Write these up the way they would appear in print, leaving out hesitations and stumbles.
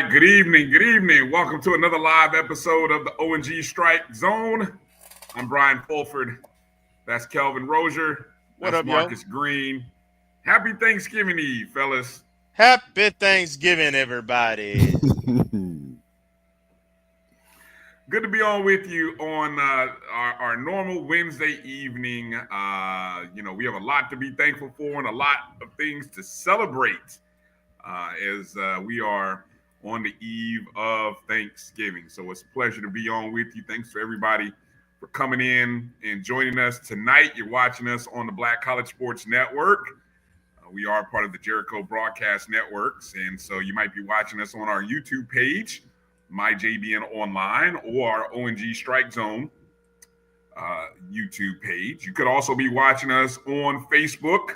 Good evening. Good evening. Welcome to another live episode of the O&G Strike Zone. I'm Bryan Fulford. That's Kelvin Rozier. That's Marcus Green. Happy Thanksgiving Eve, fellas. Happy Thanksgiving, everybody. Good to be on with you on our normal Wednesday evening. We have a lot to be thankful for and a lot of things to celebrate as we are on the eve of Thanksgiving. So it's a pleasure to be on with you. Thanks to everybody for coming in and joining us tonight. You're watching us on the Black College Sports Network. We are part of the Jericho Broadcast Networks, and so you might be watching us on our YouTube page, MyJBN Online, or our O&G Strike Zone YouTube page. You could also be watching us on Facebook,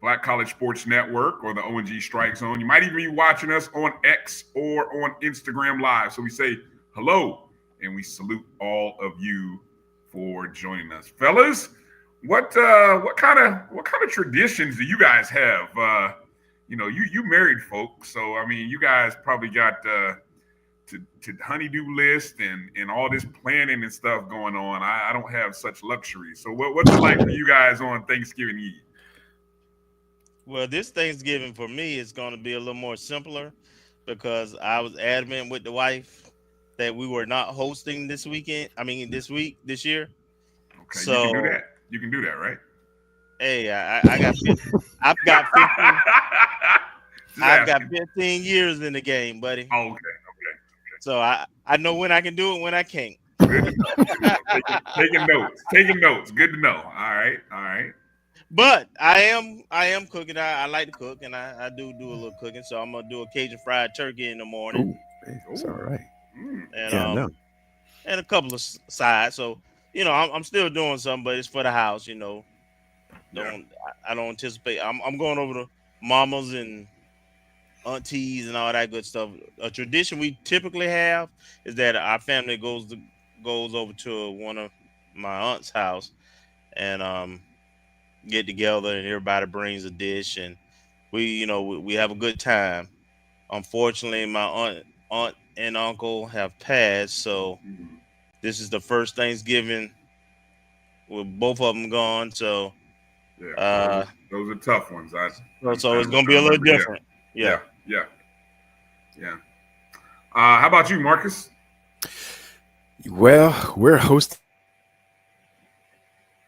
Black College Sports Network, or the O&G Strike Zone. You might even be watching us on X or on Instagram Live. So we say hello, and we salute all of you for joining us, fellas. What kind of traditions do you guys have? You married folks, so I mean, you guys probably got to honeydew list and all this planning and stuff going on. I don't have such luxury. So what's it like for you guys on Thanksgiving Eve? Well, this Thanksgiving for me is going to be a little more simpler because I was adamant with the wife that we were not hosting this weekend. I mean, this year. Okay, so you can do that. You can do that, right? Hey, I've got 15 years in the game, buddy. Oh, okay. So I know when I can do it, when I can't. Good to know. Taking notes. Good to know. All right. But I am cooking. I like to cook, and I do a little cooking. So I'm gonna do a Cajun fried turkey in the morning. Ooh, that's all right. And and a couple of sides. So I'm still doing something, but it's for the house. I don't anticipate. I'm going over to mamas and aunties and all that good stuff. A tradition we typically have is that our family goes over to one of my aunt's house and get together, and everybody brings a dish, and we have a good time. Unfortunately, my aunt and uncle have passed, so this is the first Thanksgiving with both of them gone. So those are tough ones. So it's gonna be a little different. Yeah. How about you, Marcus? Well, we're hosting.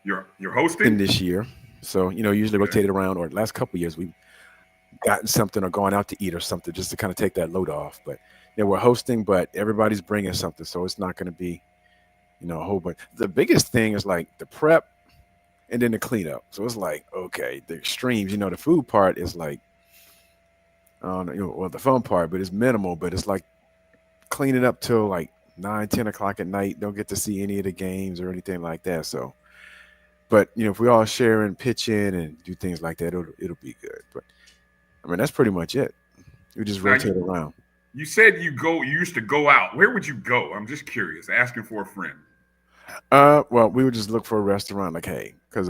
You're hosting this year. So, usually rotated around, or last couple of years, we've gotten something or gone out to eat or something just to kind of take that load off. But, we're hosting, but everybody's bringing something. So it's not going to be, a whole bunch. The biggest thing is like the prep and then the cleanup. So it's like, okay, the extremes, the food part is like, the fun part, but it's minimal. But it's like cleaning up till like 9, 10 o'clock at night. Don't get to see any of the games or anything like that. So. But, if we all share and pitch in and do things like that, it'll be good. But, I mean, that's pretty much it. We just rotate around. You said you used to go out. Where would you go? I'm just curious, asking for a friend. Well, we would just look for a restaurant like, hey, because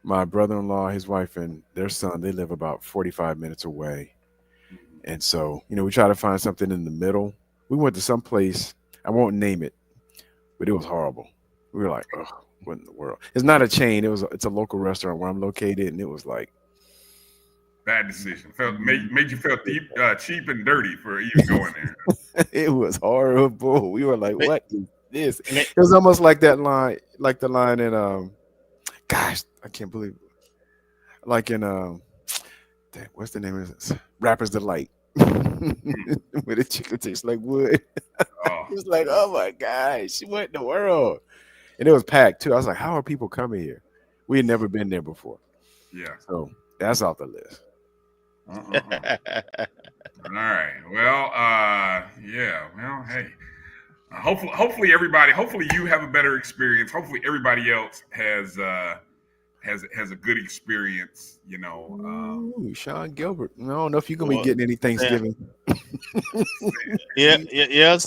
my brother-in-law, his wife, and their son, they live about 45 minutes away. And so, we try to find something in the middle. We went to some place, I won't name it, but it was horrible. We were like, oh. What in the world? It's not a chain. It's a local restaurant where I'm located, and it was like bad decision. Made you feel cheap and dirty for even going there. It was horrible. We were like, what is this? It was almost like that line, like the line in gosh, I can't believe it. Like in what's the name of this? Rapper's Delight. Where the chicken tastes like wood. It was like, oh my gosh, what in the world? And it was packed too. I was like, how are people coming here? We had never been there before. Yeah. So that's off the list. All right. Well, yeah. Well, hey. Hopefully you have a better experience. Hopefully everybody else has a good experience. Ooh, Sean Gilbert. I don't know if you're gonna be getting any Thanksgiving. Yeah,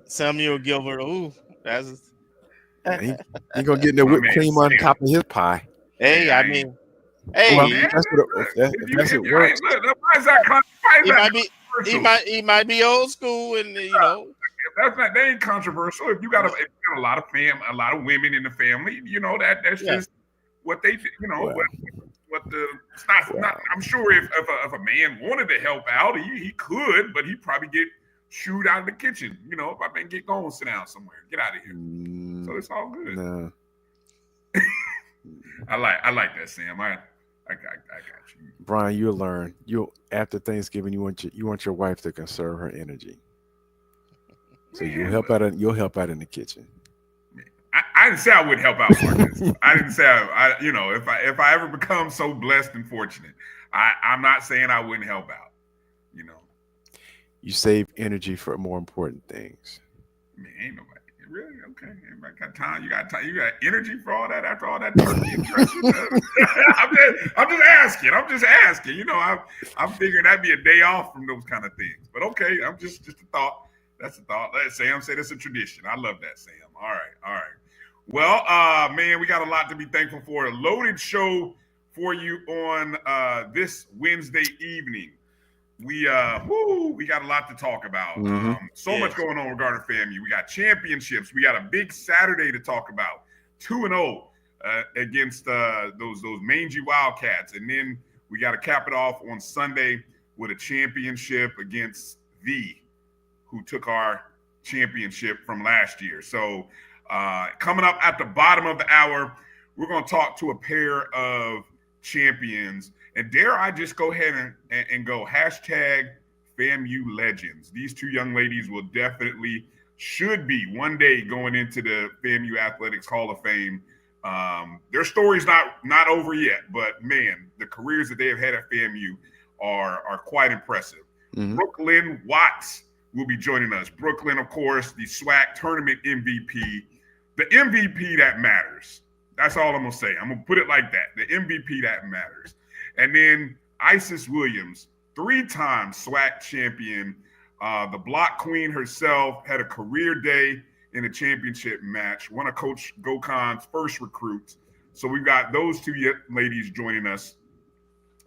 Samuel Gilbert. Ooh, that's he gonna get the whipped cream on top of his pie. Hey, I mean, hey, well, if that's it works. Why is that controversial? He might be old school, and that ain't controversial. If you got a lot of women in the family, that's just what they I'm sure if a man wanted to help out, he could, but he'd probably get shooed out of the kitchen. If I man get going, sit down somewhere, get out of here. So it's all good. No. I like that, Sam. I got you, Bryan. You'll learn. After Thanksgiving, you want your wife to conserve her energy. So you'll help out in the kitchen. I didn't say I wouldn't help out, Marcus. I didn't say if I ever become so blessed and fortunate, I'm not saying I wouldn't help out. You save energy for more important things. Man, ain't nobody really okay. Everybody got time. You got time. You got energy for all that after all that turkey and dressing. I'm just asking. I'm figuring that'd be a day off from those kind of things. But okay, I'm just a thought. That's a thought. Sam said it's a tradition. I love that, Sam. All right. Well, man, we got a lot to be thankful for. A loaded show for you on this Wednesday evening. We got a lot to talk about. Mm-hmm. Much going on regarding FAMU. We got championships. We got a big Saturday to talk about. 2-0 against those mangy Wildcats, and then we got to cap it off on Sunday with a championship against who took our championship from last year. So coming up at the bottom of the hour, we're going to talk to a pair of champions. And dare I just go ahead and go #FAMU legends. These two young ladies should be one day going into the FAMU Athletics Hall of Fame. Their story's not over yet, but man, the careers that they have had at FAMU are quite impressive. Mm-hmm. Brooklyn Watts will be joining us. Brooklyn, of course, the SWAC tournament MVP, the MVP that matters. That's all I'm going to say. I'm going to put it like that. The MVP that matters. And then Isis Williams, 3-time SWAC champion. The block queen herself had a career day in a championship match. One of Coach Gokon's first recruits. So we've got those two ladies joining us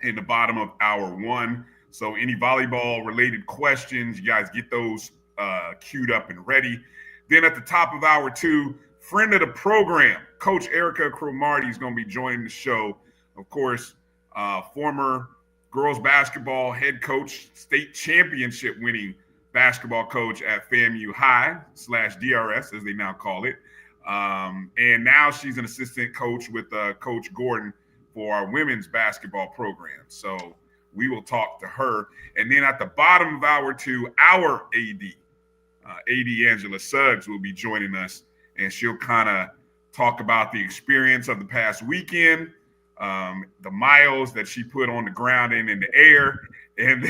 in the bottom of hour one. So any volleyball-related questions, you guys get those queued up and ready. Then at the top of hour two, friend of the program, Coach Erica Cromartie is going to be joining the show. Of course, former girls basketball head coach, state championship winning basketball coach at FAMU High /DRS, as they now call it. And now she's an assistant coach with Coach Gordon for our women's basketball program. So we will talk to her. And then at the bottom of hour two, our AD Angela Suggs will be joining us, and she'll kind of talk about the experience of the past weekend, the miles that she put on the ground and in the air, and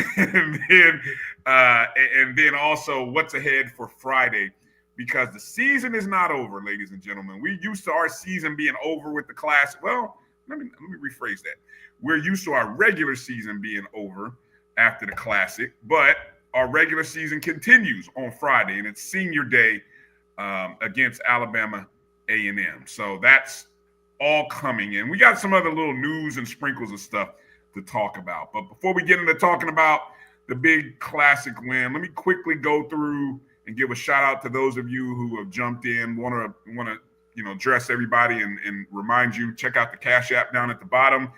then also what's ahead for Friday, because the season is not over, ladies and gentlemen. We're used to our season being over with the class. Well, let me rephrase that. We're used to our regular season being over after the Classic, but our regular season continues on Friday, and it's senior day against Alabama A&M. So that's all coming in. We got some other little news and sprinkles of stuff to talk about. But before we get into talking about the big Classic win, let me quickly go through and give a shout out to those of you who have jumped in, want to address everybody and remind you, check out the Cash App down at the bottom.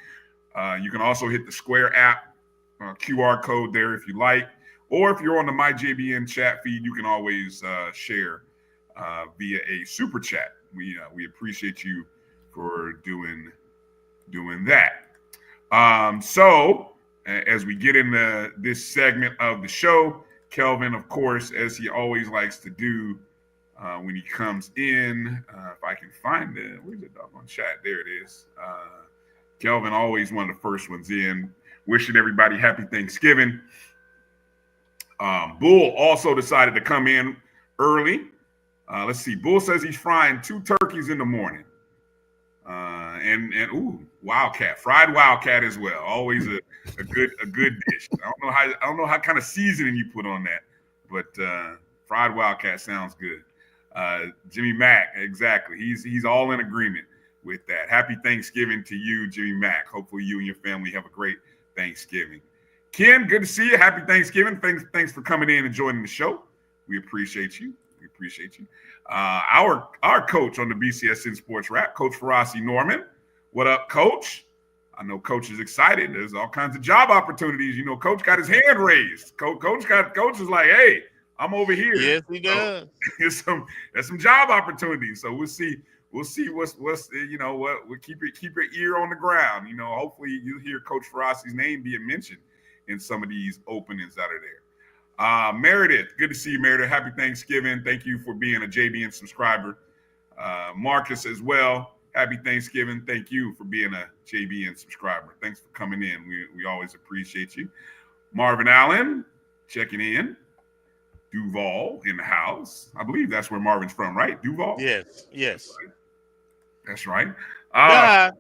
You can also hit the Square app QR code there if you like. Or if you're on the MyJBN chat feed, you can always share via a super chat. We appreciate you for doing that. So as we get into this segment of the show, Kelvin, of course, as he always likes to do, when he comes in. If I can find it, where's the doggone chat? There it is. Kelvin, always one of the first ones in. Wishing everybody happy Thanksgiving. Bull also decided to come in early. Let's see. Bull says he's frying 2 turkeys in the morning. And wildcat, fried wildcat as well. Always a good dish. I don't know how kind of seasoning you put on that, but fried wildcat sounds good. Jimmy Mack, exactly. He's all in agreement with that. Happy Thanksgiving to you, Jimmy Mack. Hopefully you and your family have a great Thanksgiving. Ken, good to see you. Happy Thanksgiving. Thanks for coming in and joining the show. We appreciate you. Our coach on the BCSN Sports Wrap, Coach Ferrasi Norman. What up, Coach? I know Coach is excited. There's all kinds of job opportunities. You know, Coach got his hand raised. Coach is like, hey, I'm over here. Yes, he does. So, there's some job opportunities. So we'll see what's we'll keep your ear on the ground. You know, hopefully you'll hear Coach Ferrasi's name being mentioned in some of these openings that are there. Meredith, good to see you, Meredith. Happy Thanksgiving. Thank you for being a JBN subscriber. Marcus as well. Happy Thanksgiving. Thank you for being a JBN subscriber. Thanks for coming in. We always appreciate you. Marvin Allen checking in. Duval in the house. I believe that's where Marvin's from, right? Duval? Yes. That's right. Yeah.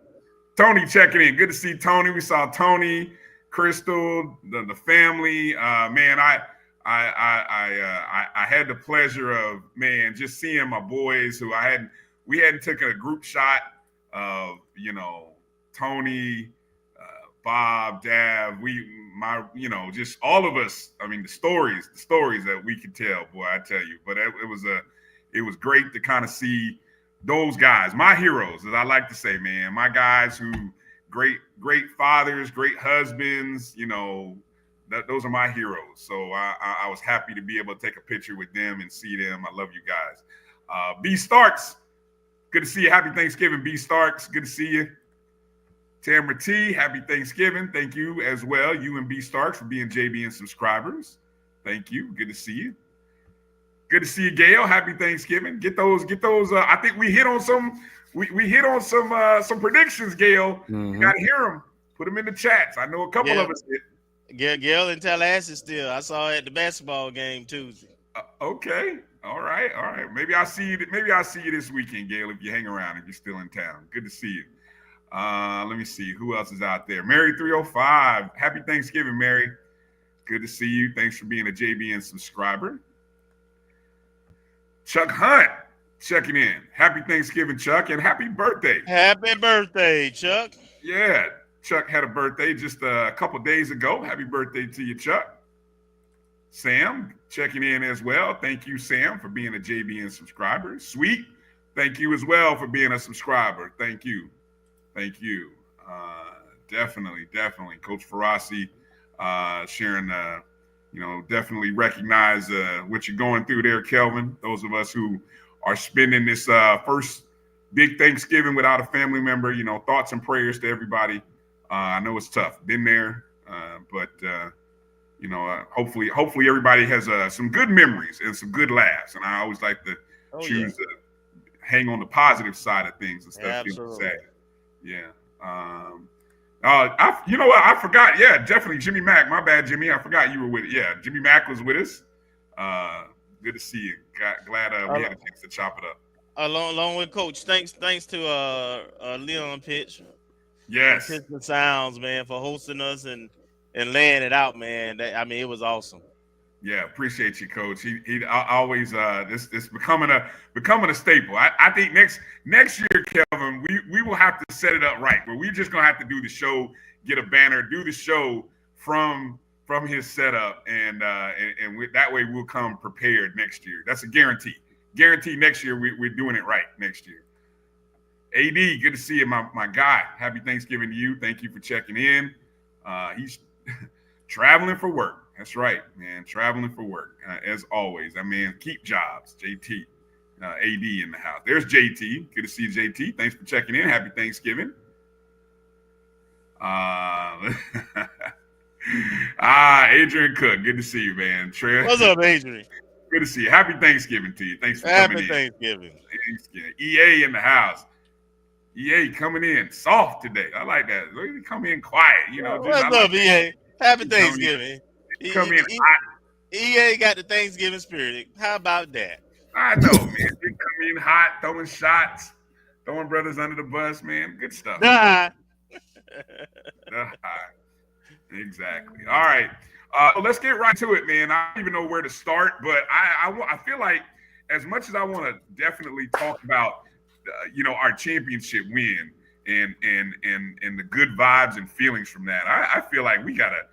Tony checking in. Good to see Tony. We saw Tony, Crystal, the family. Man, I had the pleasure of just seeing my boys who we hadn't taken a group shot of, Tony, Bob, Dav, just all of us. I mean, the stories that we could tell, boy, I tell you. But it was great to kind of see those guys, my heroes, as I like to say, man, my guys who great fathers, great husbands, those are my heroes. So I was happy to be able to take a picture with them and see them. I love you guys. B Starks, good to see you. Happy Thanksgiving, B Starks. Good to see you. Tamara T, happy Thanksgiving. Thank you as well, you and B Starks, for being JBN subscribers. Thank you. Good to see you. Good to see you, Gail. Happy Thanksgiving. Get those. I think we hit on some. We hit on some predictions, Gail. Mm-hmm. You got to hear them. Put them in the chats. I know a couple of us did. Gail in Tallahassee still. I saw her at the basketball game Tuesday. Okay. All right. Maybe I'll see you this weekend, Gail, if you hang around, if you're still in town. Good to see you. Let me see who else is out there. Mary 305. Happy Thanksgiving, Mary. Good to see you. Thanks for being a JBN subscriber. Chuck Hunt checking in. Happy Thanksgiving, Chuck, and happy birthday. Happy birthday, Chuck. Yeah, Chuck had a birthday just a couple days ago. Happy birthday to you, Chuck. Sam checking in as well. Thank you, Sam, for being a JBN subscriber. Sweet, thank you as well for being a subscriber. Thank you. Definitely. Coach Ferrasi sharing, definitely recognize what you're going through there, Kelvin. Those of us who are spending this first big Thanksgiving without a family member, thoughts and prayers to everybody. I know it's tough. Been there, but hopefully everybody has some good memories and some good laughs. And I always like to choose to hang on the positive side of things instead of feeling sad. Yeah. You know what? I forgot. Yeah, definitely Jimmy Mack. My bad, Jimmy. I forgot you were with it. Yeah, Jimmy Mack was with us. Good to see you. Glad we had a chance to chop it up. Along with Coach. Thanks to Leon Pitch. Yes. Pitch the Sounds, man, for hosting us and laying it out, man. It was awesome. Yeah, appreciate you, Coach. He always this becoming a staple. I think next year, Kelvin, we will have to set it up right, where we're just gonna have to do the show, get a banner, do the show from his setup, and that way we'll come prepared next year. That's a guarantee. Guarantee next year we're doing it right next year. AD, good to see you, my guy. Happy Thanksgiving to you. Thank you for checking in. He's traveling for work. That's right, man. Traveling for work, as always. Keep jobs. JT, AD in the house. There's JT. Good to see you, JT. Thanks for checking in. Happy Thanksgiving. Adrian Cook. Good to see you, man. What's up, Adrian? Good to see you. Happy Thanksgiving to you. Thanks for coming in. Happy Thanksgiving. EA in the house. EA coming in soft today. I like that. Come in quiet. What's up, EA? Happy Thanksgiving. Come in hot. EA got the Thanksgiving spirit. How about that? I know, man. They come in hot, throwing shots, throwing brothers under the bus, man. Good stuff. Exactly. All right. Let's get right to it, man. I don't even know where to start, but I feel like as much as I want to definitely talk about, our championship win and the good vibes and feelings from that, I feel like we gotta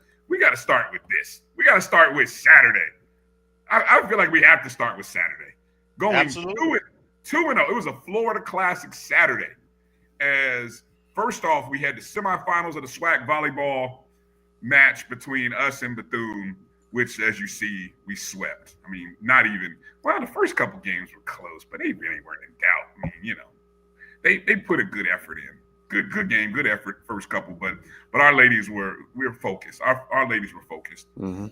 start with this. We gotta start with Saturday. I feel like we have to start with Saturday. Going 2-0. It was a Florida Classic Saturday. As first off, we had the semifinals of the SWAC volleyball match between us and Bethune, which, as you see, we swept. I mean, the first couple games were close, but they really weren't in doubt. I mean, they put a good effort in. Good game, good effort first couple, but our ladies we were focused. Our ladies were focused. Mm-hmm.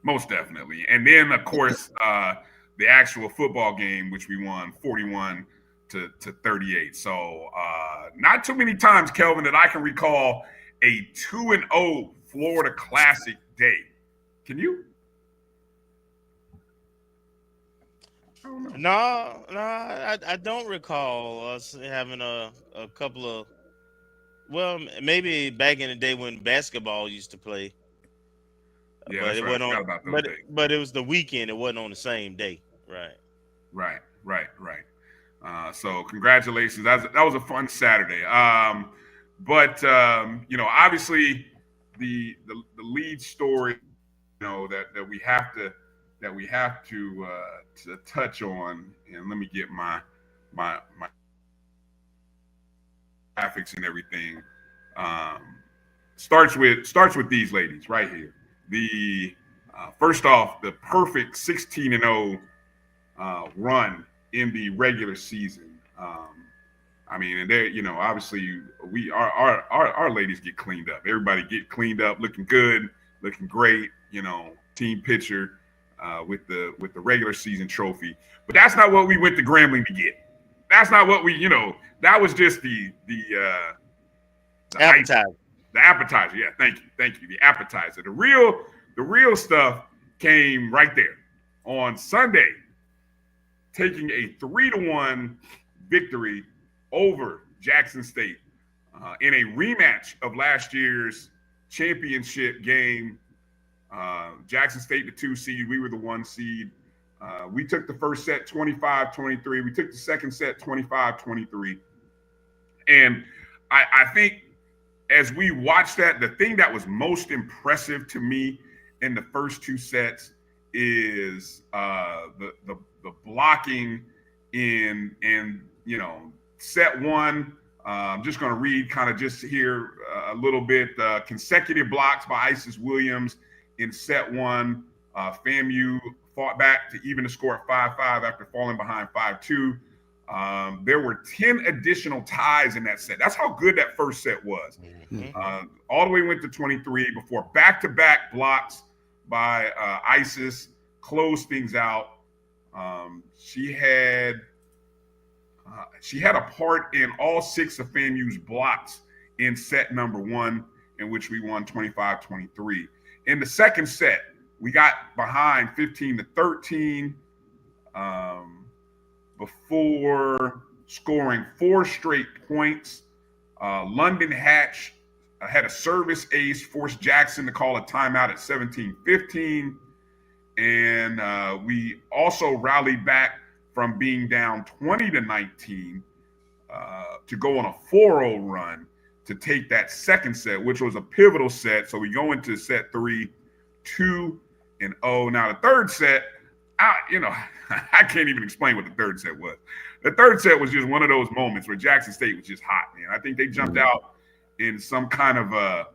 Most definitely. And then, of course, the actual football game, which we won 41 to 38. So not too many times, Kelvin, that I can recall a 2-0 Florida Classic day. Can you? No, I don't recall us having a couple of. Well, maybe back in the day when basketball used to play. Yeah, but it wasn't on. But but it was the weekend. It wasn't on the same day, right? Right. So congratulations. That was a fun Saturday. But obviously the lead story, that we have to touch on, and let me get my graphics and everything. Starts with these ladies right here. The first off, the perfect 16-0 run in the regular season. And they, obviously our ladies get cleaned up. Everybody get cleaned up, looking good, looking great. Team picture with the regular season trophy. But that's not what we went to Grambling to get. That's not what we, that was just the appetizer. The appetizer. Yeah, thank you. The appetizer. The real stuff came right there on Sunday, taking a 3-1 victory over Jackson State in a rematch of last year's championship game. Jackson State, the 2 seed, we were the 1 seed. We took the first set 25-23. We took the second set 25-23. And I think as we watched that, the thing that was most impressive to me in the first 2 sets is the blocking in set 1. I'm just going to read kind of just here a little bit. Consecutive blocks by Isis Williams in set 1. FAMU fought back to even the score at 5-5 after falling behind 5-2. There were 10 additional ties in that set. That's how good that first set was. Mm-hmm. All the way went to 23 before back-to-back blocks by Isis closed things out. She had a part in all 6 of FAMU's blocks in set number 1, in which we won 25-23. In the second set, we got behind 15-13 before scoring 4 straight points. London Hatch had a service ace, forced Jackson to call a timeout at 17-15. And we also rallied back from being down 20-19 to go on a 4-0 run to take that second set, which was a pivotal set. So we go into set 3, 2-0. Now the third set, I can't even explain what the third set was. The third set was just one of those moments where Jackson State was just hot, man. I think they jumped out in some kind of a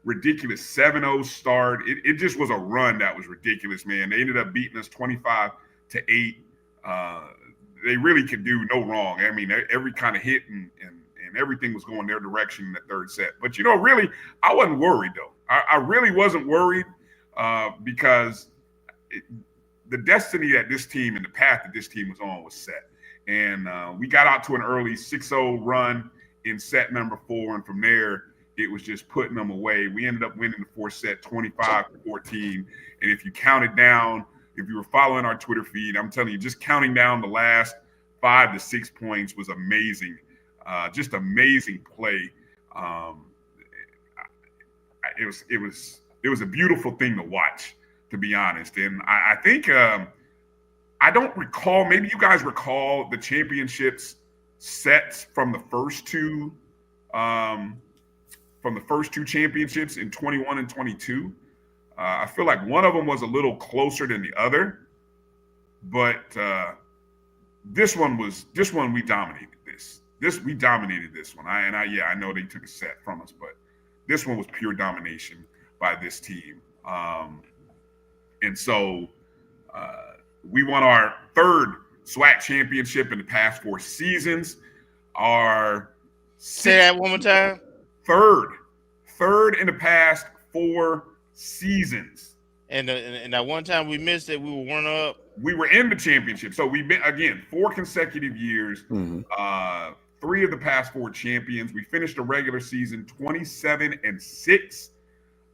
ridiculous 7-0 start. It just was a run that was ridiculous, man. They ended up beating us 25-8. They really could do no wrong. I mean, every kind of hit and everything was going their direction in the third set. But, really, I wasn't worried, though. I really wasn't worried because the destiny that this team and the path that this team was on was set. And we got out to an early 6-0 run in set number 4. And from there, it was just putting them away. We ended up winning the fourth set 25-14. And if you counted down, if you were following our Twitter feed, I'm telling you, just counting down the last 5 to 6 points was amazing. Just amazing play. It was a beautiful thing to watch, to be honest. And I think I don't recall, maybe you guys recall the championships sets from the first two championships in 21 and 22. I feel like one of them was a little closer than the other, but this one we dominated we dominated this one. I know they took a set from us, but this one was pure domination by this team. And so we won our third SWAC championship in the past 4 seasons. Say that one more time. Third in the past 4 seasons. And that one time we missed it, we were 1 up. We were in the championship. So we've been, again, 4 consecutive years, 3 of the past 4 champions. We finished the regular season 27-6.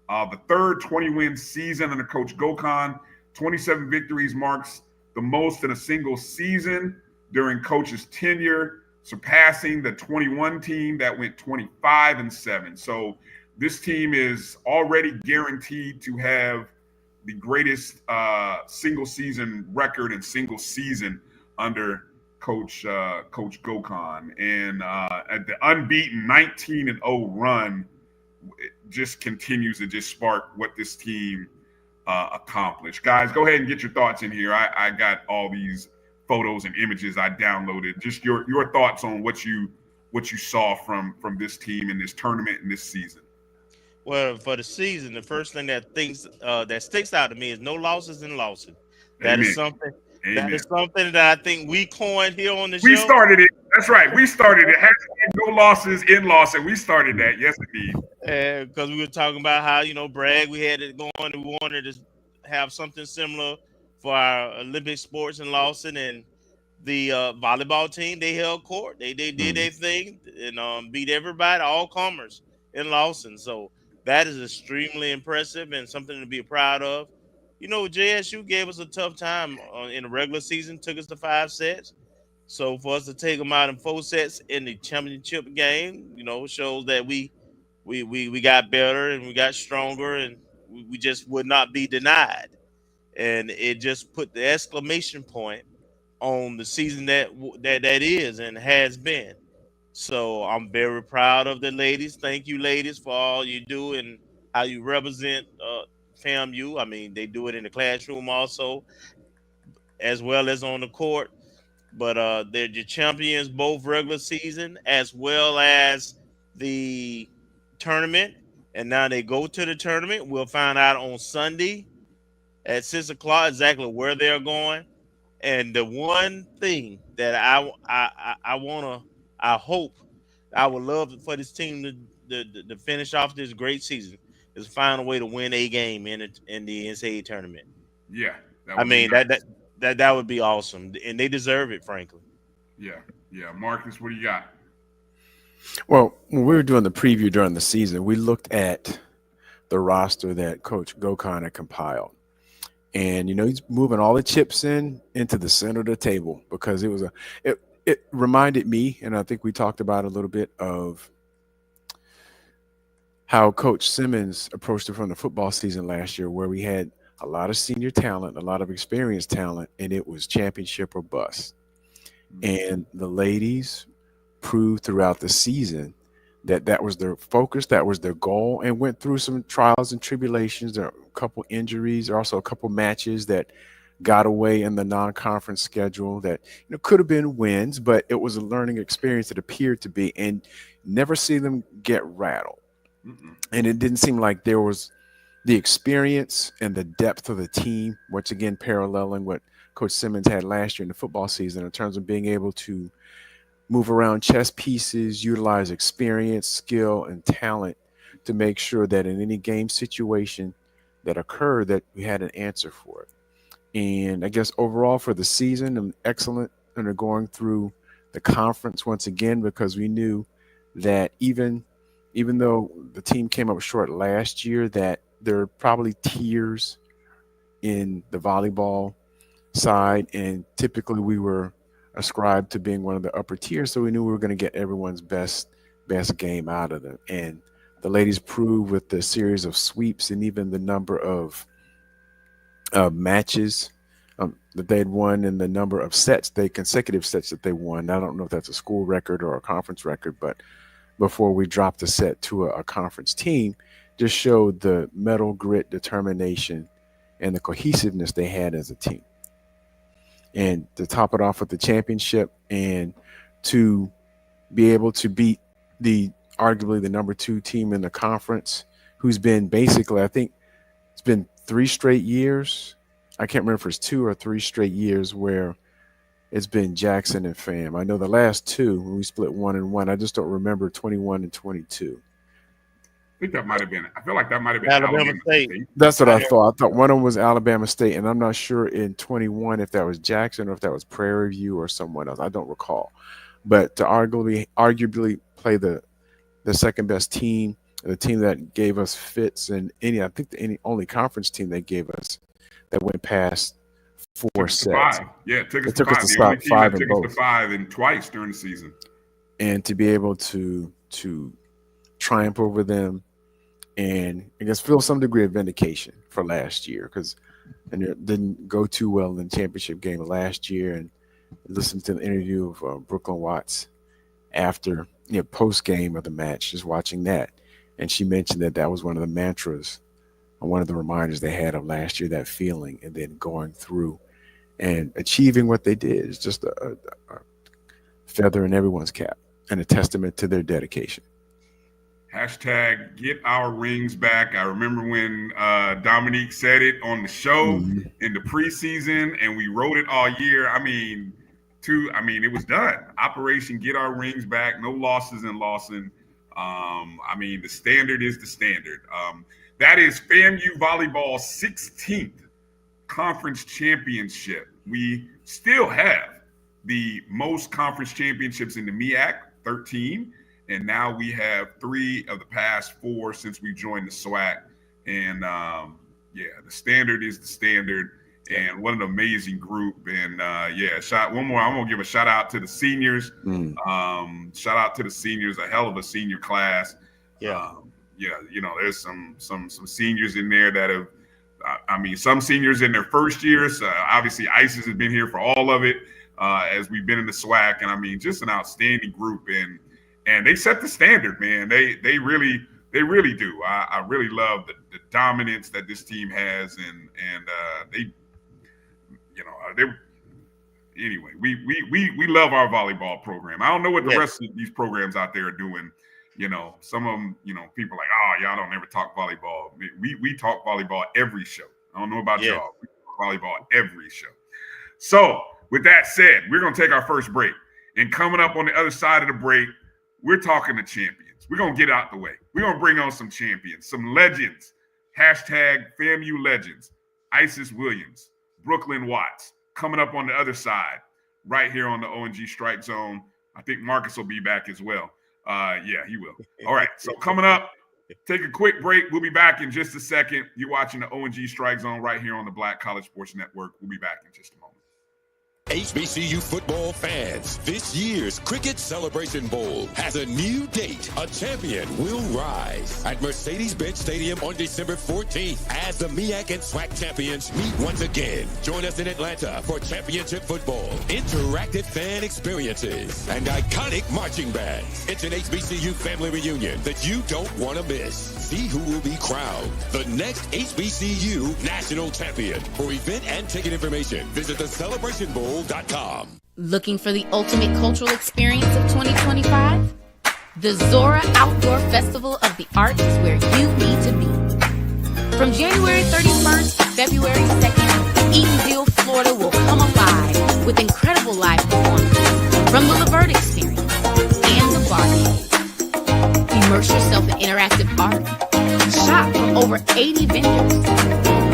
The third 20-win season under Coach Gokhan. 27 victories marks the most in a single season during Coach's tenure, surpassing the 21 team that went 25-7. So this team is already guaranteed to have the greatest single season record in single season under Coach Gokhan. And at the unbeaten 19-0 run, it just continues to just spark what this team accomplished. Guys, go ahead and get your thoughts in here. I got all these photos and images I downloaded. Just your thoughts on what you saw from this team in this tournament and this season. Well, for the season, the first thing that sticks out to me is no losses in Lawson. That is something. Amen. That is something that I think we coined here on the show. We started it. That's right. We started it. No losses in Lawson. We started that. Yes, indeed. Because we were talking about how, Bragg, we had it going. We wanted to have something similar for our Olympic sports in Lawson. And the volleyball team, they held court. They did their thing and beat everybody, all comers in Lawson. So that is extremely impressive and something to be proud of. JSU gave us a tough time in the regular season, took us to 5 sets. So for us to take them out in 4 sets in the championship game, shows that we got better and we got stronger and we just would not be denied. And it just put the exclamation point on the season that is and has been. So I'm very proud of the ladies. Thank you, ladies, for all you do and how you represent FAMU. I mean, they do it in the classroom also, as well as on the court. But they're the champions both regular season as well as the tournament. And now they go to the tournament. We'll find out on Sunday at 6 o'clock exactly where they're going. And the one thing that I hope, I would love for this team to finish off this great season is find a way to win a game in the NCAA tournament. Yeah. That would be awesome. And they deserve it, frankly. Yeah. Marcus, what do you got? Well, when we were doing the preview during the season, we looked at the roster that Coach Gokhan had compiled. And, he's moving all the chips into the center of the table because it reminded me, and I think we talked about a little bit of how Coach Simmons approached it from the football season last year, where we had a lot of senior talent, a lot of experienced talent, and it was championship or bust. And the ladies proved throughout the season that was their focus, that was their goal, and went through some trials and tribulations. There are a couple injuries, there are also a couple matches that got away in the non-conference schedule that could have been wins, but it was a learning experience. It appeared to be, and never see them get rattled. And it didn't seem like there was the experience and the depth of the team, which again paralleling what Coach Simmons had last year in the football season in terms of being able to move around chess pieces, utilize experience, skill, and talent to make sure that in any game situation that occurred that we had an answer for it. And I guess overall for the season, I'm excellent. And they're going through the conference once again, because we knew that even though the team came up short last year, that there are probably tiers in the volleyball side, and typically we were ascribed to being one of the upper tiers, so we knew we were going to get everyone's best game out of them. And the ladies proved with the series of sweeps and even the number of matches that they had won, and the number of consecutive sets that they won. I don't know if that's a school record or a conference record, but before we dropped a set to a conference team, just showed the mental grit, determination, and the cohesiveness they had as a team. And to top it off with the championship, and to be able to beat arguably the number 2 team in the conference, who's been basically, I think it's been 3 straight years. I can't remember if it's 2 or 3 straight years where it's been Jackson and FAM. I know the last 2 when we split 1-1. I just don't remember 21 and 22. I think that might have been. I feel like that might have been Alabama State. That's what I thought. I thought one of them was Alabama State, and I'm not sure in 21 if that was Jackson or if that was Prairie View or someone else. I don't recall. But to arguably play the second best team, the team that gave us fits, and I think the only conference team they gave us that went past 4 sets. 5. Yeah, it took us to 5. The only team 5 that took us to 5 and twice during the season. And to be able to triumph over them, and I guess feel some degree of vindication for last year, because it didn't go too well in the championship game last year. And listened to the interview of Brooklyn Watts after, post game of the match, just watching that, and she mentioned that was one of the mantras, one of the reminders they had of last year, that feeling, and then going through and achieving what they did is just a feather in everyone's cap and a testament to their dedication. Hashtag get our rings back. I remember when Dominique said it on the show in the preseason, and we wrote it all year. It was done. Operation Get Our Rings Back. No losses in Lawson. The standard is the standard. That is FAMU Volleyball's 16th conference championship. We still have the most conference championships in the MEAC, 13. And now we have 3 of the past 4 since we joined the SWAC. And the standard is the standard. And what an amazing group. And one more. I'm gonna give a shout out to the seniors. Shout out to the seniors, a hell of a senior class. There's some seniors in there that have, some seniors in their first years. Obviously, ISIS has been here for all of it as we've been in the SWAC. And just an outstanding group. And they set the standard, man. They really do. I really love the dominance that this team has, and anyway, we love our volleyball program. I don't know what the rest of these programs out there are doing. Some of them, people are like, oh, y'all don't ever talk volleyball. We talk volleyball every show. I don't know about y'all. We talk volleyball every show. So with that said, we're gonna take our first break, and coming up on the other side of the break, we're talking to champions. We're going to get out the way. We're going to bring on some champions, some legends. Hashtag FAMU legends. Isis Williams, Brooklyn Watts, coming up on the other side, right here on the O&G Strike Zone. I think Marcus will be back as well. He will. All right, so coming up, take a quick break. We'll be back in just a second. You're watching the O&G Strike Zone right here on the Black College Sports Network. We'll be back in just a moment. HBCU football fans, this year's Cricket Celebration Bowl has a new date. A champion will rise at Mercedes-Benz Stadium on December 14th as the MEAC and SWAC champions meet once again. Join us in Atlanta for championship football, interactive fan experiences, and iconic marching bands. It's an HBCU family reunion that you don't want to miss. See who will be crowned the next HBCU national champion. For event and ticket information, visit thecelebrationbowl.com. Looking for the ultimate cultural experience of 2025? The Zora Outdoor Festival of the Arts is where you need to be. From January 31st to February 2nd, Eatonville, Florida will come alive with incredible live performances from the Levert Experience and the Bar Cave. Immerse yourself in interactive art. Shop from over 80 vendors.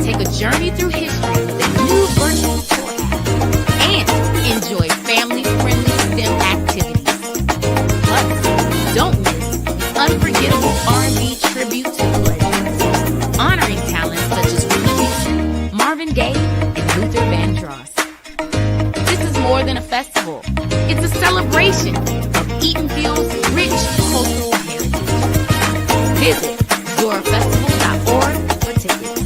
Take a journey through history with a new smooth virtual tour and enjoy family-friendly STEM activities. Plus, don't miss the unforgettable R&B tribute to the legends, honoring talents such as Whitney Houston, Marvin Gaye, and Luther Vandross. This is more than a festival. It's a celebration of Eatonville's rich cultural heritage. Visit zorafestival.org for tickets.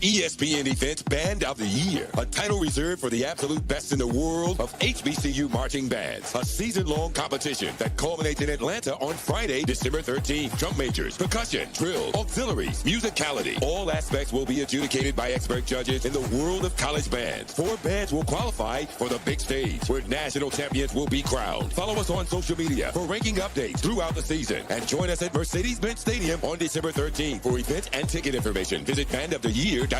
ESPN Events Band of the Year, a title reserved for the absolute best in the world of HBCU marching bands. A season-long competition that culminates in Atlanta on Friday, December 13th. Drum majors, percussion, drill, auxiliaries, musicality. All aspects will be adjudicated by expert judges in the world of college bands. 4 bands will qualify for the big stage, where national champions will be crowned. Follow us on social media for ranking updates throughout the season. And join us at Mercedes-Benz Stadium on December 13th. For event and ticket information, visit bandoftheyear.com.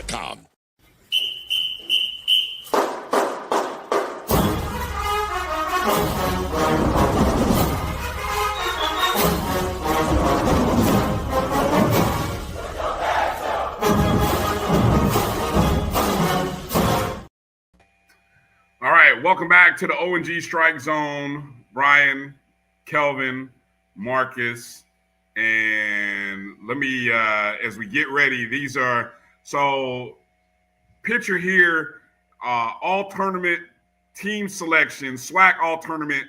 All right, welcome back to the O&G Strike Zone. Bryan, Kelvin, Marcus, and let me, as we get ready, these are, so picture here, all tournament team selection, SWAC all tournament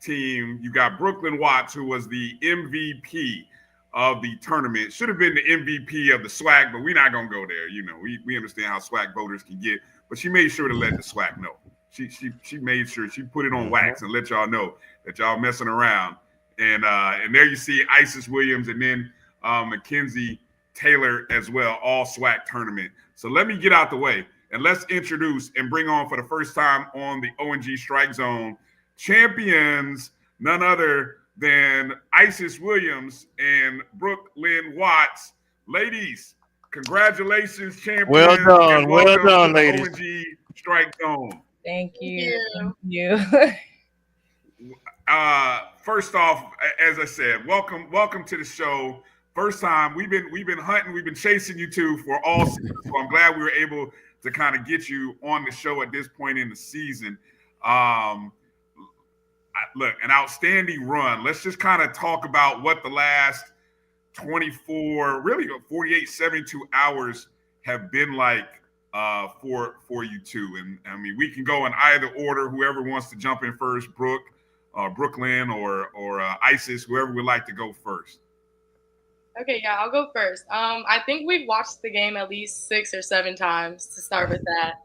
team. You got Brooklyn Watts, who was the MVP of the tournament. Should have been the MVP of the SWAC, but we're not going to go there. You know, we understand how SWAC voters can get, but she made sure to let the SWAC know. She made sure she put it on wax and let y'all know that y'all messing around. And there you see Isis Williams and then Mackenzie Taylor as well, all SWAC tournament. So let me get out the way and let's introduce and bring on for the first time on the O&G Strike Zone champions, none other than Isis Williams and Brooklyn Watts. Ladies, congratulations, champions. Well done, ladies. O&G Strike Zone. Thank you. Thank you. First off, as I said, welcome to the show. First time we've been hunting, we've been chasing you two for all season. So I'm glad we were able to kind of get you on the show at this point in the season. Look, an outstanding run. Let's just kind of talk about what the last 24, really 48, 72 hours have been like for you two. And I mean, we can go in either order. Whoever wants to jump in first, Brooklyn or Isis, whoever would like to go first. Okay, yeah, I'll go first. I think we've watched the game at least 6 or 7 times to start with that.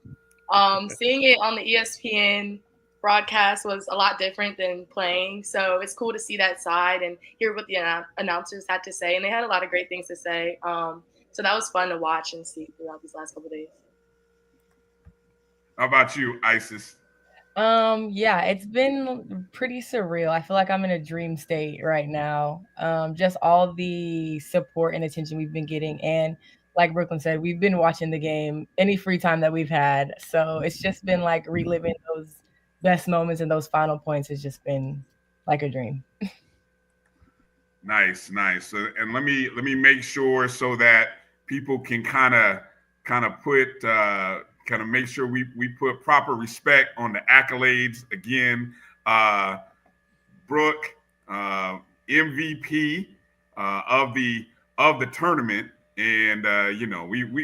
Seeing it on the ESPN broadcast was a lot different than playing. So it's cool to see that side and hear what the announcers had to say. And they had a lot of great things to say. So that was fun to watch and see throughout these last couple of days. How about you, Isis? Yeah, it's been pretty surreal. I feel like I'm in a dream state right now. Just all the support and attention we've been getting. And like Brooklyn said, we've been watching the game any free time that we've had. So it's just been like reliving those best moments and those final points has just been like a dream. Nice. So, and let me make sure so that people can kind of put make sure we put proper respect on the accolades. Again, Brooke, MVP of the tournament, and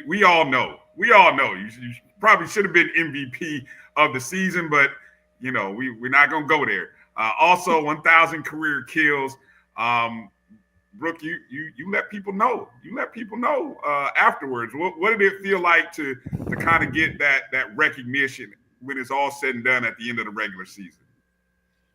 we all know you probably should have been MVP of the season, but we're not gonna go there. Also, 1,000 career kills. Brooke, you let people know. You let people know afterwards. What did it feel like to kind of get that recognition when it's all said and done at the end of the regular season?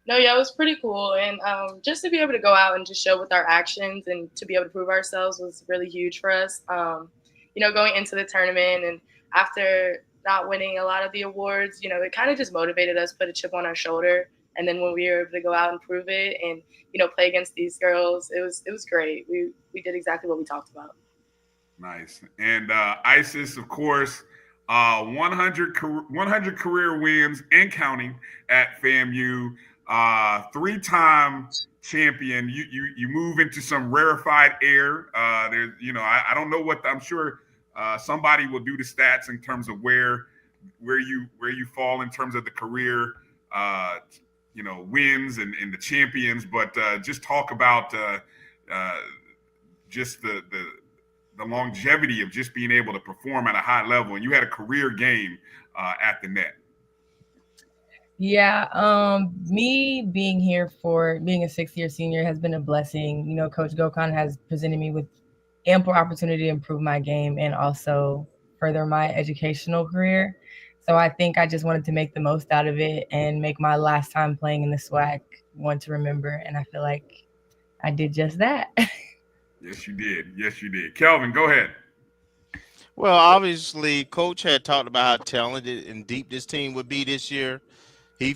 No, yeah, it was pretty cool. And just to be able to go out and just show with our actions and to be able to prove ourselves was really huge for us. Going into the tournament and after not winning a lot of the awards, it kind of just motivated us, put a chip on our shoulder. And then when we were able to go out and prove it and, play against these girls, it was great. We did exactly what we talked about. Nice. And Isis, of course, 100 career wins and counting at FAMU. 3-time champion. You move into some rarefied air. There's, I don't know what I'm sure somebody will do the stats in terms of where you fall in terms of the career, wins and the champions. But just talk about just the longevity of just being able to perform at a high level, and you had a career game at the net. Yeah, me being here for being a 6th-year senior has been a blessing. Coach Gokhan has presented me with ample opportunity to improve my game and also further my educational career. So I think I just wanted to make the most out of it and make my last time playing in the SWAC one to remember. And I feel like I did just that. Yes, you did. Yes, you did. Kelvin, go ahead. Well, obviously, Coach had talked about how talented and deep this team would be this year. He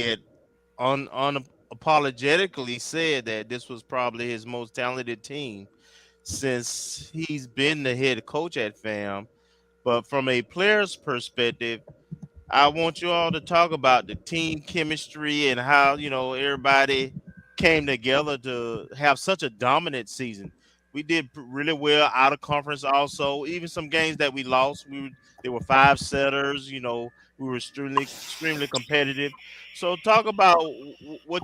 had unapologetically said that this was probably his most talented team since he's been the head coach at FAM. But from a player's perspective, I want you all to talk about the team chemistry and how, everybody came together to have such a dominant season. We did really well out of conference also. Even some games that we lost, they were 5-setters, we were extremely competitive. So talk about what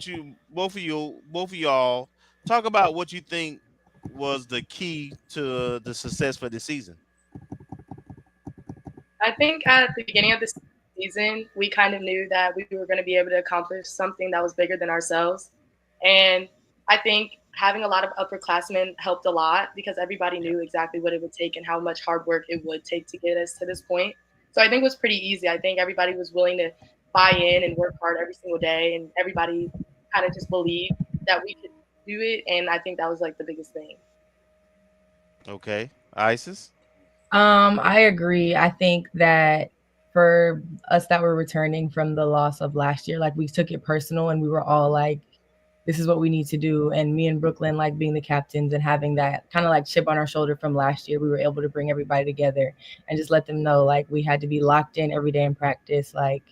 both of y'all talk about what you think was the key to the success for the season. I think at the beginning of the season, we kind of knew that we were going to be able to accomplish something that was bigger than ourselves. And I think having a lot of upperclassmen helped a lot because everybody knew exactly what it would take and how much hard work it would take to get us to this point. So I think it was pretty easy. I think everybody was willing to buy in and work hard every single day, and everybody kind of just believed that we could do it. And I think that was like the biggest thing. Okay. Isis? I agree. I think that for us that were returning from the loss of last year, like we took it personal and we were all like, this is what we need to do. And me and Brooklyn, like being the captains and having that kind of like chip on our shoulder from last year, we were able to bring everybody together and just let them know like we had to be locked in every day in practice. Like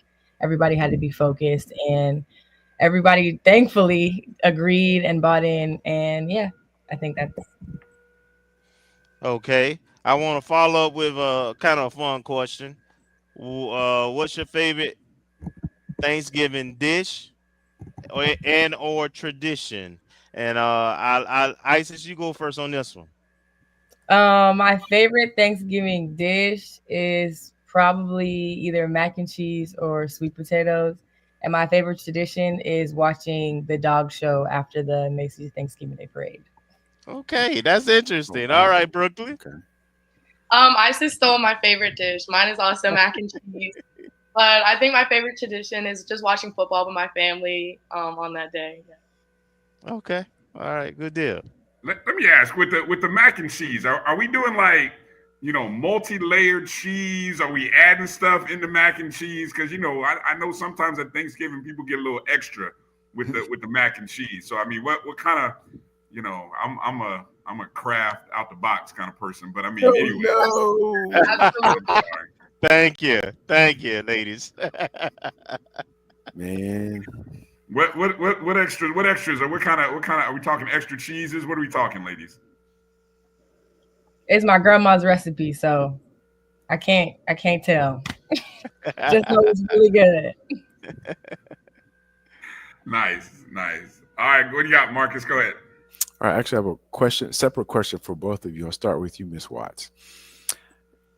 everybody had to be focused, and everybody thankfully agreed and bought in. And yeah, I think that's okay. I want to follow up with a kind of fun question. What's your favorite Thanksgiving dish or tradition? And Isis, you go first on this one. My favorite Thanksgiving dish is probably either mac and cheese or sweet potatoes. And my favorite tradition is watching the dog show after the Macy's Thanksgiving Day Parade. Okay, that's interesting. All right, Brooklyn. Okay. Isis stole my favorite dish. Mine is also mac and cheese. But I think my favorite tradition is just watching football with my family on that day. Yeah. Okay. All right. Good deal. Let me ask, with the mac and cheese, are we doing like, multi-layered cheese? Are we adding stuff into mac and cheese? Because I know sometimes at Thanksgiving people get a little extra with the mac and cheese. So I mean, what kind of, I'm a craft out the box kind of person. But I mean, anyway. No. Thank you, ladies. Man. What extras? What extras? Or what kind of? Are we talking extra cheeses? What are we talking, ladies? It's my grandma's recipe, so I can't tell. Just know it's really good. Nice. All right, what do you got, Marcus? Go ahead. All right, actually, I have a separate question for both of you. I'll start with you, Ms. Watts.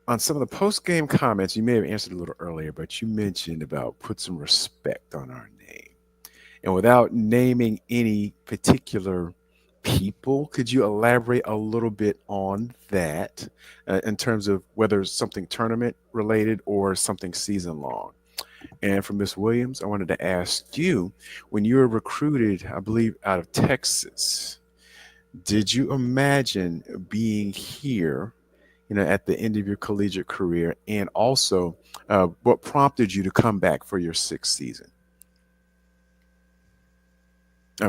On some of the post-game comments, you may have answered a little earlier, but you mentioned about put some respect on our name. And without naming any particular people, could you elaborate a little bit on that in terms of whether it's something tournament related or something season long? And for Ms. Williams, I wanted to ask you, when you were recruited, I believe, out of Texas, did you imagine being here, at the end of your collegiate career? And also, what prompted you to come back for your 6th season?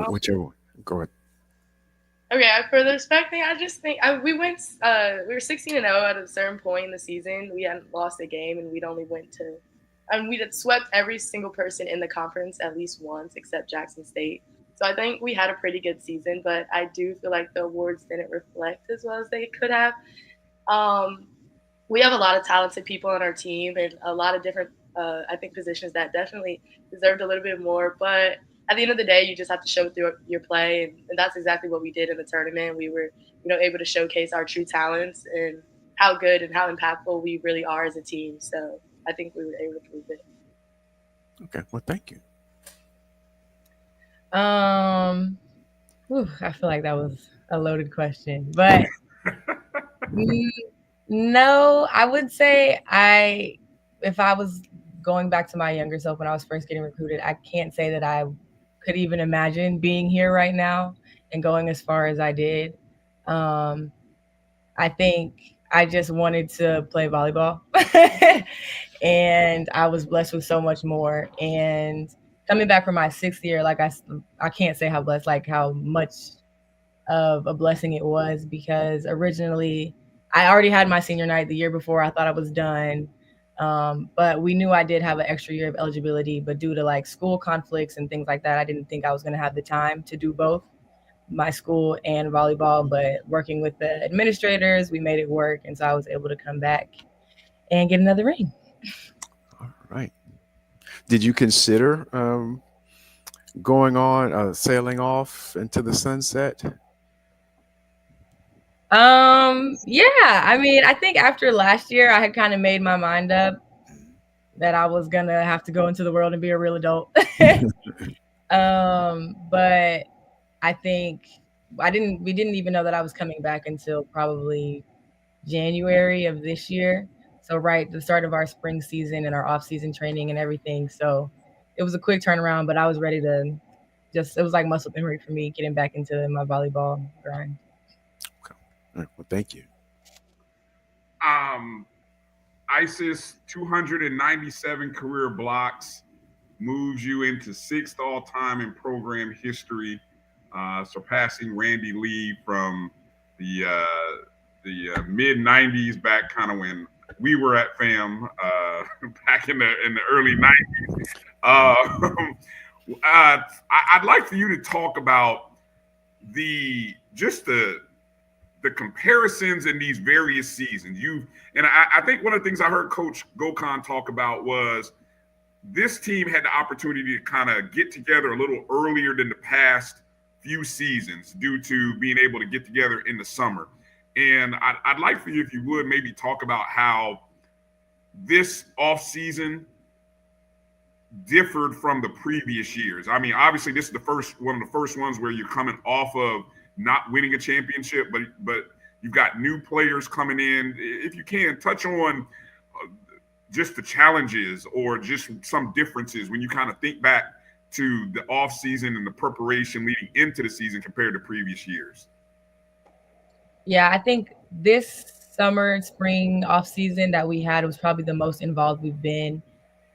Whichever one. Go ahead. Okay, for the respect thing, I just think we were 16-0 at a certain point in the season. We hadn't lost a game, and we'd only went to and we had swept every single person in the conference at least once except Jackson State. So I think we had a pretty good season, but I do feel like the awards didn't reflect as well as they could have. We have a lot of talented people on our team and a lot of different, I think, positions that definitely deserved a little bit more. But at the end of the day, you just have to show through your play, and that's exactly what we did in the tournament. We were, able to showcase our true talents and how good and how impactful we really are as a team. So I think we were able to prove it. Okay, well, thank you. I feel like that was a loaded question, but no, I would say if I was going back to my younger self when I was first getting recruited, I can't say that I could even imagine being here right now and going as far as I did. I think I just wanted to play volleyball and I was blessed with so much more. And coming back from my 6th year, like I can't say how blessed, like how much of a blessing it was, because originally I already had my senior night the year before. I thought I was done. But we knew I did have an extra year of eligibility, but due to like school conflicts and things like that, I didn't think I was going to have the time to do both my school and volleyball. But working with the administrators, we made it work. And so I was able to come back and get another ring. All right. Did you consider going on, sailing off into the sunset? Yeah, I mean, I think after last year, I had kind of made my mind up that I was gonna have to go into the world and be a real adult. But I think we didn't even know that I was coming back until probably January of this year. So right at the start of our spring season and our off-season training and everything. So it was a quick turnaround, but I was ready to it was like muscle memory for me getting back into my volleyball grind. All right, well, thank you. ISIS 297 career blocks moves you into 6th all-time in program history, surpassing Randy Lee from the mid 90s, back kind of when we were at FAM, back in the early 90s. I'd like for you to talk about the comparisons in these various seasons. I think one of the things I heard Coach Gokhan talk about was this team had the opportunity to kind of get together a little earlier than the past few seasons due to being able to get together in the summer. And I'd like for you, if you would, maybe talk about how this offseason differed from the previous years. I mean, obviously, this is one of the first ones where you're coming off of not winning a championship, but you've got new players coming in. If you can, touch on just the challenges or just some differences when you kind of think back to the off season and the preparation leading into the season compared to previous years. Yeah, I think this spring off season that we had was probably the most involved we've been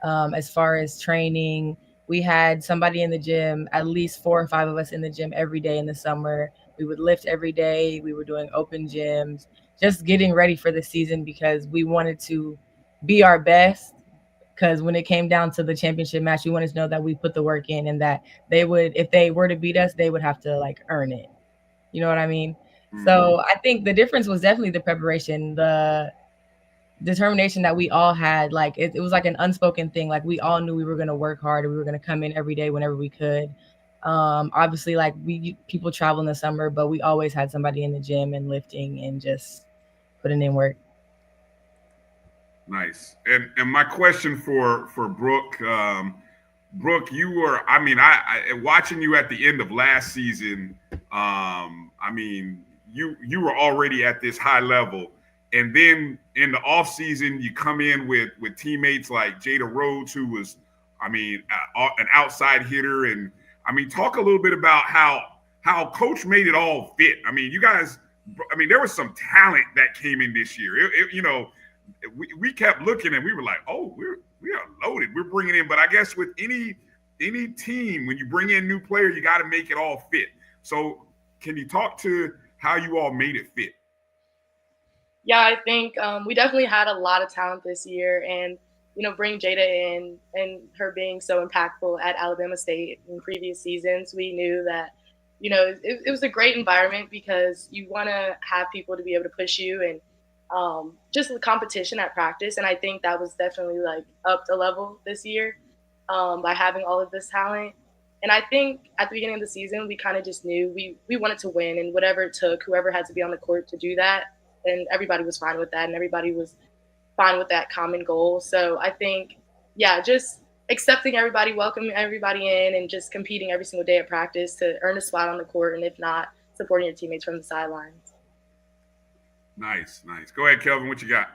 as far as training. We had somebody in the gym, at least 4 or 5 of us in the gym every day in the summer. We would lift every day. We were doing open gyms, just getting ready for the season because we wanted to be our best. Because when it came down to the championship match, we wanted to know that we put the work in and that they would, if they were to beat us, they would have to like earn it. You know what I mean? Mm-hmm. So I think the difference was definitely the preparation, the determination that we all had. Like it was like an unspoken thing. Like we all knew we were going to work hard and we were going to come in every day whenever we could. Obviously, like people travel in the summer, but we always had somebody in the gym and lifting and just putting in work. Nice. And my question for Brooke, you were, I watching you at the end of last season, you were already at this high level. And then in the off season, you come in with teammates like Jada Rhodes, who was, an outside hitter. And talk a little bit about how Coach made it all fit. You guys, there was some talent that came in this year. We kept looking and we were like, oh, we are loaded. We're bringing in, but I guess with any team, when you bring in new players, you got to make it all fit. So can you talk to how you all made it fit? Yeah, I think we definitely had a lot of talent this year. And, bring Jada in and her being so impactful at Alabama State in previous seasons, we knew that, it was a great environment because you want to have people to be able to push you and just the competition at practice. And I think that was definitely like up the level this year by having all of this talent. And I think at the beginning of the season, we kind of just knew we wanted to win, and whatever it took, whoever had to be on the court to do that, and everybody was fine with that, and everybody was fine with that common goal. So I think, just accepting everybody, welcoming everybody in, and just competing every single day at practice to earn a spot on the court, and if not, supporting your teammates from the sidelines. Nice. Go ahead, Kelvin. What you got?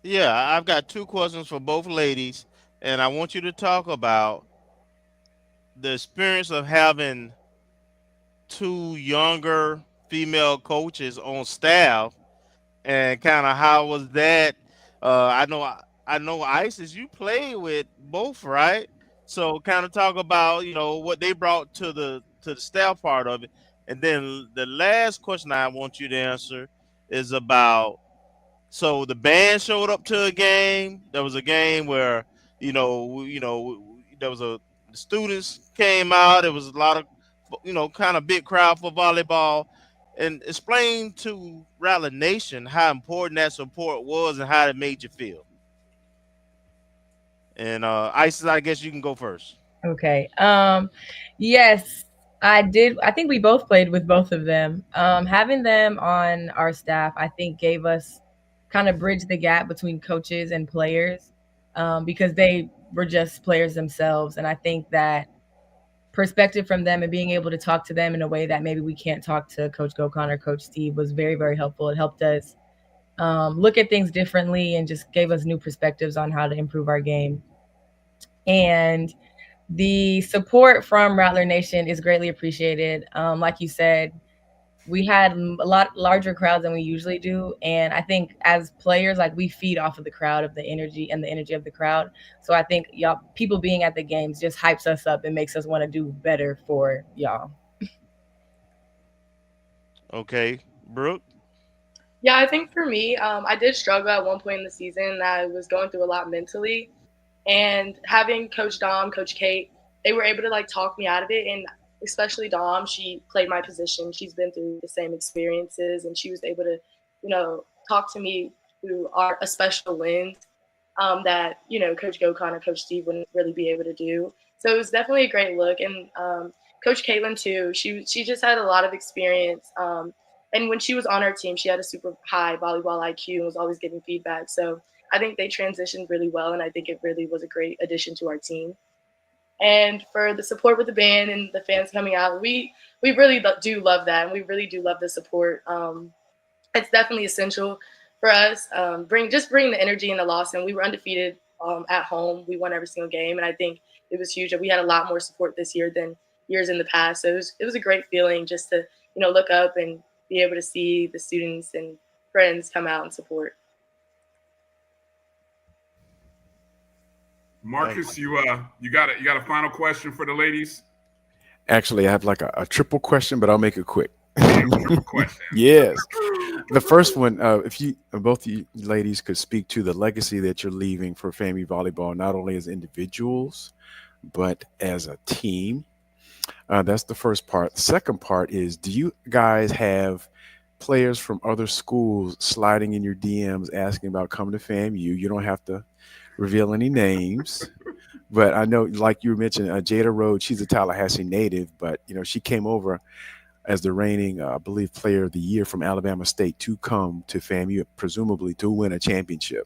Yeah, I've got 2 questions for both ladies, and I want you to talk about the experience of having 2 younger female coaches on staff, and kind of how was that? I know Isis, you played with both, right? So kind of talk about what they brought to the staff part of it, and then the last question I want you to answer is about. So the band showed up to a game. There was a game where there was the students came out. It was a lot of kind of big crowd for volleyball. And explain to Rattler Nation how important that support was and how it made you feel. And Isis, I guess you can go first. Okay. Yes, I did. I think we both played with both of them. Having them on our staff, I think, gave us kind of bridge the gap between coaches and players because they were just players themselves. And I think that perspective from them and being able to talk to them in a way that maybe we can't talk to Coach Gokon or Coach Steve was very, very helpful. It helped us look at things differently and just gave us new perspectives on how to improve our game. And the support from Rattler Nation is greatly appreciated. Like you said, we had a lot larger crowds than we usually do. And I think as players, like we feed off of the crowd, of the energy of the crowd. So I think y'all, people being at the games just hypes us up and makes us want to do better for y'all. Okay, Brooke? Yeah, I think for me, I did struggle at one point in the season. I was going through a lot mentally. And having Coach Dom, Coach Kate, they were able to like talk me out of it. And especially Dom, she played my position. She's been through the same experiences, and she was able to, talk to me through a special lens that, Coach Gokon or Coach Steve wouldn't really be able to do. So it was definitely a great look. And Coach Caitlin too, she just had a lot of experience. And when she was on our team, she had a super high volleyball IQ and was always giving feedback. So I think they transitioned really well, and I think it really was a great addition to our team. And for the support with the band and the fans coming out, we really do love that, and we really do love the support. It's definitely essential for us. Bring the energy in the loss, and we were undefeated at home. We won every single game, and I think it was huge that we had a lot more support this year than years in the past. So it was a great feeling just to look up and be able to see the students and friends come out and support. Marcus, you got a final question for the ladies? Actually, I have like a triple question, but I'll make it quick. Triple question. Yes. The first one, if you both you ladies could speak to the legacy that you're leaving for FAMU volleyball, not only as individuals, but as a team. That's the first part. The second part is, do you guys have players from other schools sliding in your DMs asking about coming to FAMU? You don't have to reveal any names, but I know, like you mentioned, Jada Rhodes, she's a Tallahassee native, but she came over as the reigning, I believe, player of the year from Alabama State to come to FAMU, presumably to win a championship.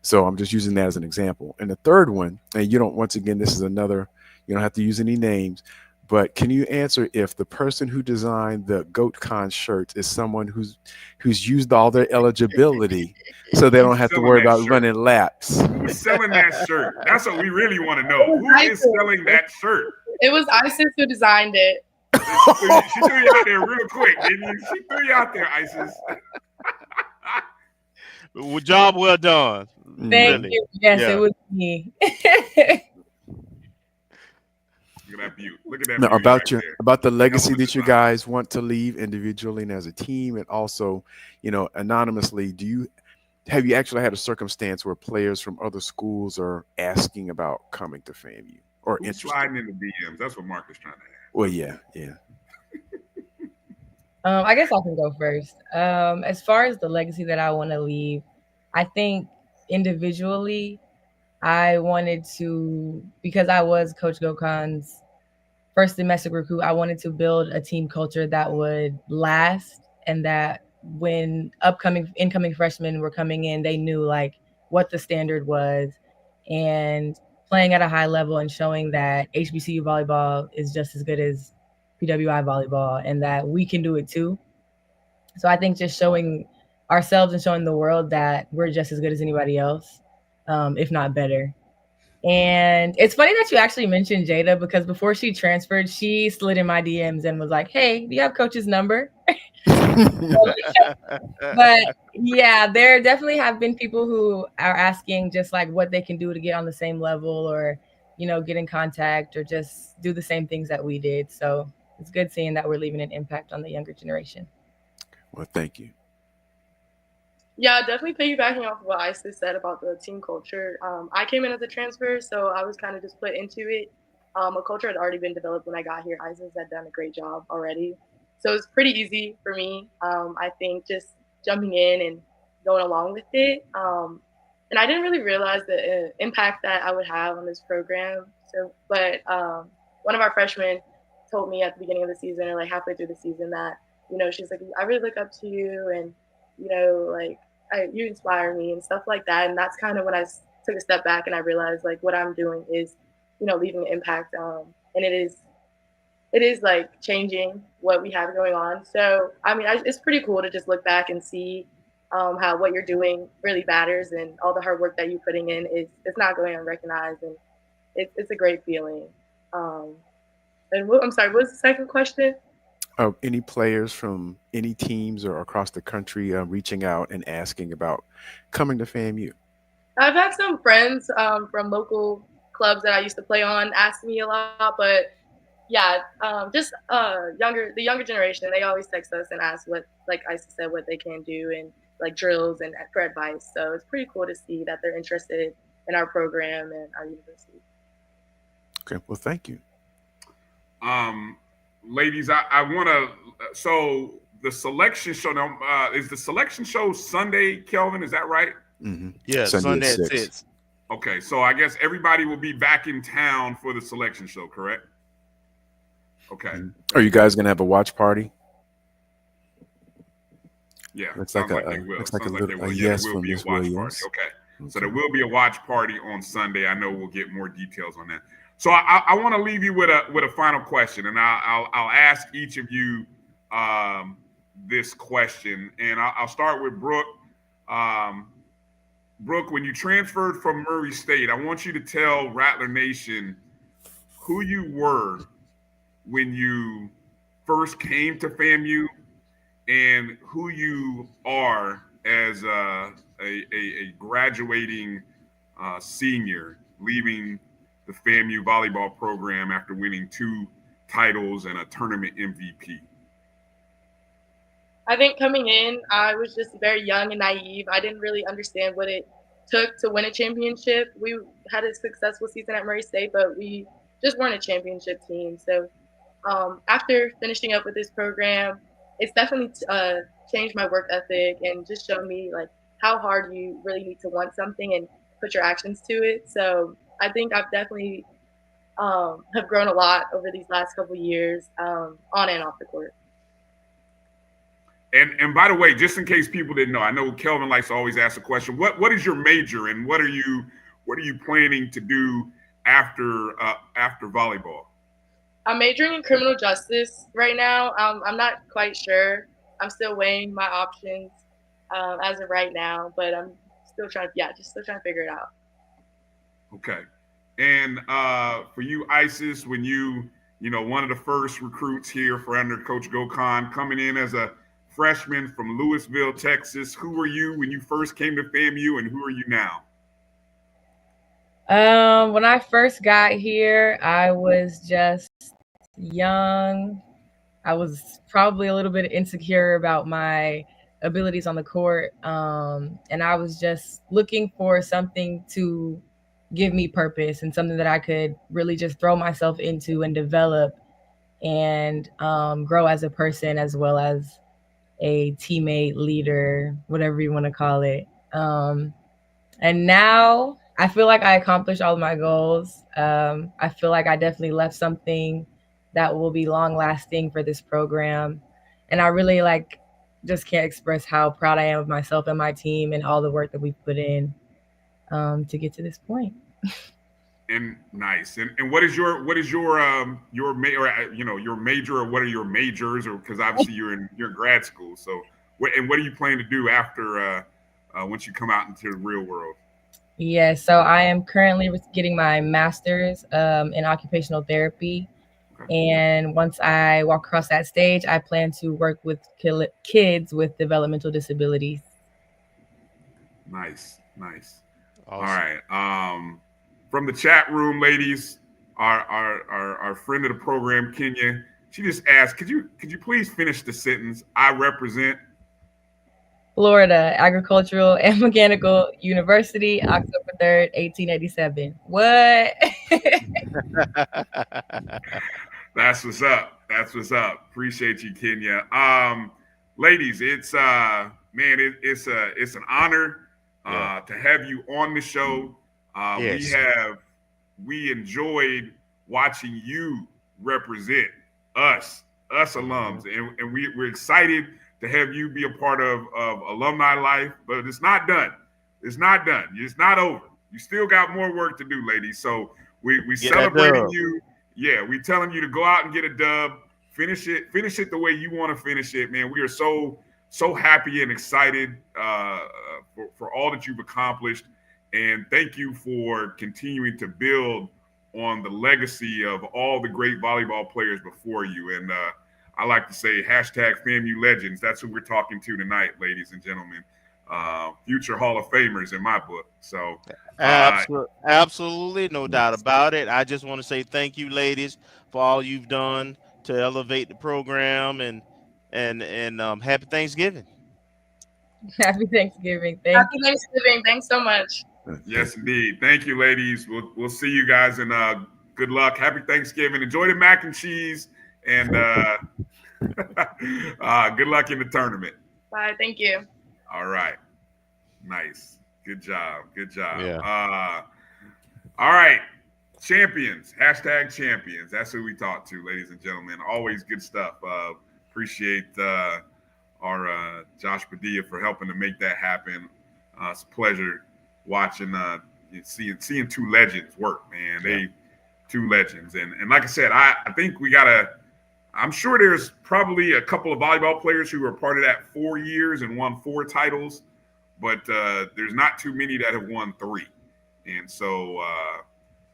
So I'm just using that as an example. And the third one, and once again, this is another, you don't have to use any names, but can you answer if the person who designed the GoatCon shirts is someone who's used all their eligibility so they don't have to worry about running laps? Who's selling that shirt? That's what we really want to know. Who is selling that shirt? It was Isis who designed it. She threw you out there real quick, didn't you? She threw you out there, Isis. Well, job well done. Thank you. Yes, It was me. Look at that. Now, about the legacy that you guys want to leave individually and as a team, and also, anonymously, do you have you actually had a circumstance where players from other schools are asking about coming to FAMU or Who's interested? sliding in the DMs? That's what Marcus trying to ask. Well, yeah. I guess I can go first. As far as the legacy that I want to leave, I think individually, I wanted to, because I was Coach Gokan's first domestic recruit, I wanted to build a team culture that would last, and that when incoming freshmen were coming in, they knew like what the standard was, and playing at a high level and showing that HBCU volleyball is just as good as PWI volleyball and that we can do it too. So I think just showing ourselves and showing the world that we're just as good as anybody else, if not better. And it's funny that you actually mentioned Jada, because before she transferred, she slid in my DMs and was like, "Hey, do you have Coach's number?" But yeah, there definitely have been people who are asking just like what they can do to get on the same level, or get in contact, or just do the same things that we did. So it's good seeing that we're leaving an impact on the younger generation. Well, thank you. Yeah, definitely piggybacking off of what Isis said about the team culture. I came in as a transfer, so I was kind of just put into it. A culture had already been developed when I got here. Isis had done a great job already. So it's pretty easy for me. I think just jumping in and going along with it. And I didn't really realize the impact that I would have on this program. But one of our freshmen told me at the beginning of the season, or like halfway through the season, that, she's like, I really look up to you, and, like, you inspire me and stuff like that. And that's kind of when I took a step back and I realized like what I'm doing is, leaving an impact. And it is like changing what we have going on. So, I mean, it's pretty cool to just look back and see how what you're doing really matters, and all the hard work that you're putting in it's not going unrecognized, and it's a great feeling. I'm sorry, what was the second question? Any players from any teams or across the country reaching out and asking about coming to FAMU? I've had some friends from local clubs that I used to play on ask me a lot, but yeah, just the younger generation, they always text us and ask what, like Isis said, what they can do, and like drills and for advice. So it's pretty cool to see that they're interested in our program and our university. Okay, well, thank you. Ladies, I want to. So the selection show now is the selection show Sunday, Kelvin? Is that right? Mm-hmm. Yeah, Sunday at 6. Okay, so I guess everybody will be back in town for the selection show, correct? Okay. Mm-hmm. Are you guys gonna have a watch party? Yeah, looks like a yes from Miss Williams. Okay, so there will be a watch party on Sunday. I know we'll get more details on that. So I want to leave you with a final question, and I'll ask each of you this question, and I'll start with Brooke. Brooke, when you transferred from Murray State, I want you to tell Rattler Nation who you were when you first came to FAMU, and who you are as a graduating senior, leaving the FAMU volleyball program after winning 2 titles and a tournament MVP. I think coming in, I was just very young and naive. I didn't really understand what it took to win a championship. We had a successful season at Murray State, but we just weren't a championship team. So after finishing up with this program, it's definitely changed my work ethic and just shown me like how hard you really need to want something and put your actions to it. So I think I've definitely have grown a lot over these last couple of years on and off the court. And by the way, just in case people didn't know, I know Kelvin likes to always ask a question. What is your major, and what are you planning to do after volleyball? I'm majoring in criminal justice right now. I'm not quite sure. I'm still weighing my options as of right now, but I'm still trying to figure it out. Okay. And for you, Isis, when you one of the first recruits here for under Coach Gokan, coming in as a freshman from Louisville, Texas, who were you when you first came to FAMU, and who are you now? When I first got here, I was just young. I was probably a little bit insecure about my abilities on the court. And I was just looking for something to give me purpose and something that I could really just throw myself into and develop and grow as a person as well as a teammate, leader, whatever you want to call it. And now I feel like I accomplished all of my goals. I feel like I definitely left something that will be long lasting for this program. And I really just can't express how proud I am of myself and my team and all the work that we've put in to get to this point. And nice. And what is your major, or your major, or what are your majors, or because obviously you're in grad school. So what do you plan to do after once you come out into the real world? Yeah, so I am currently getting my master's in occupational therapy. Okay. And once I walk across that stage, I plan to work with kids with developmental disabilities. Nice. Awesome. All right. From the chat room, ladies, our friend of the program, Kenya, she just asked, could you please finish the sentence? I represent Florida Agricultural and Mechanical University, October 3rd, 1887. What? That's what's up. Appreciate you, Kenya. Ladies, it's it's an honor to have you on the show. Yes. We enjoyed watching you represent us alums, and we're excited to have you be a part of alumni life. But it's not done. It's not over. You still got more work to do, ladies. So we celebrating you. Yeah, we telling you to go out and get a dub. Finish it the way you want to finish it, man. We are so happy and excited for all that you've accomplished. And thank you for continuing to build on the legacy of all the great volleyball players before you. And I like to say #FAMU legends. That's who we're talking to tonight, ladies and gentlemen. Future Hall of Famers in my book. So absolutely, no doubt about it. I just want to say thank you, ladies, for all you've done to elevate the program, and happy Thanksgiving. Happy Thanksgiving. Happy Thanksgiving. Thanks so much. Yes, indeed. Thank you, ladies. We'll see you guys, and good luck. Happy Thanksgiving. Enjoy the mac and cheese, and good luck in the tournament. Bye. Thank you. All right. Nice. Good job. Yeah. All right. Champions. #champions. That's who we talk to, ladies and gentlemen. Always good stuff. Appreciate our Josh Padilla for helping to make that happen. It's a pleasure watching, seeing two legends work, man. They two legends. And like I said, I think I'm sure there's probably a couple of volleyball players who were part of that 4 years and won 4 titles, but there's not too many that have won 3. And so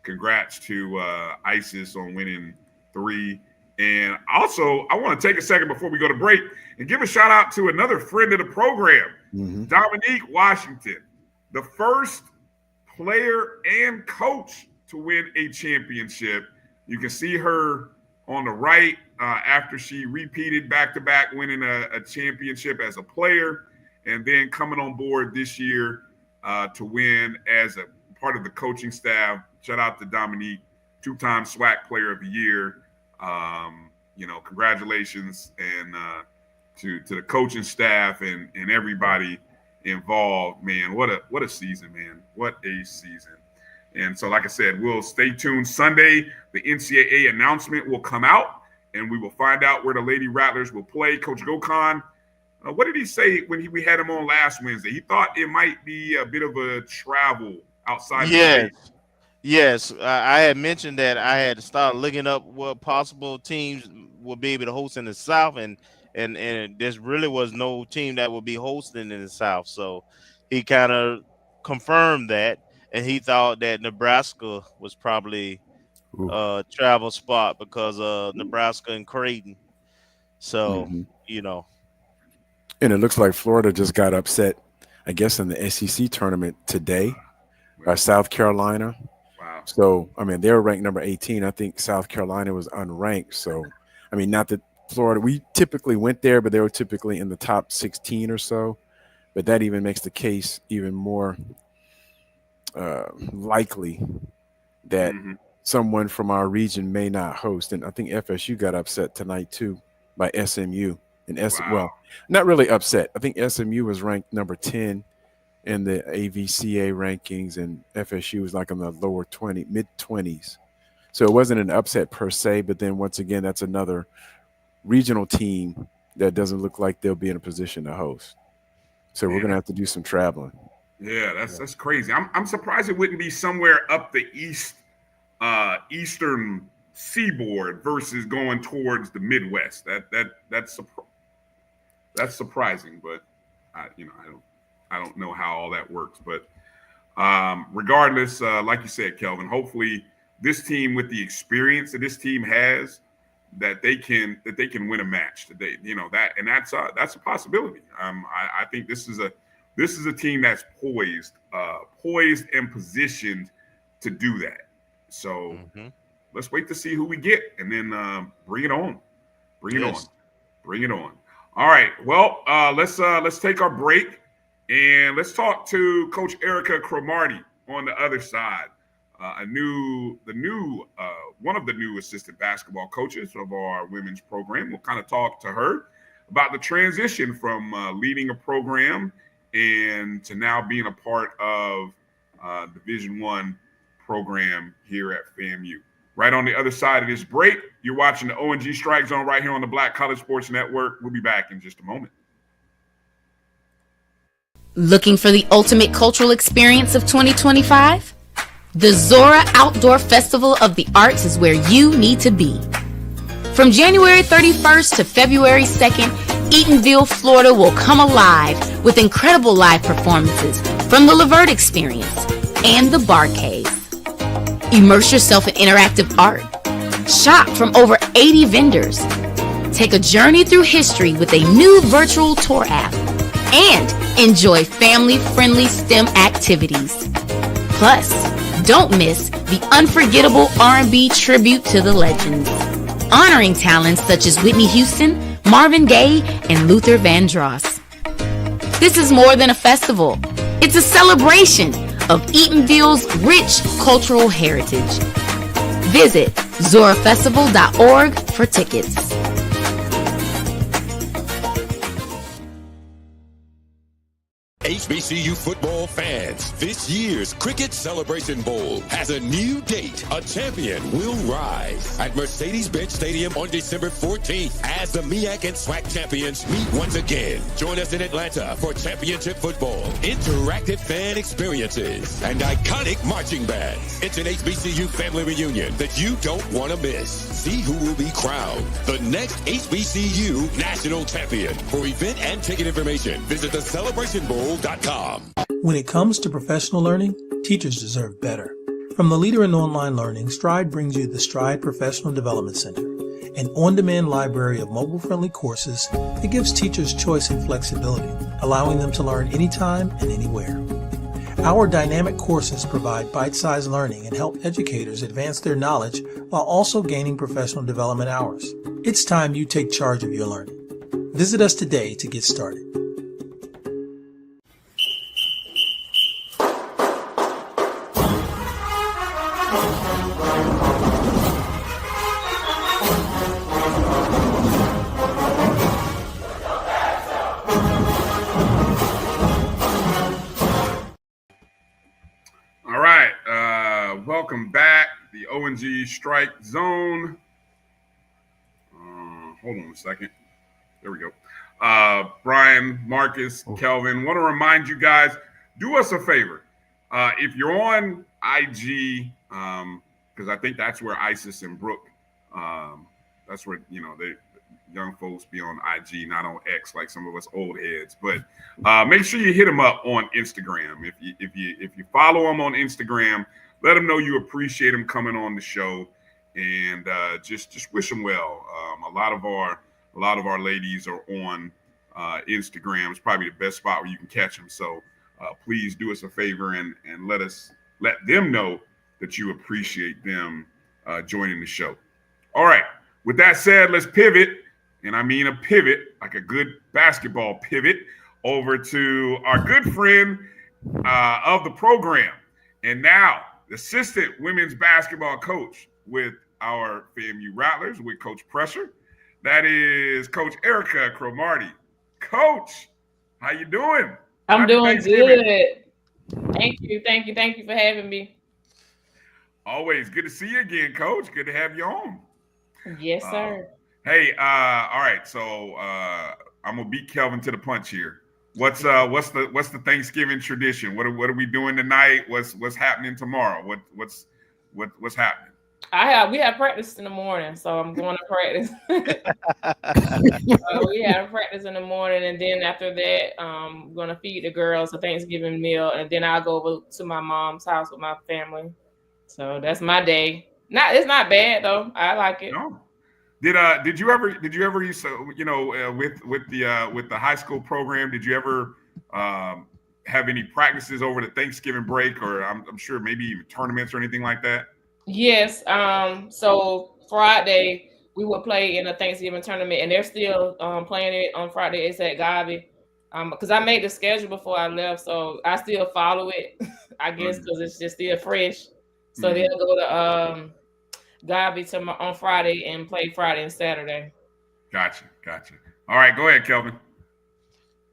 congrats to ISIS on winning 3. And also, I want to take a second before we go to break and give a shout out to another friend of the program, Dominique Washington, the first player and coach to win a championship. You can see her on the right after she repeated back-to-back winning a championship as a player, and then coming on board this year to win as a part of the coaching staff. Shout out to Dominique, 2-time SWAC Player of the Year. Congratulations, and to the coaching staff and everybody involved. Man, what a season, man. What a season. And so, like I said, we'll stay tuned. Sunday, the NCAA announcement will come out, and we will find out where the Lady Rattlers will play. Coach Gokhan, what did he say when we had him on last Wednesday? He thought it might be a bit of a travel outside the state. Yes, I had mentioned that I had to start looking up what possible teams would be able to host in the South, and there really was no team that would be hosting in the South. So he kind of confirmed that, and he thought that Nebraska was probably a travel spot because of Nebraska and Creighton. So, And it looks like Florida just got upset, I guess, in the SEC tournament today by South Carolina. Wow. So, I mean, they were ranked number 18. I think South Carolina was unranked. So, I mean, not that Florida. We typically went there, but they were typically in the top 16 or so. But that even makes the case even more likely that someone from our region may not host. And I think FSU got upset tonight too by SMU. And well, not really upset. I think SMU was ranked number 10 in the AVCA rankings, and FSU was like in the lower mid 20s. So it wasn't an upset per se, but then once again, that's another regional team that doesn't look like they'll be in a position to host. So we're gonna have to do some traveling. Yeah, that's crazy. I'm surprised it wouldn't be somewhere up the eastern seaboard versus going towards the Midwest. That's surprising, but I don't know how all that works. But regardless, like you said, Kelvin, hopefully this team, with the experience that this team has, that they can win a match. That's a possibility. I think this is a team that's poised and positioned to do that. So let's wait to see who we get, and then bring it on. Bring it on. All right. Well, let's take our break, and let's talk to Coach Erica Cromarty on the other side. One of the new assistant basketball coaches of our women's program. We'll kind of talk to her about the transition from leading a program and to now being a part of Division I program here at FAMU. Right on the other side of this break, you're watching the O&G Strike Zone right here on the Black College Sports Network. We'll be back in just a moment. Looking for the ultimate cultural experience of 2025? The Zora Outdoor Festival of the Arts is where you need to be. From January 31st to February 2nd, Eatonville, Florida will come alive with incredible live performances from the Levert Experience and the Bar Cave. Immerse yourself in interactive art. Shop from over 80 vendors. Take a journey through history with a new virtual tour app. And enjoy family-friendly STEM activities. Plus, don't miss the unforgettable R&B tribute to the legends, honoring talents such as Whitney Houston, Marvin Gaye, and Luther Vandross. This is more than a festival. It's a celebration of Eatonville's rich cultural heritage. Visit zorafestival.org for tickets. HBCU football fans, this year's Cricket Celebration Bowl has a new date. A champion will rise at Mercedes-Benz Stadium on December 14th as the MEAC and SWAC champions meet once again. Join us in Atlanta for championship football, interactive fan experiences, and iconic marching bands. It's an HBCU family reunion that you don't want to miss. See who will be crowned the next HBCU national champion. For event and ticket information, visit thecelebrationbowl.com. When it comes to professional learning, teachers deserve better. From the leader in online learning, Stride brings you the Stride Professional Development Center, an on-demand library of mobile-friendly courses that gives teachers choice and flexibility, allowing them to learn anytime and anywhere. Our dynamic courses provide bite-sized learning and help educators advance their knowledge while also gaining professional development hours. It's time you take charge of your learning. Visit us today to get started. Welcome back, the O&G Strike Zone. Hold on a second. There we go. Bryan, Marcus, Kelvin, want to remind you guys, do us a favor. If you're on IG, because I think that's where Isis and Brooke, that's where, they young folks be on IG, not on X like some of us old heads. But make sure you hit them up on Instagram. If you follow them on Instagram, let them know you appreciate them coming on the show, and just wish them well. A lot of our ladies are on Instagram. It's probably the best spot where you can catch them. So please do us a favor and let them know that you appreciate them joining the show. All right. With that said, let's pivot and I mean a pivot, like a good basketball pivot, over to our good friend of the program, and now the assistant women's basketball coach with our FAMU Rattlers, with Coach Pressure. That is Coach Erica Cromarty. Coach, how you doing? I'm doing good. Thank you for having me. Always good to see you again, Coach. Good to have you on. Yes, sir. Hey, all right. So I'm gonna beat Kelvin to the punch here. What's the Thanksgiving tradition? What are we doing tonight? What's happening tomorrow? What's happening? We have practice in the morning, so I'm going to practice. We have practice in the morning, and then after that, I'm going to feed the girls a Thanksgiving meal, and then I'll go over to my mom's house with my family. So that's my day. It's not bad though. I like it. No. Did you ever with the high school program, did you ever have any practices over the Thanksgiving break, or I'm sure maybe even tournaments or anything like that? Yes. So Friday we would play in a Thanksgiving tournament, and they're still playing it on Friday. It's at Gavi. Because I made the schedule before I left, so I still follow it. I guess because it's just still fresh. So they'll go to Gavi on Friday and play Friday and Saturday. Gotcha. All right, go ahead, Kelvin.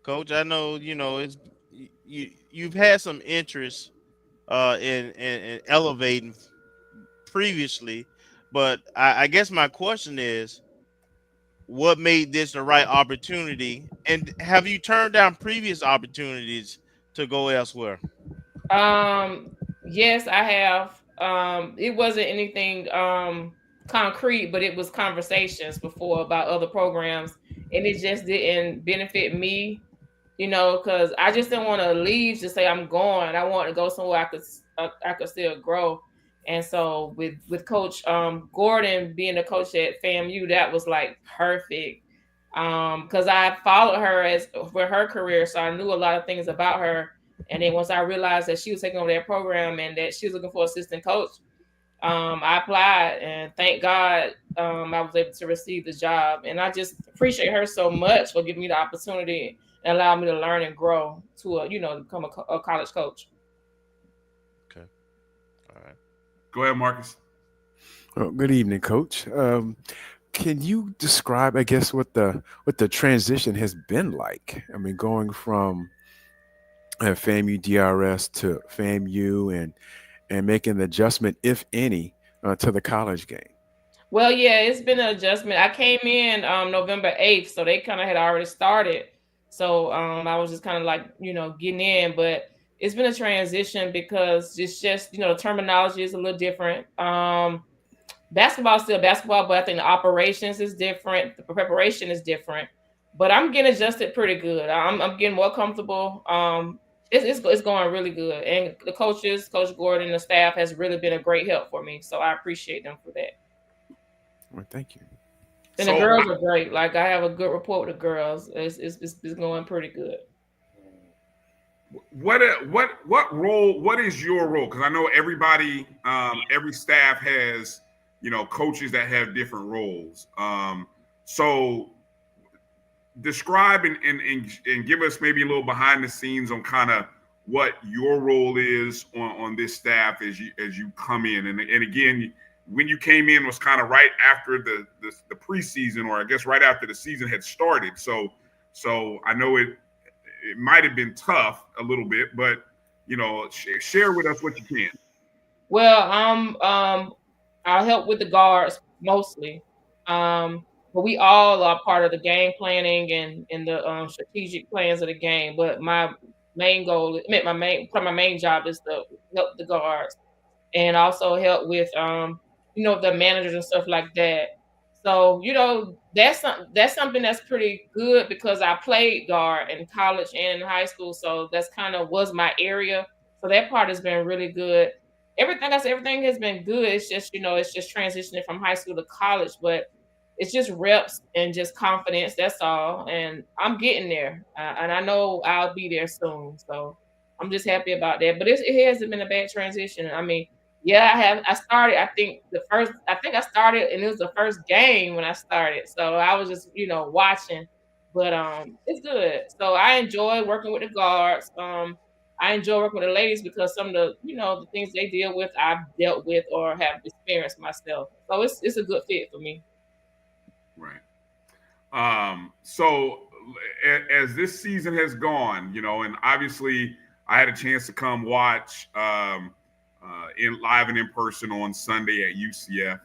Coach, I know it's you've had some interest in elevating previously, but I guess my question is, what made this the right opportunity, and have you turned down previous opportunities to go elsewhere? Yes, I have. It wasn't anything concrete, but it was conversations before about other programs, and it just didn't benefit me, because I just didn't want to leave to say I'm going. I wanted to go somewhere I could still grow. And so with Coach Gordon being the coach at FAMU, that was like perfect. Because I followed her for her career, so I knew a lot of things about her. And then once I realized that she was taking over that program and that she was looking for assistant coach, I applied, and thank God I was able to receive the job. And I just appreciate her so much for giving me the opportunity and allowing me to learn and grow to become a college coach. Okay. All right. Go ahead, Marcus. Well, good evening, Coach. Can you describe, I guess, what the transition has been like? I mean, going from FAMU DRS to FAMU and making the adjustment, if any, to the college game. Well, yeah, it's been an adjustment. I came in November 8th, so they kind of had already started. So I was just kind of like, getting in, but it's been a transition because it's just, the terminology is a little different. Basketball is still basketball, but I think the operations is different. The preparation is different, but I'm getting adjusted pretty good. I'm getting more comfortable. It's going really good. And the coaches, Coach Gordon, the staff has really been a great help for me. So I appreciate them for that. Well, thank you. And the girls are great. Like, I have a good rapport with the girls. It's going pretty good. What role? What is your role? Because I know everybody, every staff has, coaches that have different roles. So describe and give us maybe a little behind the scenes on kind of what your role is on this staff as you come in. And again, when you came in was kind of right after the preseason, or I guess right after the season had started. So I know it might have been tough a little bit, but share with us what you can. Well, I'll help with the guards mostly. But we all are part of the game planning and the strategic plans of the game. But my main goal, my main job is to help the guards and also help with the managers and stuff like that. So that's something that's pretty good because I played guard in college and in high school, so that's kind of was my area. So that part has been really good. Everything has been good. It's just it's just transitioning from high school to college, but it's just reps and just confidence. That's all. And I'm getting there. And I know I'll be there soon. So I'm just happy about that. But it hasn't been a bad transition. I mean, Yeah, I have. I started. I think I started, and it was the first game when I started. So I was just, watching. But it's good. So I enjoy working with the guards. I enjoy working with the ladies because some of the, the things they deal with, I've dealt with or have experienced myself. So it's a good fit for me. Right. So as this season has gone, and obviously I had a chance to come watch in live and in person on Sunday at UCF.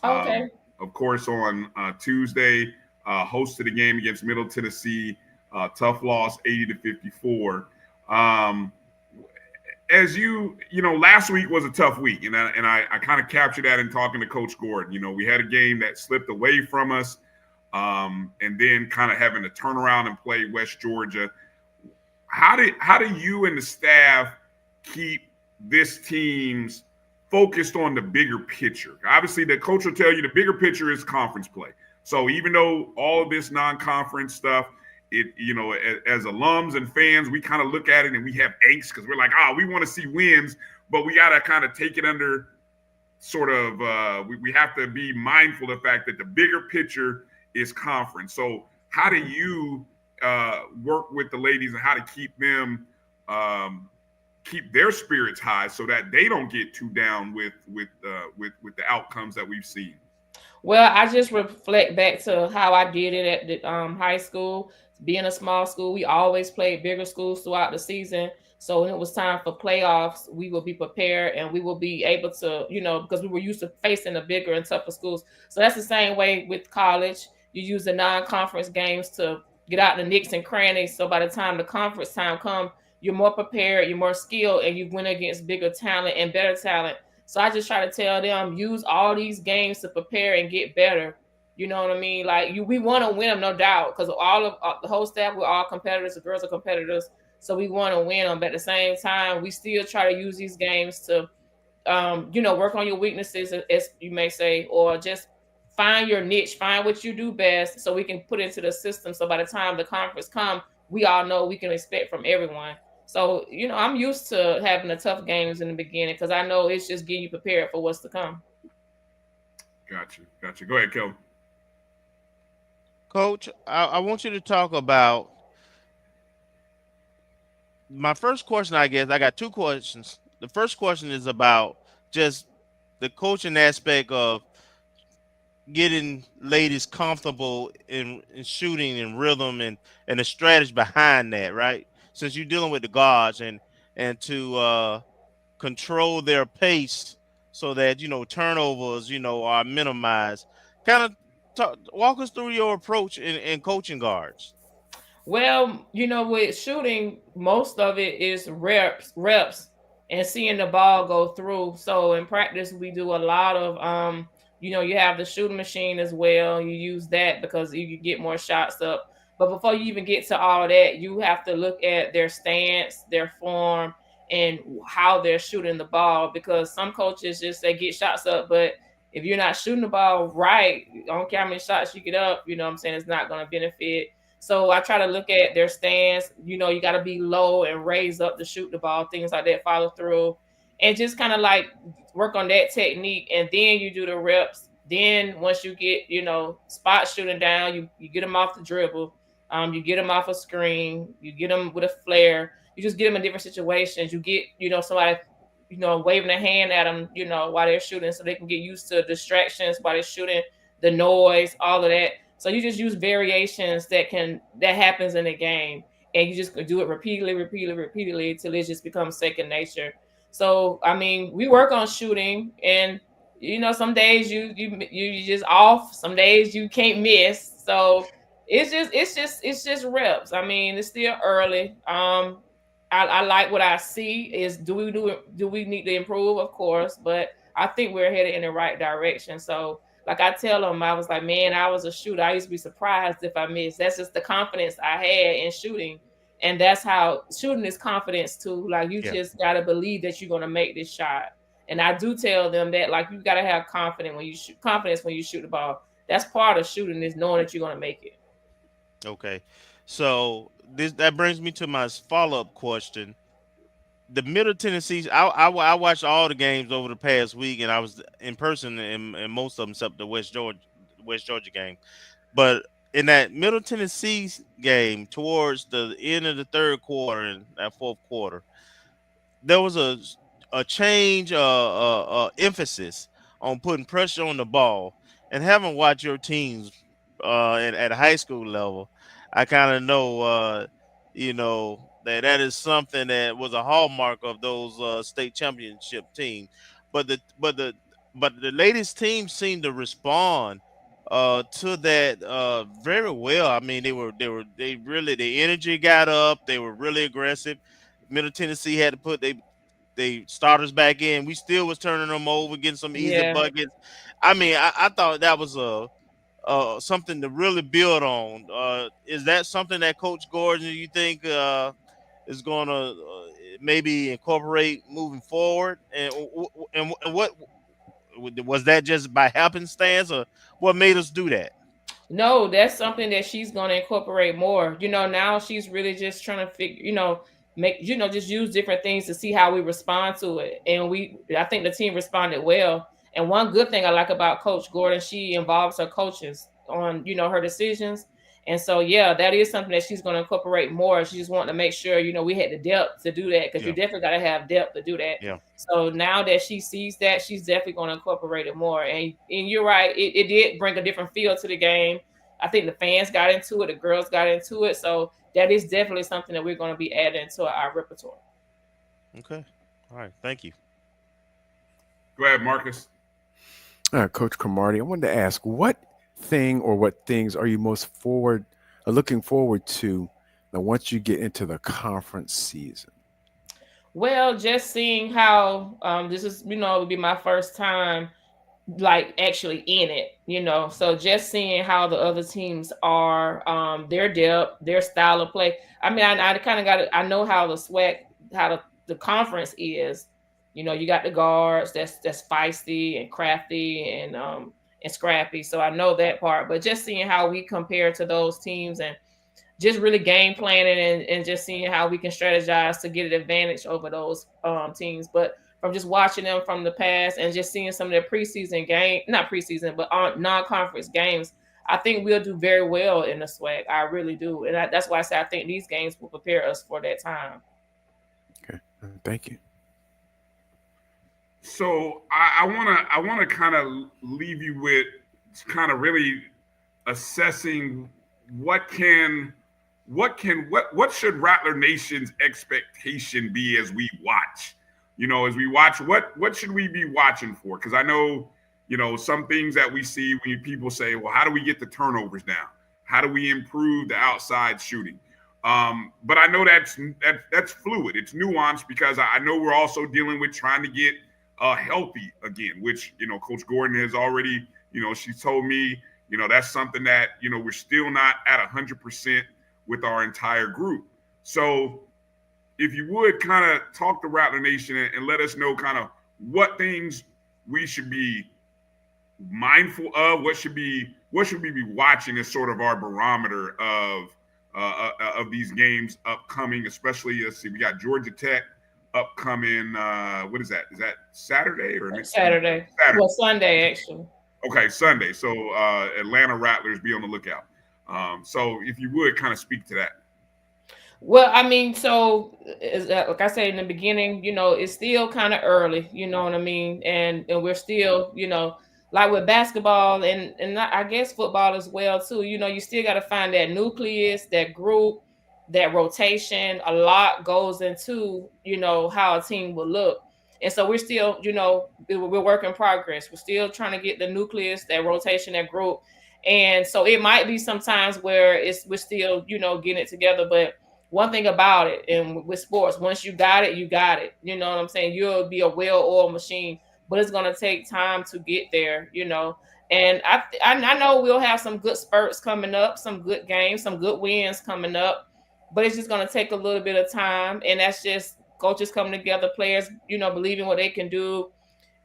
Okay. Of course, on Tuesday, hosted a game against Middle Tennessee. Tough loss, 80-54. As last week was a tough week, and I kind of captured that in talking to Coach Gordon. We had a game that slipped away from us, and then kind of having to turn around and play West Georgia. How do you and the staff keep this team's focused on the bigger picture? Obviously, the coach will tell you the bigger picture is conference play. So even though all of this non-conference stuff, as alums and fans, we kind of look at it and we have angst because we're like, we want to see wins, but we got to kind of take it under sort of, we have to be mindful of the fact that the bigger picture is conference. So how do you work with the ladies and how to keep them, keep their spirits high so that they don't get too down with the outcomes that we've seen? Well, I just reflect back to how I did it at the high school. Being a small school, we always played bigger schools throughout the season. So when it was time for playoffs, we will be prepared and we will be able to, because we were used to facing the bigger and tougher schools. So that's the same way with college. You use the non-conference games to get out the nicks and crannies. So by the time the conference time comes, you're more prepared, you're more skilled, and you win against bigger talent and better talent. So I just try to tell them, use all these games to prepare and get better. You know what I mean? Like we want to win them, no doubt, because all of the whole staff, we're all competitors. The girls are competitors, so we want to win them. But at the same time, we still try to use these games to, work on your weaknesses, as you may say, or just find your niche, find what you do best, so we can put it into the system. So by the time the conference come, we all know we can expect from everyone. So, I'm used to having the tough games in the beginning because I know it's just getting you prepared for what's to come. Gotcha. Go ahead, Kelvin. Coach, I want you to talk about my first question. I guess I got two questions. The first question is about just the coaching aspect of getting ladies comfortable in shooting and rhythm and the strategy behind that, right? Since you're dealing with the guards and to control their pace so that turnovers are minimized. Kind of walk us through your approach in coaching guards. Well, with shooting, most of it is reps, and seeing the ball go through. So in practice, we do a lot of you have the shooting machine as well. You use that because you can get more shots up. But before you even get to all that, you have to look at their stance, their form, and how they're shooting the ball. Because some coaches just say get shots up, but if you're not shooting the ball right, I don't care how many shots you get up, what I'm saying, it's not going to benefit. So I try to look at their stance. You got to be low and raise up to shoot the ball, things like that, follow through, and just kind of like work on that technique. And then you do the reps. Then once you get, spot shooting down, you get them off the dribble. You get them off a screen. You get them with a flare. You just get them in different situations. You get, somebody, waving a hand at them, while they're shooting so they can get used to distractions while they're shooting, the noise, all of that. So you just use variations that happens in the game, and you just do it repeatedly till it just becomes second nature. So I mean, we work on shooting, and some days you just off, some days you can't miss. So it's just reps. I mean, it's still early. I like what I see. Is do we need to improve? Of course, but I think we're headed in the right direction. So. Like I tell them, I was like, man, I was a shooter. I used to be surprised if I missed. That's just the confidence I had in shooting. And that's how shooting is confidence too. Like you just got to believe that you're going to make this shot. And I do tell them that, like, you got to have confidence when you shoot the ball. That's part of shooting, is knowing that you're going to make it. Okay. So that brings me to my follow-up question. the Middle Tennessee, I watched all the games over the past week, and I was in person in most of them except the West Georgia game. But in that Middle Tennessee game, towards the end of the third quarter and that fourth quarter, there was a change emphasis on putting pressure on the ball. And having watched your teams at a high school level, I kind of know that is something that was a hallmark of those state championship teams. But the ladies team seemed to respond to that very well. I mean, they really, the energy got up. They were really aggressive. Middle Tennessee had to put they starters back in. We still was turning them over, getting some easy buckets. I mean, I thought that was something to really build on. Is that something that Coach Gordon, you think, is going to maybe incorporate moving forward? And what was that, just by happenstance, or what made us do that? No, that's something that she's going to incorporate more. Now she's really just trying to figure, just use different things to see how we respond to it. And I think the team responded well. And one good thing I like about Coach Gordon, she involves her coaches on, her decisions. And so, yeah, that is something that she's going to incorporate more. She just wanted to make sure, we had the depth to do that, because you definitely got to have depth to do that. Yeah. So now that she sees that, she's definitely going to incorporate it more. And you're right, it did bring a different feel to the game. I think the fans got into it, the girls got into it. So that is definitely something that we're going to be adding to our repertoire. Okay. All right. Thank you. Go ahead, Marcus. Coach Cromar, I wanted to ask, what things are you most looking forward to now once you get into the conference season? Well, just seeing how this is, it would be my first time like actually in it, so just seeing how the other teams are, their depth, their style of play. I mean, I kind of I know how the SWAC, how the conference is. You got the guards that's feisty and crafty and scrappy. So I know that part, but just seeing how we compare to those teams and just really game planning and just seeing how we can strategize to get an advantage over those teams. But from just watching them from the past and just seeing some of their preseason game, not preseason, but on non-conference games, I think we'll do very well in the SWAC. I really do. And that's why I say I think these games will prepare us for that time. Okay. Thank you. So I want to kind of leave you with kind of really assessing what should Rattler Nation's expectation be as we watch? What should we be watching for? Because I know, some things that we see when people say, well, how do we get the turnovers down? How do we improve the outside shooting? But I know that's fluid. It's nuanced, because I know we're also dealing with trying to get healthy again, which, Coach Gordon has already, she's told me, that's something that, we're still not at 100% with our entire group. So if you would kind of talk to Rattler Nation and let us know kind of what things we should be mindful of, what should we be watching as sort of our barometer of these games upcoming, especially, let's see, we got Georgia Tech upcoming. What is that? Is that Saturday or next Saturday? Well, Sunday, actually. Okay, Sunday. So Atlanta Rattlers, be on the lookout. So if you would kind of speak to that. Well, I mean, so like I said in the beginning, it's still kind of early, you know what I mean? And we're still, like with basketball and I guess football as well too, you still got to find that nucleus, that group, that rotation. A lot goes into, how a team will look. And so we're still, we're work in progress. We're still trying to get the nucleus, that rotation, that group. And so it might be sometimes where we're still, getting it together. But one thing about it, and with sports, once you got it, you got it. You know what I'm saying? You'll be a well-oiled machine, but it's going to take time to get there, And I know we'll have some good spurts coming up, some good games, some good wins coming up, but it's just going to take a little bit of time. And that's just coaches coming together, players, believing what they can do,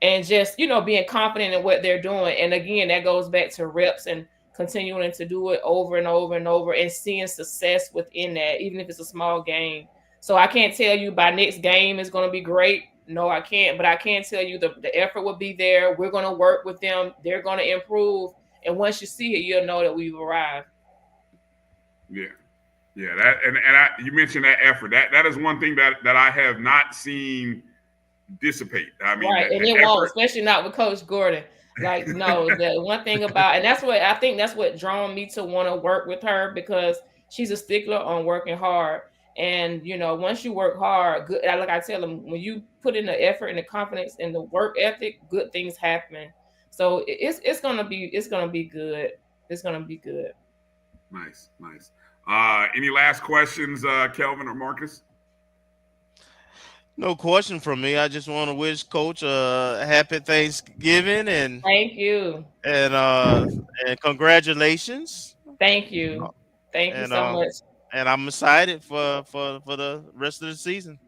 and just, being confident in what they're doing. And again, that goes back to reps and continuing to do it over and over and over and seeing success within that, even if it's a small game. So I can't tell you by next game is going to be great. No, I can't. But I can tell you the effort will be there. We're going to work with them. They're going to improve. And once you see it, you'll know that we've arrived. Yeah. Yeah, you mentioned that effort. That is one thing that I have not seen dissipate. I mean, right, and it won't, especially not with Coach Gordon. Like, no, the one thing about, and that's what drawn me to want to work with her, because she's a stickler on working hard. And once you work hard, good. Like I tell them, when you put in the effort and the confidence and the work ethic, good things happen. So it's gonna be good. It's gonna be good. Nice. Any last questions, Kelvin or Marcus? No question from me. I just want to wish Coach a happy Thanksgiving and thank you and congratulations. Thank you so much. And I'm excited for the rest of the season.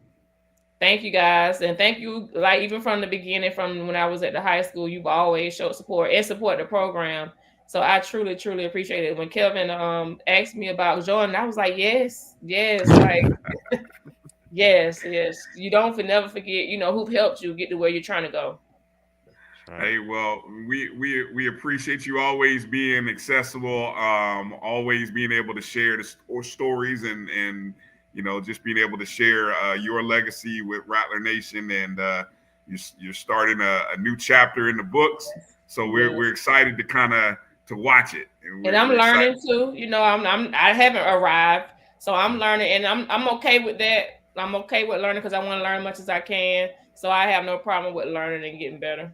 Thank you guys, and thank you. Like, even from the beginning, from when I was at the high school, you've always showed support the program. So I truly, truly appreciate it. When Kelvin asked me about Jordan, I was like, yes, like yes. You don't never forget, who helped you get to where you're trying to go. Hey, well, we appreciate you always being accessible, always being able to share the stories and just being able to share your legacy with Rattler Nation, and you're starting a new chapter in the books. So we're excited to kind of to watch it, and I'm learning too. I haven't arrived, so I'm learning, and I'm okay with that. I'm okay with learning because I want to learn as much as I can. So I have no problem with learning and getting better.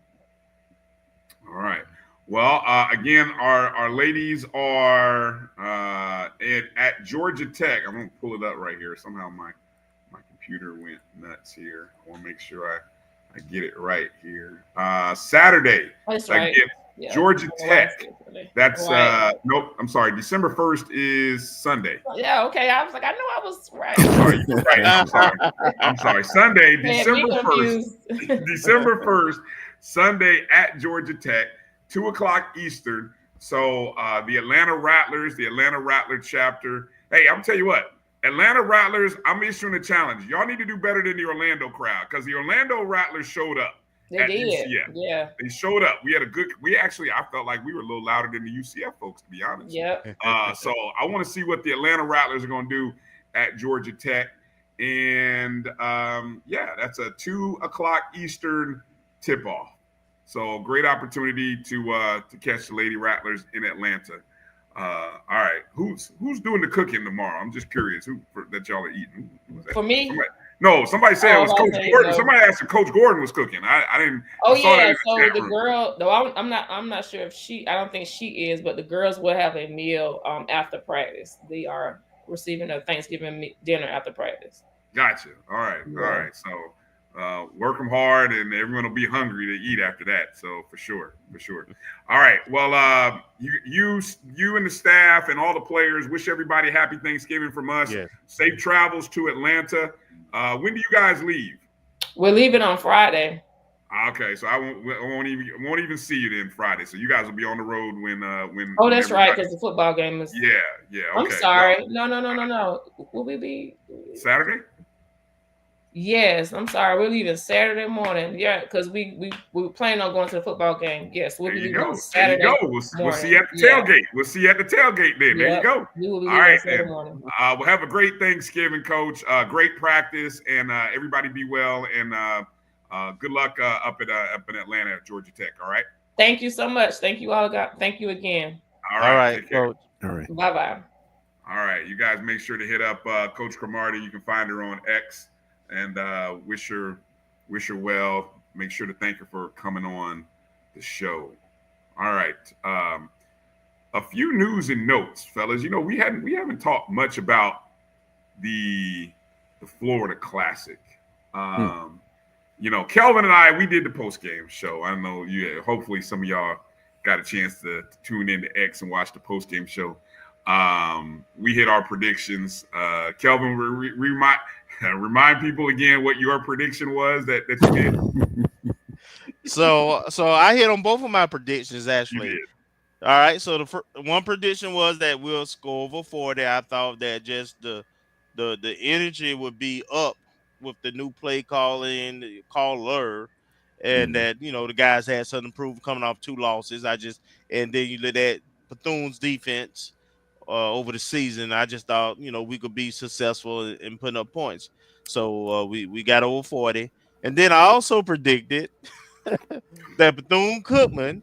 All right. Well, again, our ladies are at Georgia Tech. I'm going to pull it up right here. Somehow my computer went nuts here. I want to make sure I get it right here. Saturday. That's right. Again, yeah. Georgia Tech. That's nope. I'm sorry. December 1st is Sunday. Yeah. Okay. I was like, I know I was right. Sorry, you're right. I'm sorry. Sunday, December 1st. December 1st. Sunday at Georgia Tech, 2:00 Eastern. So the Atlanta Rattlers, the Atlanta Rattler chapter. Hey, I'm tell you what, Atlanta Rattlers, I'm issuing a challenge. Y'all need to do better than the Orlando crowd, because the Orlando Rattlers showed up. They did. UCF. Yeah. They showed up. I felt like we were a little louder than the UCF folks, to be honest. Yeah. So I want to see what the Atlanta Rattlers are going to do at Georgia Tech. And that's a 2:00 Eastern tip-off. So great opportunity to catch the Lady Rattlers in Atlanta. All right, who's doing the cooking tomorrow? I'm just curious that y'all are eating. For me? Somebody said it was Coach Gordon. Somebody asked if Coach Gordon was cooking. I didn't. Oh yeah, so the girl, though I'm not sure if I don't think she is, but the girls will have a meal after practice. They are receiving a Thanksgiving dinner after practice. Gotcha. All right. Yeah. All right. So. Work them hard, and everyone will be hungry to eat after that. So for sure. All right. Well, you and the staff and all the players, wish everybody happy Thanksgiving from us. Yeah. Safe travels to Atlanta. When do you guys leave? We're leaving on Friday. Okay, so I won't even see you then Friday. So you guys will be on the road when. Oh, that's right, because the football game is. Yeah. Okay. I'm sorry. Well, no. Will we be Saturday? Yes, I'm sorry. We're leaving Saturday morning. Yeah, because we were planning on going to the football game. Yes, we'll be leaving Saturday. There you go. We'll see you at the tailgate. We'll see you at the tailgate then. There you go. We will be leaving Saturday morning. We'll have a great Thanksgiving, Coach. Great practice, and everybody be well. And good luck up in Atlanta at Georgia Tech. All right. Thank you so much. Thank you all. Thank you again. All right, Coach. All right. Bye. All right, you guys make sure to hit up Coach Cromar. You can find her on X. And wish her well. Make sure to thank her for coming on the show. All right. A few news and notes, fellas. We haven't talked much about the Florida Classic. Kelvin and I, we did the post-game show. I know hopefully some of y'all got a chance to tune into X and watch the post-game show. We hit our predictions. Kelvin, remind people again what your prediction was that you did. So I hit on both of my predictions actually. All right. So the one prediction was that we'll score over 40. I thought that just the the energy would be up with the new play calling, the caller, and that the guys had something to prove coming off 2 losses. And then you look at Bethune's defense over the season. I just thought we could be successful in putting up points. So we got over 40, and then I also predicted that Bethune-Cookman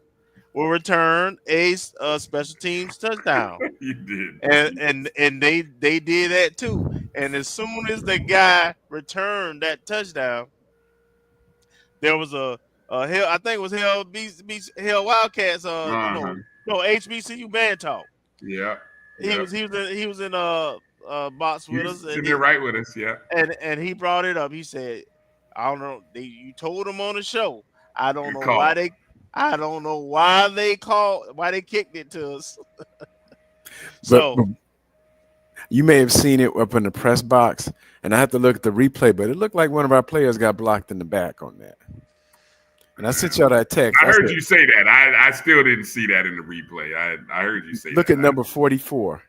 will return a special teams touchdown. You did. And they did that too. And as soon as the guy returned that touchdown, there was a Hell, I think it was Hell Wildcats no HBCU band talk. Yeah. He was in box with us. Sitting there right with us, yeah. And he brought it up. He said, I don't know, you told him on the show. I don't know why they kicked it to us. But you may have seen it up in the press box, and I have to look at the replay, but it looked like one of our players got blocked in the back on that. And I sent y'all that text. I heard you say that. I still didn't see that in the replay. I heard you say that. Look at number 44.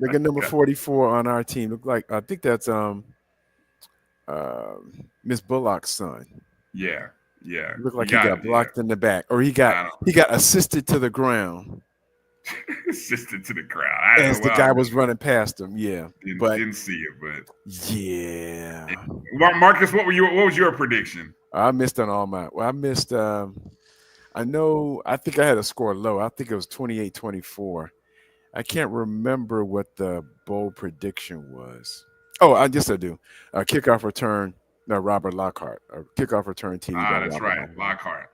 Look at number 44 on our team. Look like I think that's Miss Bullock's son. Yeah. Looked like he got blocked in the back, or he got assisted to the ground. Assisted to the crowd. As the guy was running past him. Yeah. Didn't see it, but yeah. Marcus, what was your prediction? I missed on all my. Well, I missed. I think I had a score low. I think it was 28-24. I can't remember what the bold prediction was. Oh, I do. Kickoff return. No, Robert Lockhart. Kickoff return team. That's right. Lockhart.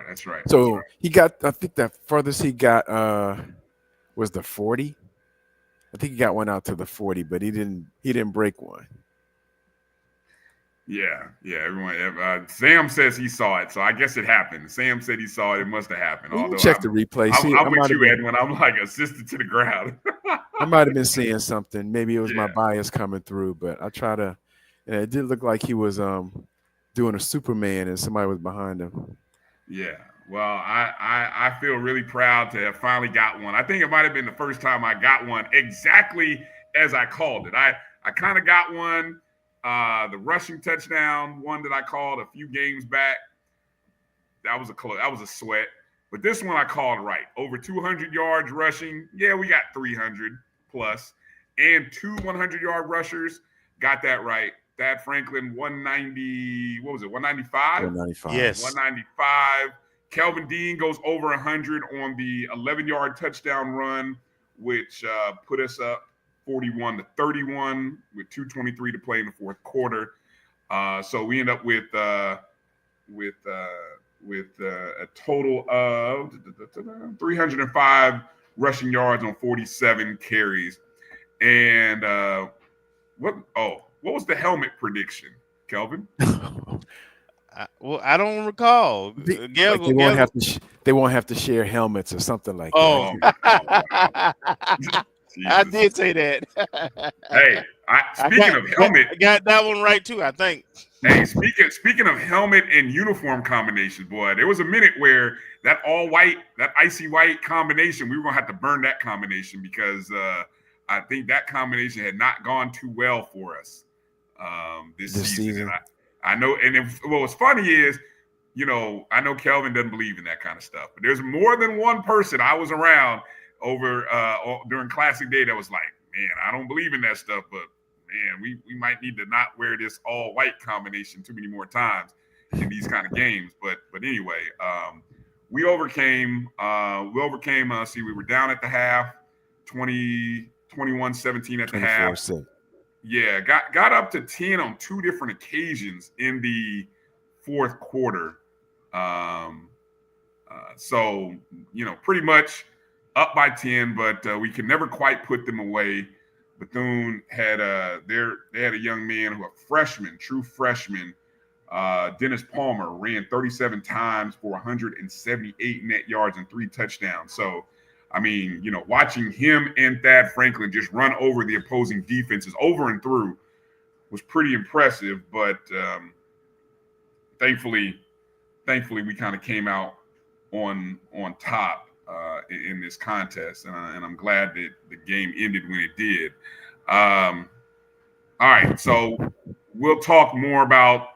That's right. So he got. I think the furthest he got was the 40. I think he got one out to the 40, but he didn't break one. Yeah. Everyone. Sam says he saw it, so I guess it happened. Sam said he saw it. It must have happened. Although check the replay. I'm with you, Edwin. I'm like assisted to the ground. I might have been seeing something. Maybe it was my bias coming through, but I try to. And it did look like he was doing a Superman, and somebody was behind him. Yeah. Well, I feel really proud to have finally got one. I think it might have been the first time I got one exactly as I called it. I kind of got one. The rushing touchdown one that I called a few games back, that was a sweat. But this one I called right. Over 200 yards rushing. Yeah, we got 300 plus. And 2 100-yard rushers. Got that right. Thad Franklin, 190. What was it, 195? 195. Yes. 195. Kelvin Dean goes over 100 on the 11-yard touchdown run, which put us up 41-31 with 2:23 to play in the fourth quarter. So we end up with a total of 305 rushing yards on 47 carries. And what was the helmet prediction, Kelvin? I don't recall. They won't have to share helmets or something like that. Wow. I did say that. Hey, speaking of helmet, I got that one right too, I think. Hey, speaking of helmet and uniform combinations, boy, there was a minute where that all white, that icy white combination, we were gonna have to burn that combination because I think that combination had not gone too well for us this season. I know, and what's funny is, I know Kelvin doesn't believe in that kind of stuff, but there's more than one person I was around over during Classic Day that was like, man, I don't believe in that stuff, but man, we might need to not wear this all white combination too many more times in these kind of games. But anyway, we overcame. See, we were down at the half, 21-17 at the half. 24-7. Yeah, got up to 10 on 2 different occasions in the fourth quarter. So pretty much up by 10, but we could never quite put them away. Bethune had they had a young man true freshman, Dennis Palmer, ran 37 times for 178 net yards and 3 touchdowns. So, I mean, watching him and Thad Franklin just run over the opposing defenses over and through was pretty impressive. But thankfully, we kind of came out on top in this contest, and I'm glad that the game ended when it did. All right, so we'll talk more about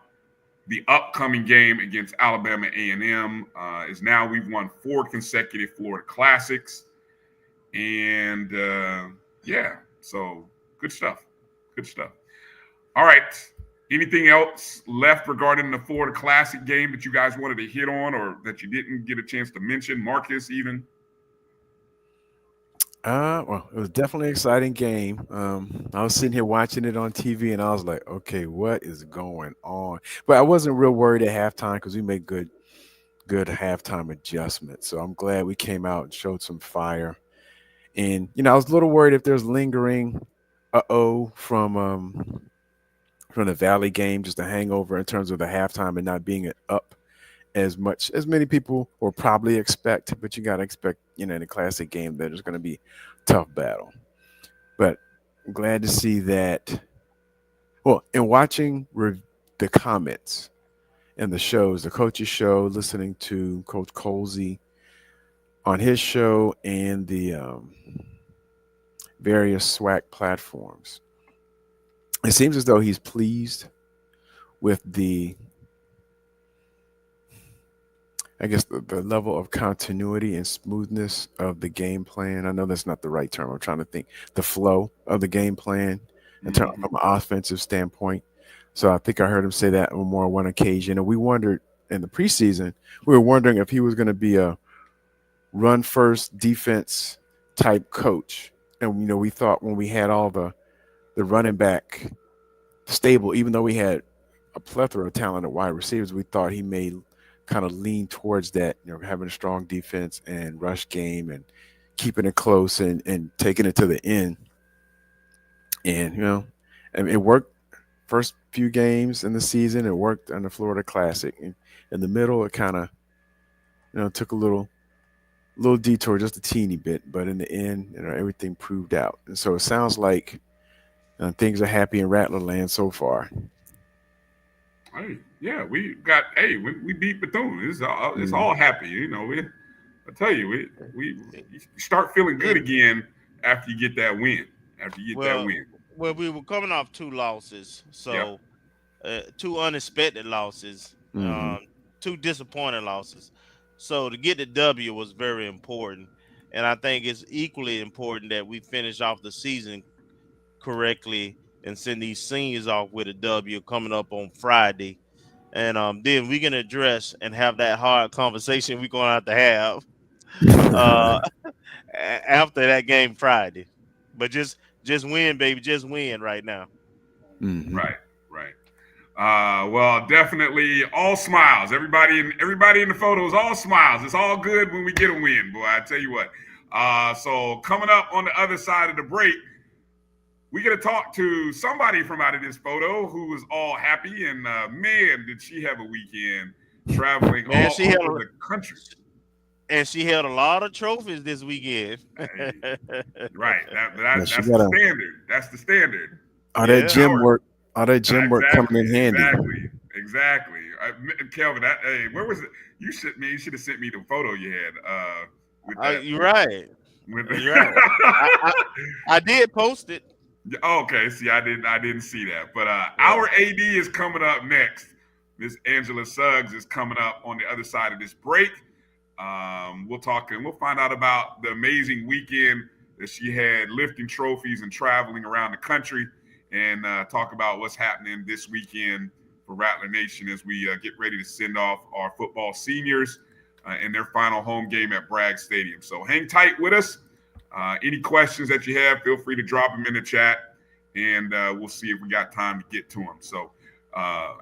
the upcoming game against Alabama A&M. Is now we've won 4 consecutive Florida Classics, and so good stuff. Good stuff. All right. Anything else left regarding the Florida Classic game that you guys wanted to hit on, or that you didn't get a chance to mention, Marcus? Even. Well, it was definitely an exciting game. I was sitting here watching it on TV, and I was like, okay, what is going on? But I wasn't real worried at halftime because we made good halftime adjustments. So I'm glad we came out and showed some fire. And, I was a little worried if there's lingering from the Valley game, just a hangover in terms of the halftime and not being up as much as many people will probably expect. But you got to expect, in a classic game that there's going to be a tough battle. But I'm glad to see that. Well, in watching the comments and the shows, the coaches show, listening to Coach Colsey on his show and the various SWAC platforms, it seems as though he's pleased with the level of continuity and smoothness of the game plan. I know that's not the right term. I'm trying to think the flow of the game plan from an offensive standpoint. So I think I heard him say that on more one occasion. And we wondered in the preseason, we were wondering if he was going to be a run first defense type coach. And, we thought when we had all the running back stable, even though we had a plethora of talented wide receivers, we thought he may kind of lean towards that, having a strong defense and rush game and keeping it close and taking it to the end. And, it worked first few games in the season. It worked on the Florida Classic. And in the middle, it kind of, took a little detour, just a teeny bit. But in the end, everything proved out. And so it sounds like things are happy in Rattler land so far. Hey, yeah, we beat Bethune. It's all happy, I tell you, we start feeling good again after you get that win. Well, we were coming off 2 losses, so 2 unexpected losses, 2 disappointing losses. So to get the W was very important, and I think it's equally important that we finish off the season correctly and send these seniors off with a W coming up on Friday. And then we can address and have that hard conversation we're going to have after that game Friday. But just win, baby. Just win right now. Mm-hmm. Right. Well, definitely all smiles. Everybody in the photos, all smiles. It's all good when we get a win, boy. I tell you what. So coming up on the other side of the break, we get to talk to somebody from out of this photo who was all happy, and man, did she have a weekend traveling all over the country. And she held a lot of trophies this weekend. Right. That's the standard. That's the standard. All that gym work coming in handy. Exactly. Kelvin, where was it? You should have sent me the photo you had. You're right. You're right. I did post it. Okay, see, I didn't see that. But our AD is coming up next. Miss Angela Suggs is coming up on the other side of this break. We'll talk and we'll find out about the amazing weekend that she had, lifting trophies and traveling around the country, and talk about what's happening this weekend for Rattler Nation as we get ready to send off our football seniors in their final home game at Bragg Stadium. So hang tight with us. Any questions that you have, feel free to drop them in the chat, and we'll see if we got time to get to them. So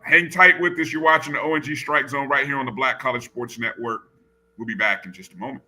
hang tight with us. You're watching the ONG Strike Zone right here on the Black College Sports Network. We'll be back in just a moment.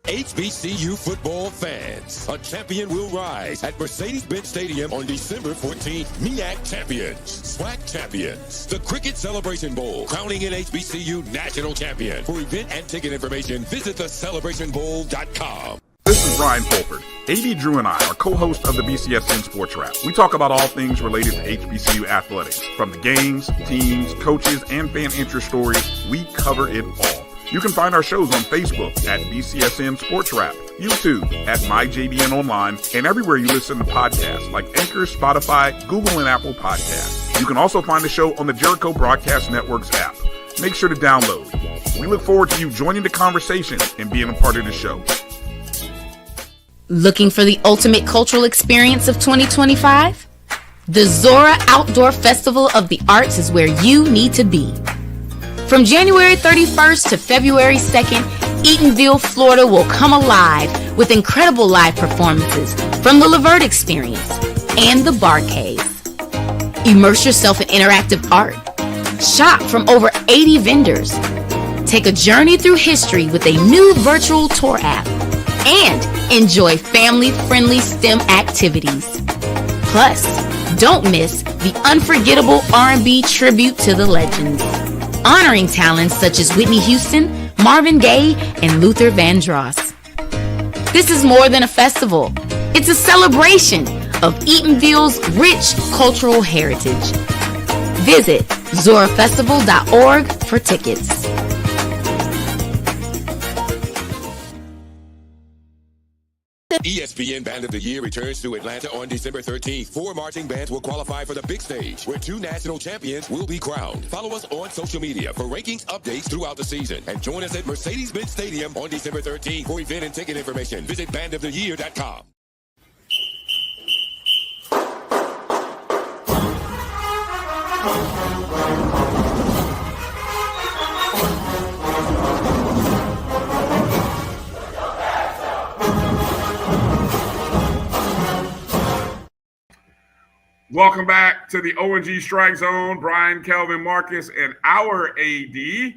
HBCU football fans, a champion will rise at Mercedes-Benz Stadium on December 14th. MEAC champions, SWAC champions, the Cricket Celebration Bowl, crowning an HBCU national champion. For event and ticket information, visit thecelebrationbowl.com. This is Bryan Fulford. AD Drew and I are co-hosts of the BCSN Sports Wrap. We talk about all things related to HBCU athletics. From the games, teams, coaches, and fan interest stories, we cover it all. You can find our shows on Facebook at BCSN Sports Wrap, YouTube at MyJBN Online, and everywhere you listen to podcasts like Anchor, Spotify, Google, and Apple Podcasts. You can also find the show on the Jericho Broadcast Network's app. Make sure to download. We look forward to you joining the conversation and being a part of the show. Looking for the ultimate cultural experience of 2025? The Zora Outdoor Festival of the Arts is where you need to be. From January 31st to February 2nd, Eatonville, Florida will come alive with incredible live performances from the Levert Experience and the Bar Cave. Immerse yourself in interactive art. Shop from over 80 vendors. Take a journey through history with a new virtual tour app. And enjoy family-friendly STEM activities. Plus, don't miss the unforgettable R&B tribute to the legends, honoring talents such as Whitney Houston, Marvin Gaye, and Luther Vandross. This is more than a festival. It's a celebration of Eatonville's rich cultural heritage. Visit zorafestival.org for tickets. ESPN Band of the Year returns to Atlanta on December 13th. 4 marching bands will qualify for the big stage, where 2 national champions will be crowned. Follow us on social media for rankings updates throughout the season. And join us at Mercedes-Benz Stadium on December 13th. For event and ticket information, visit bandoftheyear.com. Welcome back to the O&G Strike Zone. Bryan, Kelvin, Marcus, and our AD,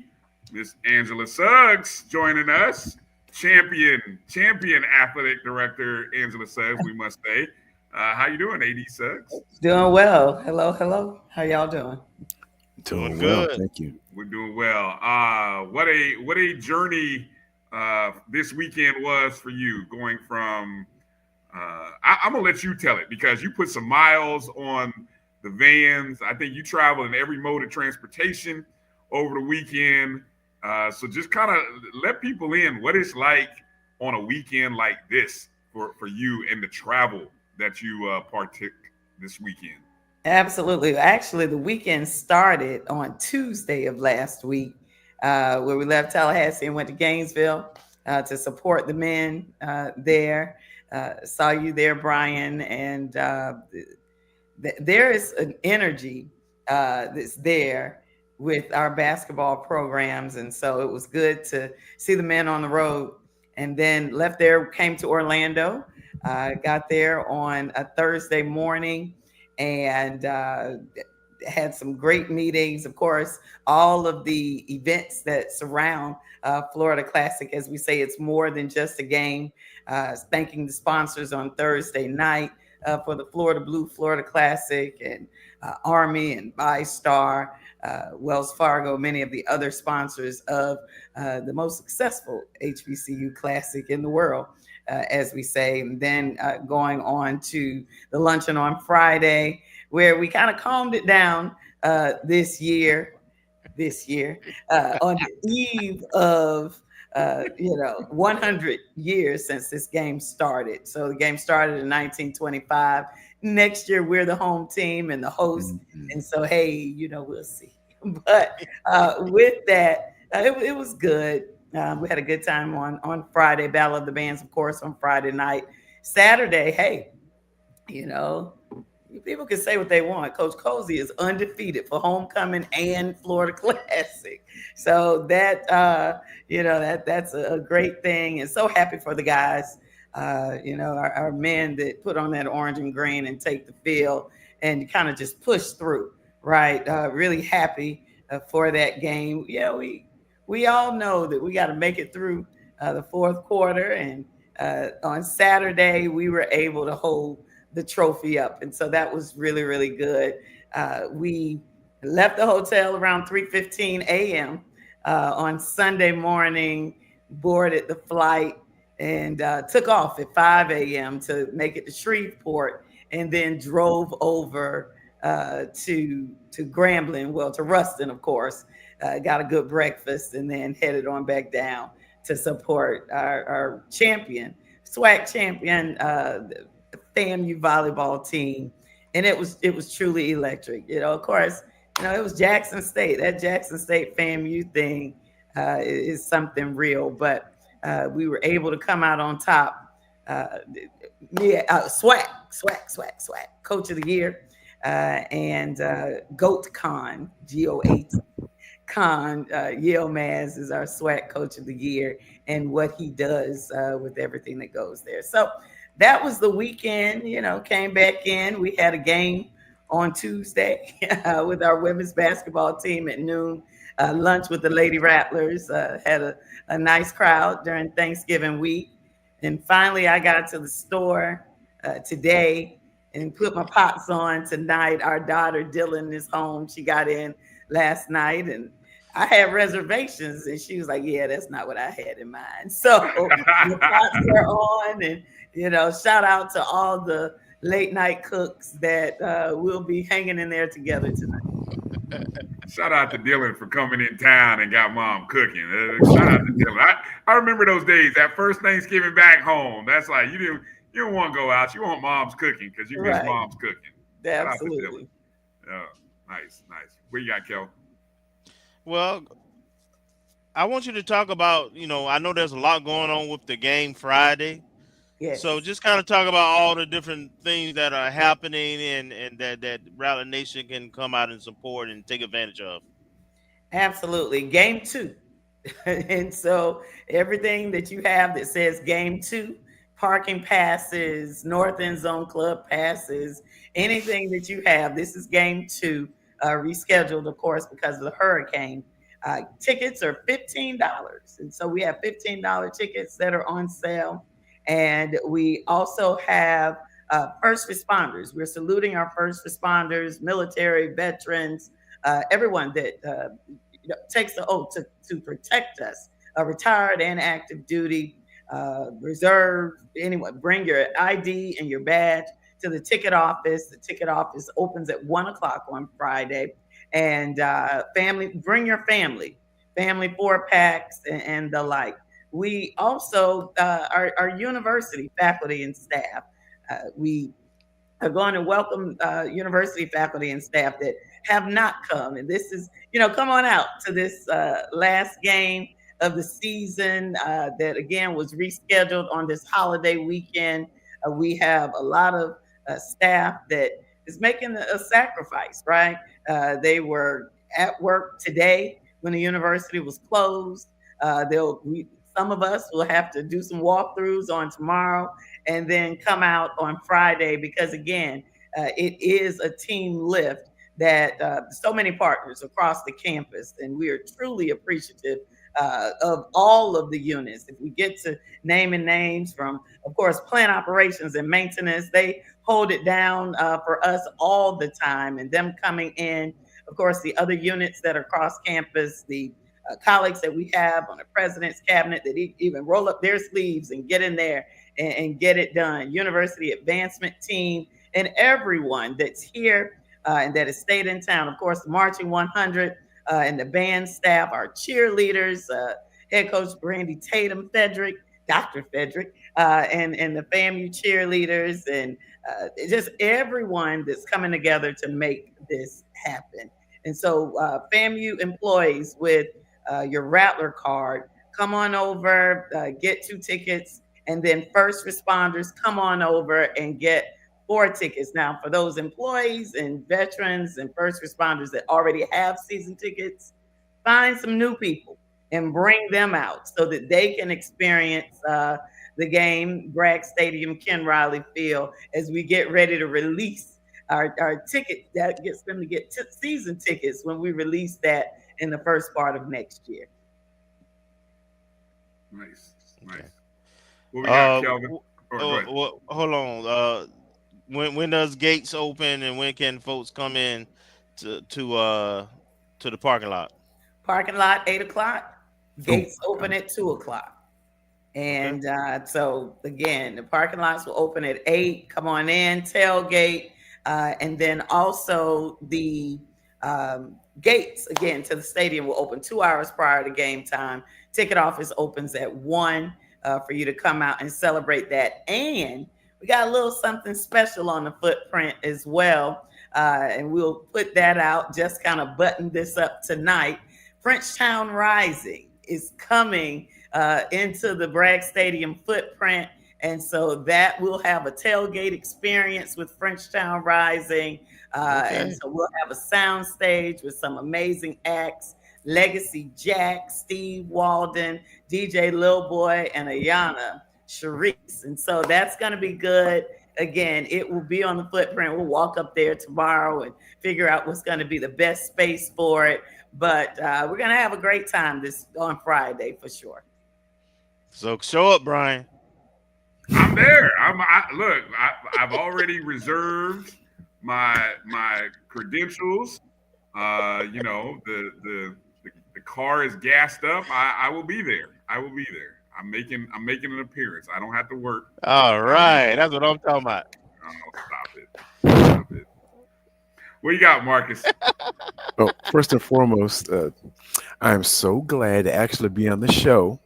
Miss Angela Suggs, joining us. Champion athletic director Angela Suggs, we must say. How you doing, AD Suggs? Doing well. Hello. How y'all doing? Doing good. Well, thank you. We're doing well. What a journey this weekend was for you, going from I'm gonna let you tell it, because you put some miles on the vans. I think you travel in every mode of transportation over the weekend. So just kind of let people in what it's like on a weekend like this for you, and the travel that you partook this weekend. Absolutely. Actually, the weekend started on Tuesday of last week, where we left Tallahassee and went to Gainesville to support the men there. Saw you there, Bryan, and there is an energy that's there with our basketball programs, and so it was good to see the men on the road. And then left there, came to Orlando, got there on a Thursday morning, and had some great meetings. Of course, all of the events that surround Florida Classic. As we say, it's more than just a game. Thanking the sponsors on Thursday night for the Florida Blue Florida Classic, and Army and ViStar, Wells Fargo, many of the other sponsors of the most successful HBCU Classic in the world, as we say. And then going on to the luncheon on Friday, where we kind of calmed it down this year on the eve of 100 years since this game started. So the game started in 1925. Next year, we're the home team and the host. And so, hey, we'll see. But with that, it was good. We had a good time on Friday, Battle of the Bands, of course, on Friday night. Saturday, hey, people can say what they want. Coach Cozy is undefeated for homecoming and Florida Classic. So that, that's a great thing. And so happy for the guys, our men that put on that orange and green and take the field and kind of just push through, right? Really happy for that game. Yeah, we all know that we got to make it through the fourth quarter. And on Saturday, we were able to hold the trophy up. And so that was really, really good. We left the hotel around 3:15 a.m. On Sunday morning, boarded the flight, and took off at 5 a.m. to make it to Shreveport, and then drove over to Grambling, to Ruston, of course, got a good breakfast, and then headed on back down to support our champion, SWAC champion, the FAMU volleyball team. And it was truly electric. Of course, it was Jackson State. That Jackson State FAMU thing is something real, but we were able to come out on top. SWAC, Coach of the Year, and GOAT Con, GOAT Con, Yale Maz is our SWAC Coach of the Year, and what he does with everything that goes there. So that was the weekend. Came back in. We had a game on Tuesday with our women's basketball team at noon. Lunch with the Lady Rattlers. Had a nice crowd during Thanksgiving week. And finally, I got to the store today and put my pots on tonight. Our daughter, Dylan, is home. She got in last night, and I had reservations, and she was like, yeah, that's not what I had in mind. So the pots are on, and, shout out to all the late night cooks that will be hanging in there together tonight. Shout out to Dylan for coming in town and got mom cooking. Shout out to Dylan. I remember those days, that first Thanksgiving back home. That's like, you don't want to go out. You want mom's cooking because you miss mom's cooking. Absolutely. Yeah, nice. What you got, Kel? Well, I want you to talk about, I know there's a lot going on with the game Friday. Yes. So just kind of talk about all the different things that are happening and that Rattler Nation can come out and support and take advantage of. Absolutely. Game 2. And so everything that you have that says Game 2, parking passes, North End Zone Club passes, anything that you have, this is Game 2, rescheduled, of course, because of the hurricane. Tickets are $15. And so we have $15 tickets that are on sale. And we also have first responders. We're saluting our first responders, military, veterans, everyone that takes the oath to protect us, retired and active duty, reserve, anyone. Bring your ID and your badge to the ticket office. The ticket office opens at 1:00 on Friday. And bring your family 4-packs and the like. We also, our university faculty and staff, we are going to welcome university faculty and staff that have not come. And this is, come on out to this last game of the season that, again, was rescheduled on this holiday weekend. We have a lot of staff that is making a sacrifice, right? They were at work today when the university was closed. Some of us will have to do some walkthroughs on tomorrow and then come out on Friday because, again, it is a team lift that so many partners across the campus, and we are truly appreciative of all of the units. If we get to naming names from, of course, plant operations and maintenance, they hold it down for us all the time, and them coming in, of course, the other units that are across campus, the colleagues that we have on the president's cabinet that even roll up their sleeves and get in there and get it done. University advancement team and everyone that's here and that has stayed in town. Of course, the Marching 100 and the band staff, our cheerleaders, head coach Brandy Tatum Fedrick, Dr. Fedrick, and the FAMU cheerleaders, and just everyone that's coming together to make this happen. And so FAMU employees with your Rattler card, come on over, get 2 tickets, and then first responders, come on over and get 4 tickets. Now, for those employees and veterans and first responders that already have season tickets, find some new people and bring them out so that they can experience the game, Bragg Stadium, Ken Riley Field, as we get ready to release our ticket. That gets them to get season tickets when we release that in the first part of next year. Nice. What we got, Kelvin? Hold on. When does gates open, and when can folks come in to the parking lot? Parking lot 8:00. Gates open at 2:00. And so again, the parking lots will open at 8. Come on in, tailgate, and then also the gates again to the stadium will open 2 hours prior to game time. Ticket office opens at 1 for you to come out and celebrate that. And we got a little something special on the footprint as well. And we'll put that out, just kind of button this up tonight. Frenchtown Rising is coming into the Bragg Stadium footprint. And so that will have a tailgate experience with Frenchtown Rising. And so we'll have a sound stage with some amazing acts. Legacy Jack, Steve Walden, DJ Lil Boy, and Ayana Sharice. And so that's going to be good. Again, it will be on the footprint. We'll walk up there tomorrow and figure out what's going to be the best space for it. But we're going to have a great time on Friday for sure. So show up, Bryan. I'm there. I've already reserved my credentials. The car is gassed up. I will be there. I'm making an appearance. I don't have to work. All right, that's what I'm talking about. Oh, stop it. What you got, Marcus? Well, first and foremost, I am so glad to actually be on the show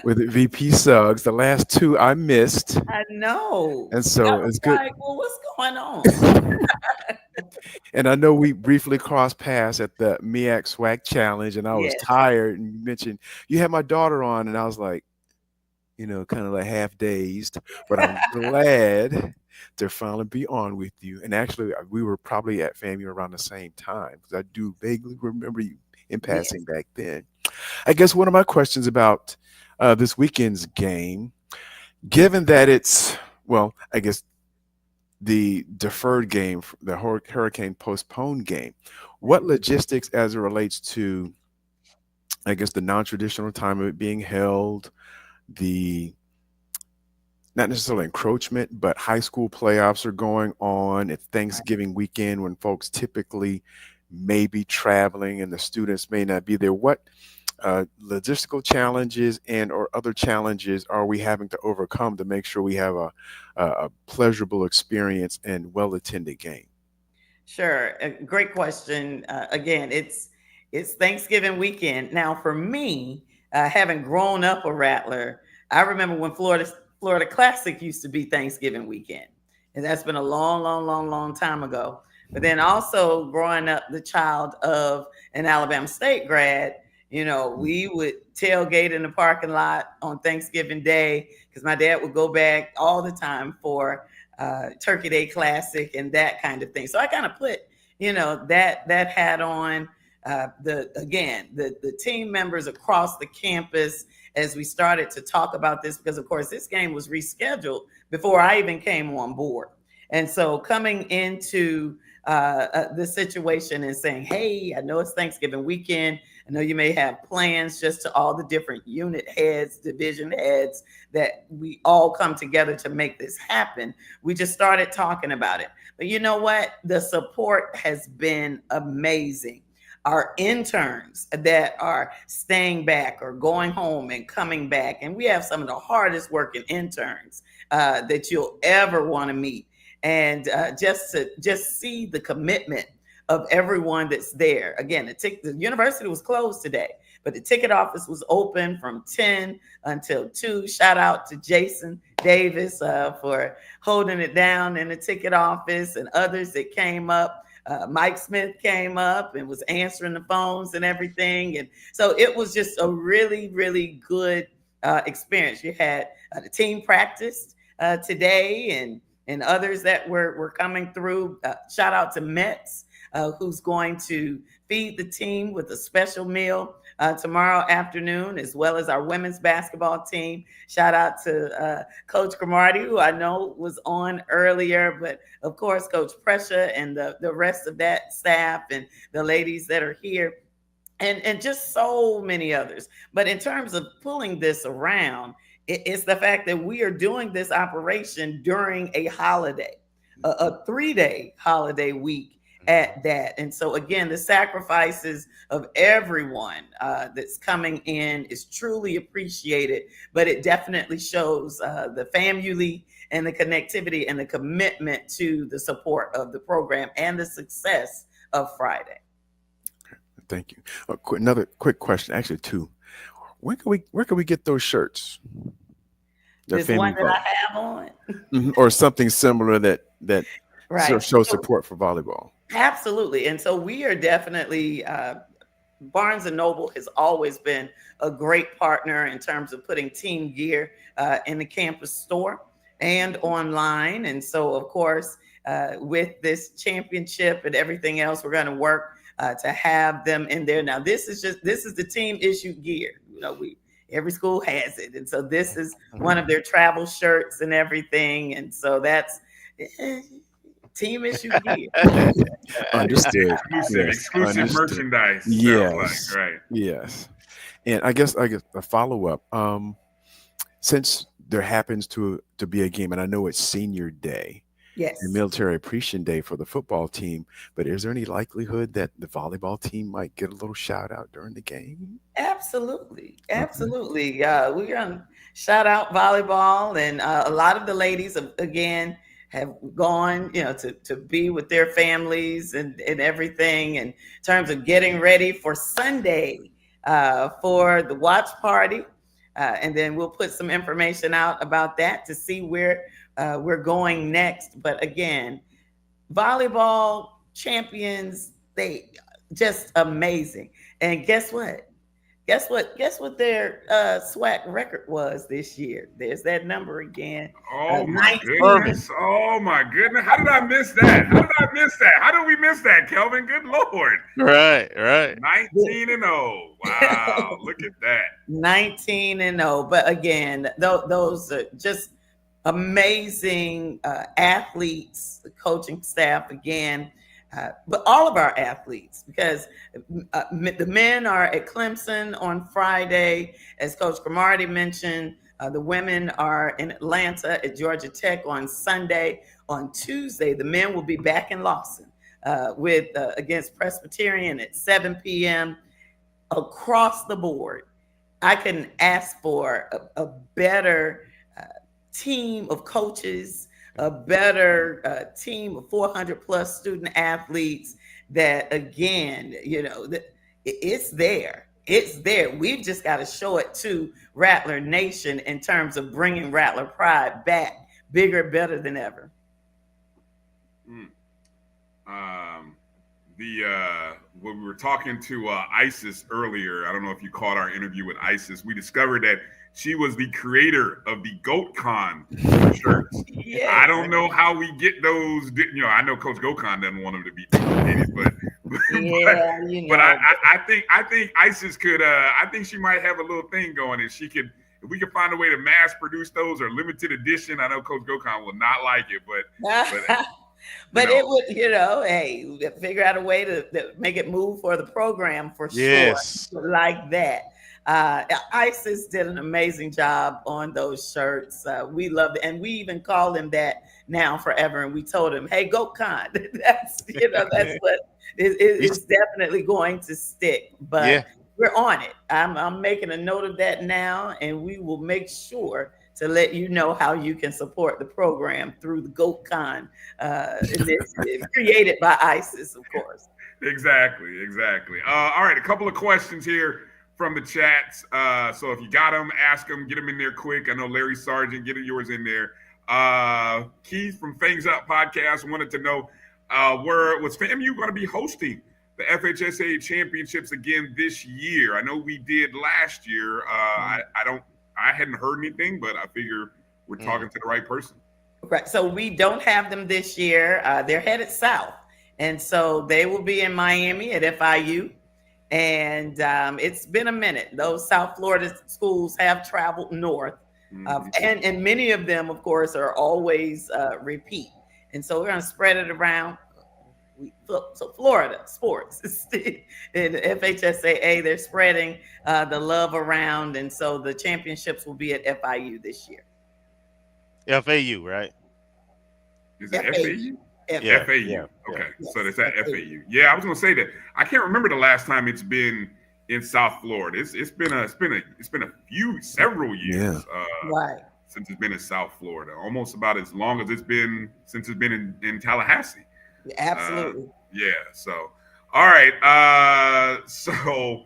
with VP Suggs. The last two I missed. I know. And so it's good. Like, well, what's going on? And I know we briefly crossed paths at the MEAC SWAC challenge, and I was tired. And you mentioned you had my daughter on, and I was like, kind of like half dazed. But I'm glad to finally be on with you. And actually, we were probably at FAMU around the same time, because I do vaguely remember you in passing back then. I guess one of my questions about this weekend's game, given that it's, I guess the deferred game, the hurricane postponed game, what logistics as it relates to, I guess, the non-traditional time of it being held, the not necessarily encroachment, but high school playoffs are going on. It's Thanksgiving weekend when folks typically may be traveling and the students may not be there. What logistical challenges and or other challenges are we having to overcome to make sure we have a pleasurable experience and well-attended game? Sure. Great question. Again, it's Thanksgiving weekend. Now, for me, having grown up a Rattler, I remember when Florida Classic used to be Thanksgiving weekend. And that's been a long time ago. But then also growing up the child of an Alabama State grad, we would tailgate in the parking lot on Thanksgiving Day because my dad would go back all the time for Turkey Day Classic and that kind of thing. So I kind of put, that hat on. The team members across the campus as we started to talk about this, because of course this game was rescheduled before I even came on board. And so coming into this situation and saying, hey, I know it's Thanksgiving weekend. I know you may have plans, just to all the different unit heads, division heads, that we all come together to make this happen. We just started talking about it. But you know what? The support has been amazing. Our interns that are staying back or going home and coming back. And we have some of the hardest working interns that you'll ever want to meet. And just see the commitment of everyone that's there. Again, the university was closed today, but the ticket office was open from 10 until 2. Shout out to Jason Davis for holding it down in the ticket office, and others that came up. Mike Smith came up and was answering the phones and everything. And so it was just a really, really good experience. You had the team practiced today and others that were coming through. Shout out to Metz, who's going to feed the team with a special meal tomorrow afternoon, as well as our women's basketball team. Shout out to Coach Cromar, who I know was on earlier, but of course, Coach Pressure and the rest of that staff and the ladies that are here, and just so many others. But in terms of pulling this around, it's the fact that we are doing this operation during a holiday, a 3-day holiday week at that. And so again, the sacrifices of everyone that's coming in is truly appreciated, but it definitely shows the family and the connectivity and the commitment to the support of the program and the success of Friday. Thank you. Another quick question, actually two. Where can we get those shirts? This one that I have on, or something similar that right. shows support for volleyball. Absolutely, and so we are definitely. Barnes & Noble has always been a great partner in terms of putting team gear in the campus store and online. And so, of course, with this championship and everything else, we're going to work to have them in there. Now, this is the team issued gear. You know, every school has it. And so this is one of their travel shirts and everything. And so that's team issue gear. Understood. Exclusive merchandise. Yes. Right. Yes. And I guess a follow-up. Since there happens to be a game, and I know it's senior day. Yes. And military appreciation day for the football team, but is there any likelihood that the volleyball team might get a little shout out during the game? Absolutely. We're gonna shout out volleyball, and a lot of the ladies again have gone, to be with their families and everything in terms of getting ready for Sunday for the watch party. And then we'll put some information out about that to see where we're going next. But again, volleyball champions, they just amazing. And guess what? Guess what their SWAC record was this year? There's that number again. Oh my goodness. Oh my goodness. How did I miss that? How did we miss that, Kelvin? Good Lord. Right. 19-0. Wow. Look at that. 19-0. But again, those are just amazing athletes, the coaching staff again. But all of our athletes, because the men are at Clemson on Friday, as Coach Cromar already mentioned. The women are in Atlanta at Georgia Tech on Sunday. On Tuesday, the men will be back in Lawson against Presbyterian at 7 p.m. Across the board, I couldn't ask for a better team of coaches, a better team of 400 plus student athletes that, again, it's there. It's there. We've just got to show it to Rattler Nation in terms of bringing Rattler pride back bigger, better than ever. When we were talking to Isis earlier, I don't know if you caught our interview with Isis, we discovered that she was the creator of the GoatCon shirts. Yeah. I don't know how we get those. I know Coach GoatCon doesn't want them to be duplicated, but I think Isis could. I think she might have a little thing going, and if we could find a way to mass produce those or limited edition. I know Coach GoatCon will not like it, but it would, hey, figure out a way to make it move for the program for sure, like that. Isis did an amazing job on those shirts. We love it. And we even call him that now forever. And we told him, hey, GoatCon. that's what is definitely going to stick. But we're on it. I'm making a note of that now, and we will make sure to let you know how you can support the program through the GoatCon initiative created by Isis, of course. Exactly. All right, a couple of questions here from the chats. So if you got them, ask them, get them in there quick. I know Larry Sargent, get yours in there. Keith from Fangs Up Podcast wanted to know, was FAMU going to be hosting the FHSA championships again this year? I know we did last year. I hadn't heard anything, but I figure we're talking to the right person. Right. So we don't have them this year. They're headed south. And so they will be in Miami at FIU. And it's been a minute. Those South Florida schools have traveled north. And many of them, of course, are always repeat. And so we're going to spread it around. So Florida sports in FHSAA, they're spreading the love around. And so the championships will be at FIU this year. FAU, right? Is it FAU? FAU. Yeah. Okay. Yes. So it's at FAU. Yeah, I was gonna say that. I can't remember the last time it's been in South Florida. It's been several years right, since it's been in South Florida. Almost about as long as it's been since it's been in Tallahassee. Absolutely. Yeah. So All right. So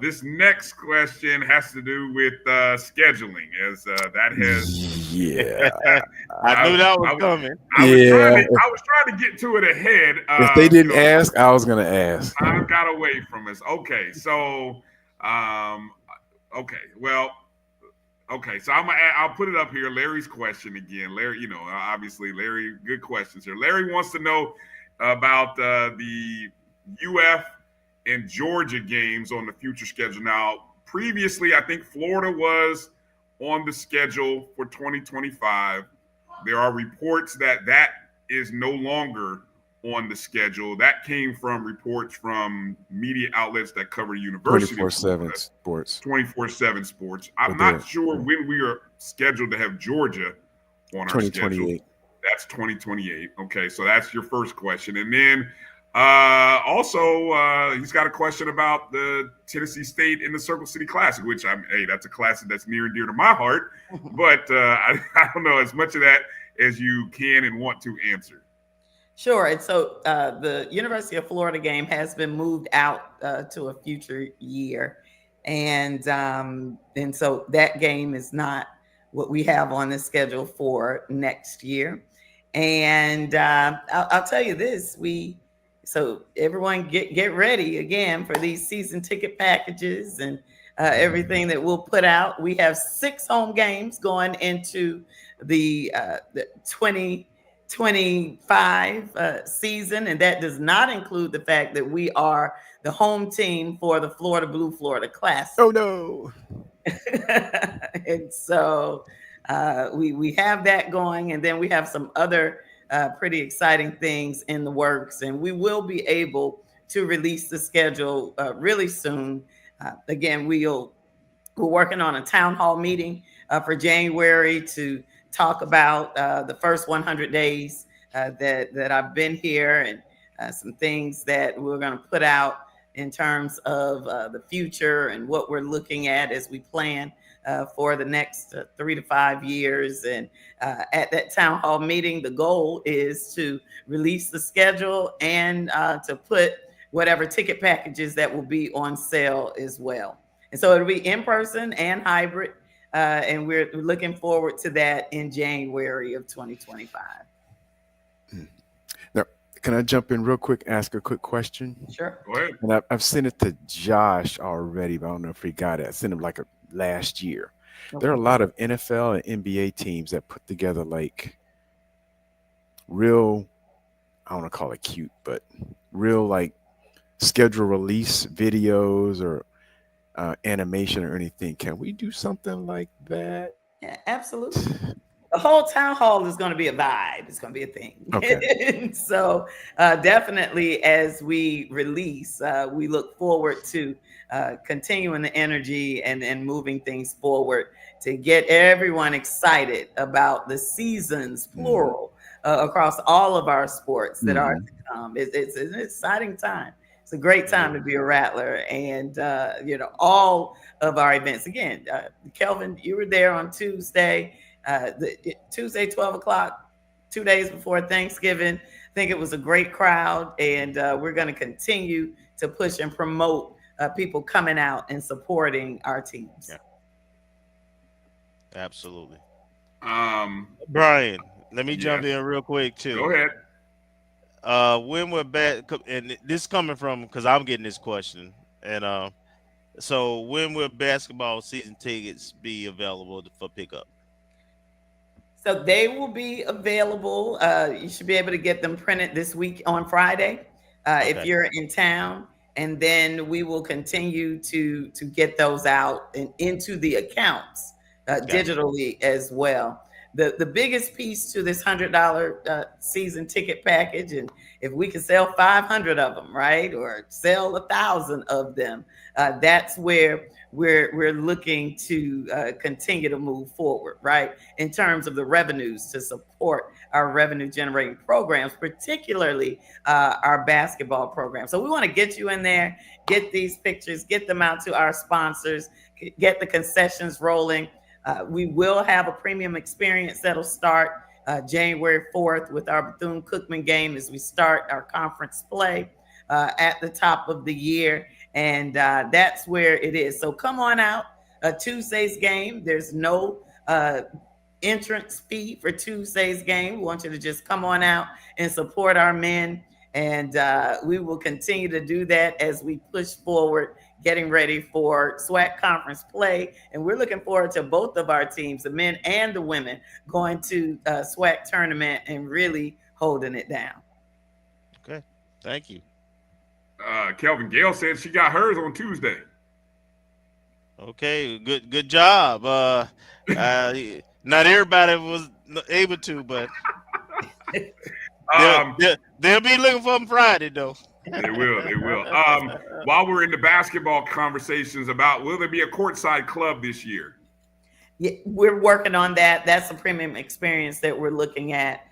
this next question has to do with scheduling, as that has. Yeah. I knew that was coming. I was trying to get to it ahead. If they didn't ask, I was gonna ask. I got away from us. Okay, so okay, so I'll put it up here. Larry's question again. Larry, obviously Larry, good questions here. Larry wants to know about the UF and Georgia games on the future schedule. Now, previously, I think Florida was on the schedule for 2025. There are reports that is no longer on the schedule. That came from reports from media outlets that cover university 24/7 sports. 24/7 sports. I'm not sure when we are scheduled to have Georgia on our schedule. That's 2028. Okay, so that's your first question. And then also, he's got a question about the Tennessee State in the Circle City Classic, which that's a classic that's near and dear to my heart. But I don't know as much of that as you can and want to answer. Sure. And so the University of Florida game has been moved out to a future year. And so that game is not what we have on the schedule for next year. And I'll tell you this, so everyone get ready again for these season ticket packages and everything that we'll put out. We have 6 home games going into the 2025 season, and that does not include the fact that we are the home team for the Florida Blue Florida Classic. Oh no! And so we have that going, and then we have some other pretty exciting things in the works, and we will be able to release the schedule really soon. Again, we're working on a town hall meeting for January to talk about the first 100 days that I've been here, and some things that we're going to put out in terms of the future and what we're looking at as we plan for the next 3 to 5 years. And at that town hall meeting, the goal is to release the schedule and to put whatever ticket packages that will be on sale as well. And so it'll be in person and hybrid. And we're looking forward to that in January of 2025. Now, can I jump in real quick, ask a quick question? Sure. Go ahead. And I've sent it to Josh already, but I don't know if he got it. I sent him last year. Okay. There are a lot of NFL and NBA teams that put together real, I don't want to call it cute, but real schedule release videos or animation or anything. Can we do something like that? Yeah, absolutely. The whole town hall is going to be a vibe. It's going to be a thing. Okay. So definitely as we release, we look forward to continuing the energy and moving things forward to get everyone excited about the seasons, plural, across all of our sports that are to come. It's an exciting time. It's a great time to be a Rattler, and all of our events. Again, Kelvin, you were there on Tuesday, Tuesday 12 o'clock, 2 days before Thanksgiving. I think it was a great crowd, and we're going to continue to push and promote people coming out and supporting our teams. Yeah. Absolutely. Brian, let me jump in real quick too. Go ahead. When we're back, and this is coming from because I'm getting this question, and so when will basketball season tickets be available for pickup? So they will be available. You should be able to get them printed this week on Friday if you're in town, and then we will continue to get those out and into the accounts digitally as well. The biggest piece to this $100 season ticket package, and if we can sell 500 of them, right, or sell 1,000 of them, that's where we're looking to continue to move forward, right, in terms of the revenues to support our revenue generating programs, particularly our basketball program. So we want to get you in there, get these pictures, get them out to our sponsors, get the concessions rolling. We will have a premium experience that'll start January 4th with our Bethune-Cookman game as we start our conference play. at the top of the year. And that's where it is. So come on out. Tuesday's game. There's no entrance fee for Tuesday's game. We want you to just come on out and support our men. And we will continue to do that as we push forward, getting ready for SWAC conference play. And we're looking forward to both of our teams, the men and the women, going to SWAC tournament and really holding it down. Okay. Thank you. Kelvin, Gail said she got hers on Tuesday. Okay, good job. Not everybody was able to, but they'll be looking for them Friday, though. They will. While we're in the basketball conversations about, will there be a courtside club this year? Yeah, we're working on that. That's a premium experience that we're looking at.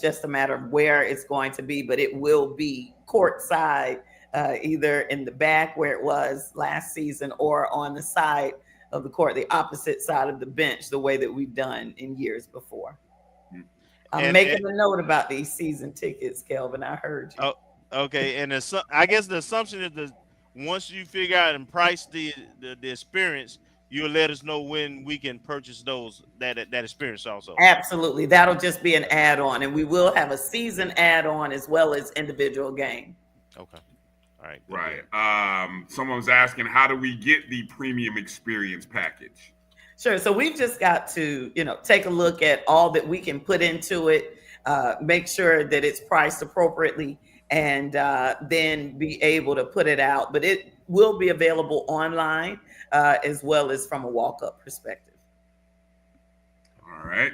Just a matter of where it's going to be, but it will be courtside, either in the back where it was last season or on the side of the court, the opposite side of the bench, the way that we've done in years before. I'm making a note about these season tickets, Kelvin. I heard you. Oh, okay. And I guess the assumption is that once you figure out and price the experience, you'll let us know when we can purchase that experience also. Absolutely. That'll just be an add-on, and we will have a season add-on as well as individual game. Okay. All right. Right. Someone was asking, how do we get the premium experience package? Sure. So we've just got to, take a look at all that we can put into it, make sure that it's priced appropriately, and then be able to put it out. But it will be available online as well as from a walk-up perspective. All right.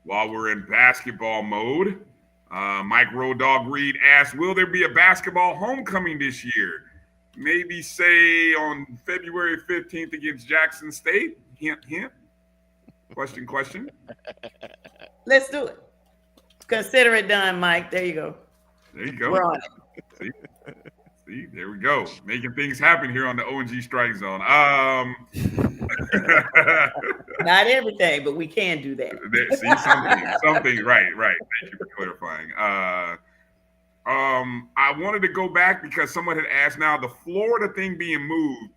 While we're in basketball mode, Mike Road Dog Reed asked, will there be a basketball homecoming this year? Maybe say on February 15th against Jackson State? Hint, hint. Question. Let's do it. Consider it done, Mike. There you go. There you go. We're on it. See, there we go. Making things happen here on the ONG Strike Zone. Not everything, but we can do that. See, something. Right. Thank you for clarifying. I wanted to go back because someone had asked, now the Florida thing being moved,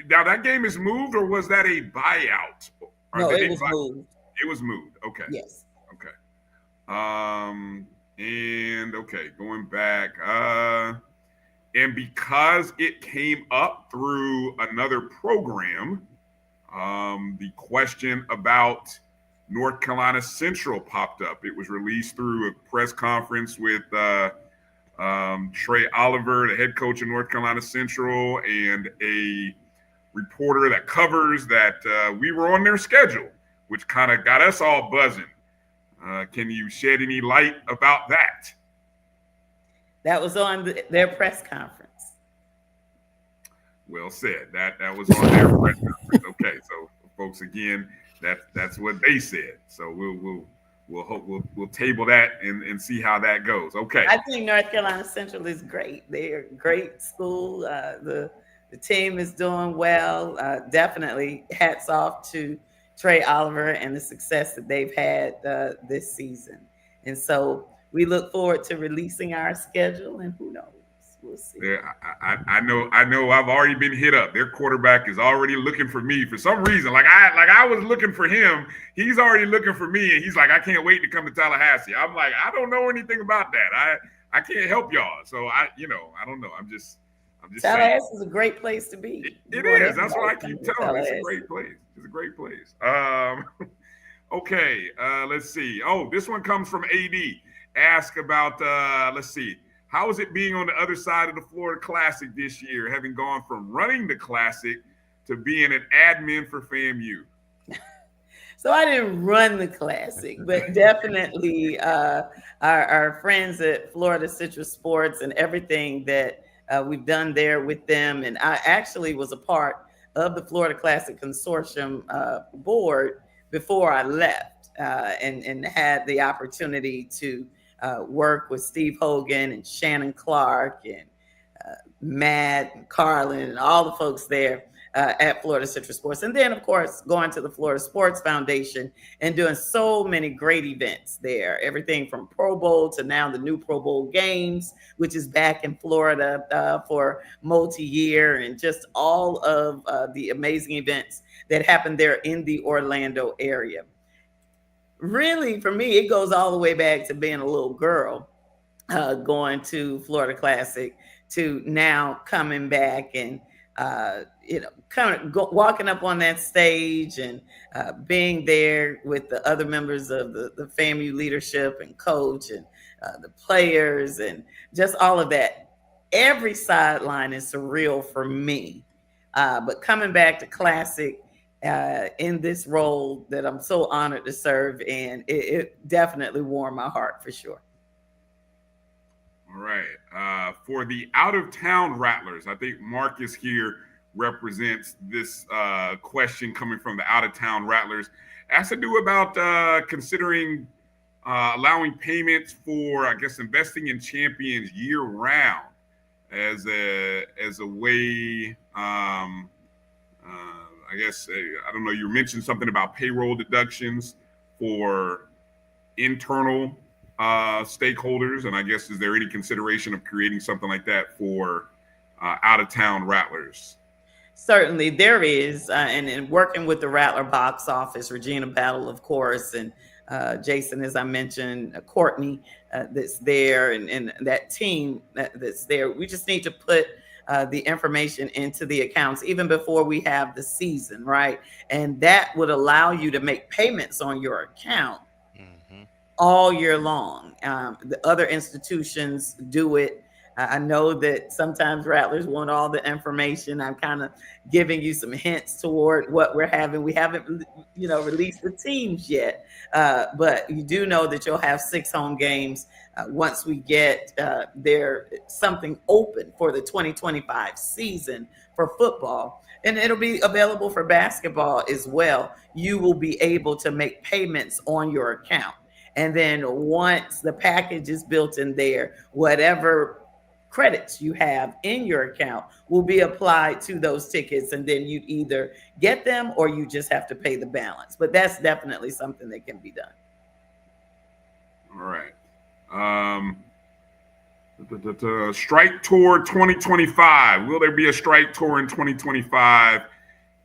now that game is moved, or was that a buyout? No, it was moved. It was moved. Okay. Yes. Okay. Going back, and because it came up through another program, the question about North Carolina Central popped up. It was released through a press conference with Trey Oliver, the head coach of North Carolina Central, and a reporter that covers that we were on their schedule, which kind of got us all buzzing. Can you shed any light about that? That was on their press conference. Well said. That was on their press conference. Okay, so folks, again, that's what they said. So we'll table that and see how that goes. Okay. I think North Carolina Central is great. They're a great school. The team is doing well. Definitely hats off to Trey Oliver and the success that they've had this season. And so we look forward to releasing our schedule, and who knows, we'll see. Yeah, I know. I've already been hit up. Their quarterback is already looking for me for some reason. Like I was looking for him. He's already looking for me, and he's like, I can't wait to come to Tallahassee. I'm like, I don't know anything about that. I can't help y'all. So I don't know. I'm just Tallahassee is a great place to be. It is. That's what I keep telling. It's a great place. It's a great place. Okay. Let's see. Oh, this one comes from AD. Ask about. Let's see. How is it being on the other side of the Florida Classic this year, having gone from running the Classic to being an admin for FAMU? So I didn't run the Classic, but definitely our friends at Florida Citrus Sports and everything that we've done there with them. And I actually was a part of the Florida Classic Consortium board before I left and had the opportunity to work with Steve Hogan and Shannon Clark and Matt and Carlin and all the folks there at Florida Central Sports. And then, of course, going to the Florida Sports Foundation and doing so many great events there. Everything from Pro Bowl to now the new Pro Bowl games, which is back in Florida for multi-year, and just all of the amazing events that happen there in the Orlando area. Really, for me, it goes all the way back to being a little girl, going to Florida Classic, to now coming back and walking up on that stage and being there with the other members of the FAMU leadership and coach and the players and just all of that. Every sideline is surreal for me. But coming back to Classic in this role that I'm so honored to serve in, it definitely warmed my heart for sure. All right. For the out-of-town Rattlers, I think Marcus here represents this question coming from the out-of-town Rattlers. It has to do about considering allowing payments for, I guess, investing in champions year-round as a way, I guess, I don't know, you mentioned something about payroll deductions for internal stakeholders, and I guess, is there any consideration of creating something like that for out-of-town Rattlers? Certainly there is, and working with the Rattler box office, Regina Battle, of course, and Jason, as I mentioned, Courtney that's there, and that team that's there. We just need to put the information into the accounts even before we have the season, right? And that would allow you to make payments on your account all year long. The other institutions do it. I know that sometimes Rattlers want all the information. I'm kind of giving you some hints toward what we're having. We haven't, released the teams yet, but you do know that you'll have 6 home games once we get there something open for the 2025 season for football. And it'll be available for basketball as well. You will be able to make payments on your account. And then once the package is built in there, whatever credits you have in your account will be applied to those tickets. And then you either get them or you just have to pay the balance. But that's definitely something that can be done. All right. Strike Tour 2025. Will there be a Strike Tour in 2025?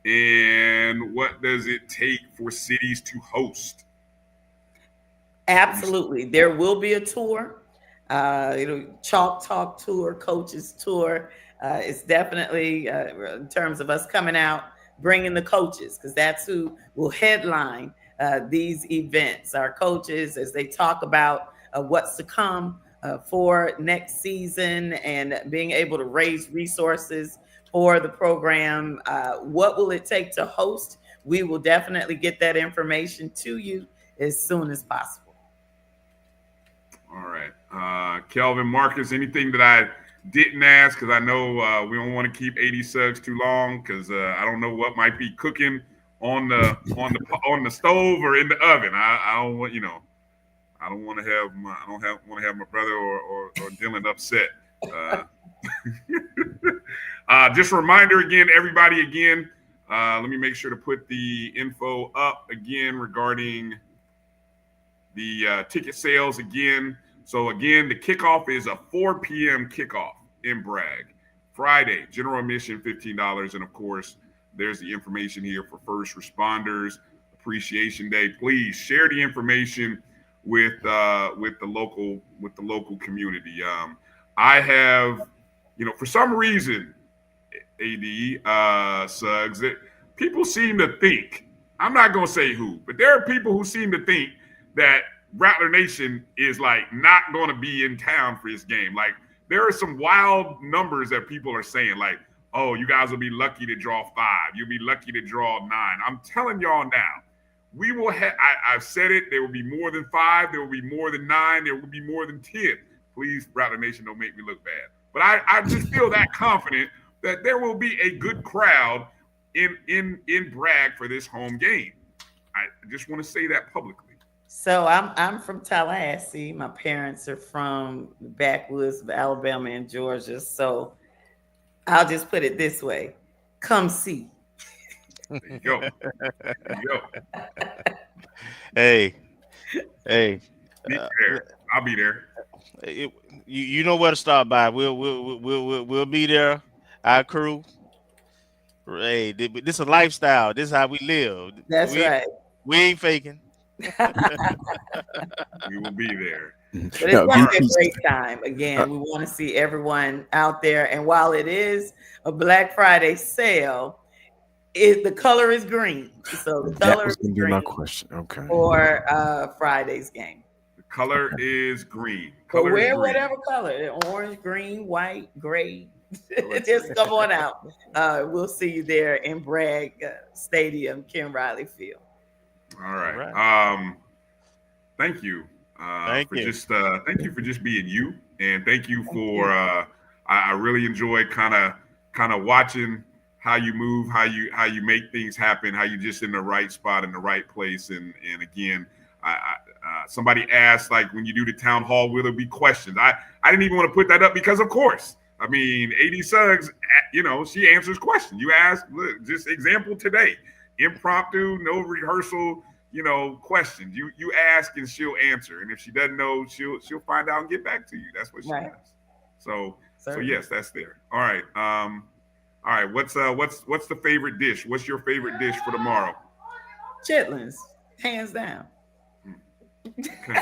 And what does it take for cities to host? Absolutely. There will be a tour. Chalk Talk Tour, Coaches Tour. It's definitely in terms of us coming out, bringing the coaches, because that's who will headline these events. Our coaches, as they talk about what's to come for next season and being able to raise resources for the program. What will it take to host? We will definitely get that information to you as soon as possible. All right. Kelvin, Marcus, anything that I didn't ask, because I know we don't want to keep 80 Suggs too long, because I don't know what might be cooking on the stove or in the oven. I don't want, I don't want to have my brother or Dylan upset. Just a reminder again, everybody again, let me make sure to put the info up again regarding the ticket sales again. So again, the kickoff is a 4 p.m. kickoff in Bragg. Friday, general admission $15, and of course, there's the information here for first responders appreciation day. Please share the information with the local community. I have, for some reason, AD Suggs, that people seem to think, I'm not gonna say who, but there are people who seem to think that Rattler Nation is like not going to be in town for this game. Like, there are some wild numbers that people are saying, like, oh, you guys will be lucky to draw 5. You'll be lucky to draw 9. I'm telling y'all now, we will have, I've said it, there will be more than 5. There will be more than 9. There will be more than 10. Please, Rattler Nation, don't make me look bad. But I just feel that confident that there will be a good crowd in Bragg for this home game. I just want to say that publicly. So I'm from Tallahassee. My parents are from the backwoods of Alabama and Georgia. So I'll just put it this way. Come see. There you go. There you go. Hey, Be there. I'll be there. you know where to stop by. We'll be there. Our crew. Hey, this is a lifestyle. This is how we live. That's right. We ain't faking. We will be there. But it's going to be a great time. Again, we want to see everyone out there. And while it is a Black Friday sale, the color is green. So the color is green. My question. Okay. For Friday's game. The color is green. But wear whatever color, orange, green, white, gray. Just come on out. We'll see you there in Bragg Stadium, Ken Riley Field. All right. Thank you. Thank you for just being you, and thank you for. I really enjoy kind of watching how you move, how you make things happen, how you're just in the right spot in the right place, and again, somebody asked, like, when you do the town hall, will there be questions? I didn't even want to put that up because, of course, I mean, AD Suggs, she answers questions. You ask, look, just example today, impromptu, no rehearsal, questions. You ask and she'll answer, and if she doesn't know, she'll find out and get back to you. That's what she does. So yes, that's there. All right. All right. What's the favorite dish? What's your favorite dish for tomorrow? Chitlins, hands down. Okay.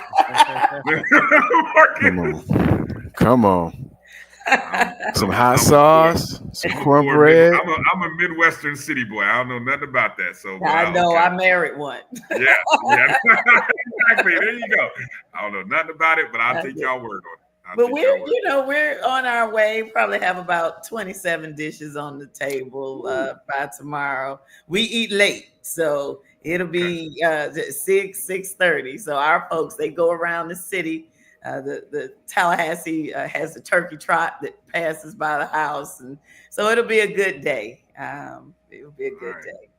Come on. Some hot sauce, some cornbread. I'm a Midwestern city boy. I don't know nothing about that. So I know I married one. Yeah. Exactly. There you go. I don't know nothing about it, but I'll take y'all word on it. But we're on our way. Probably have about 27 dishes on the table by tomorrow. We eat late, so it'll be 6:30. So our folks, they go around the city. The Tallahassee has a turkey trot that passes by the house, and so it'll be a good day. It'll be a good day.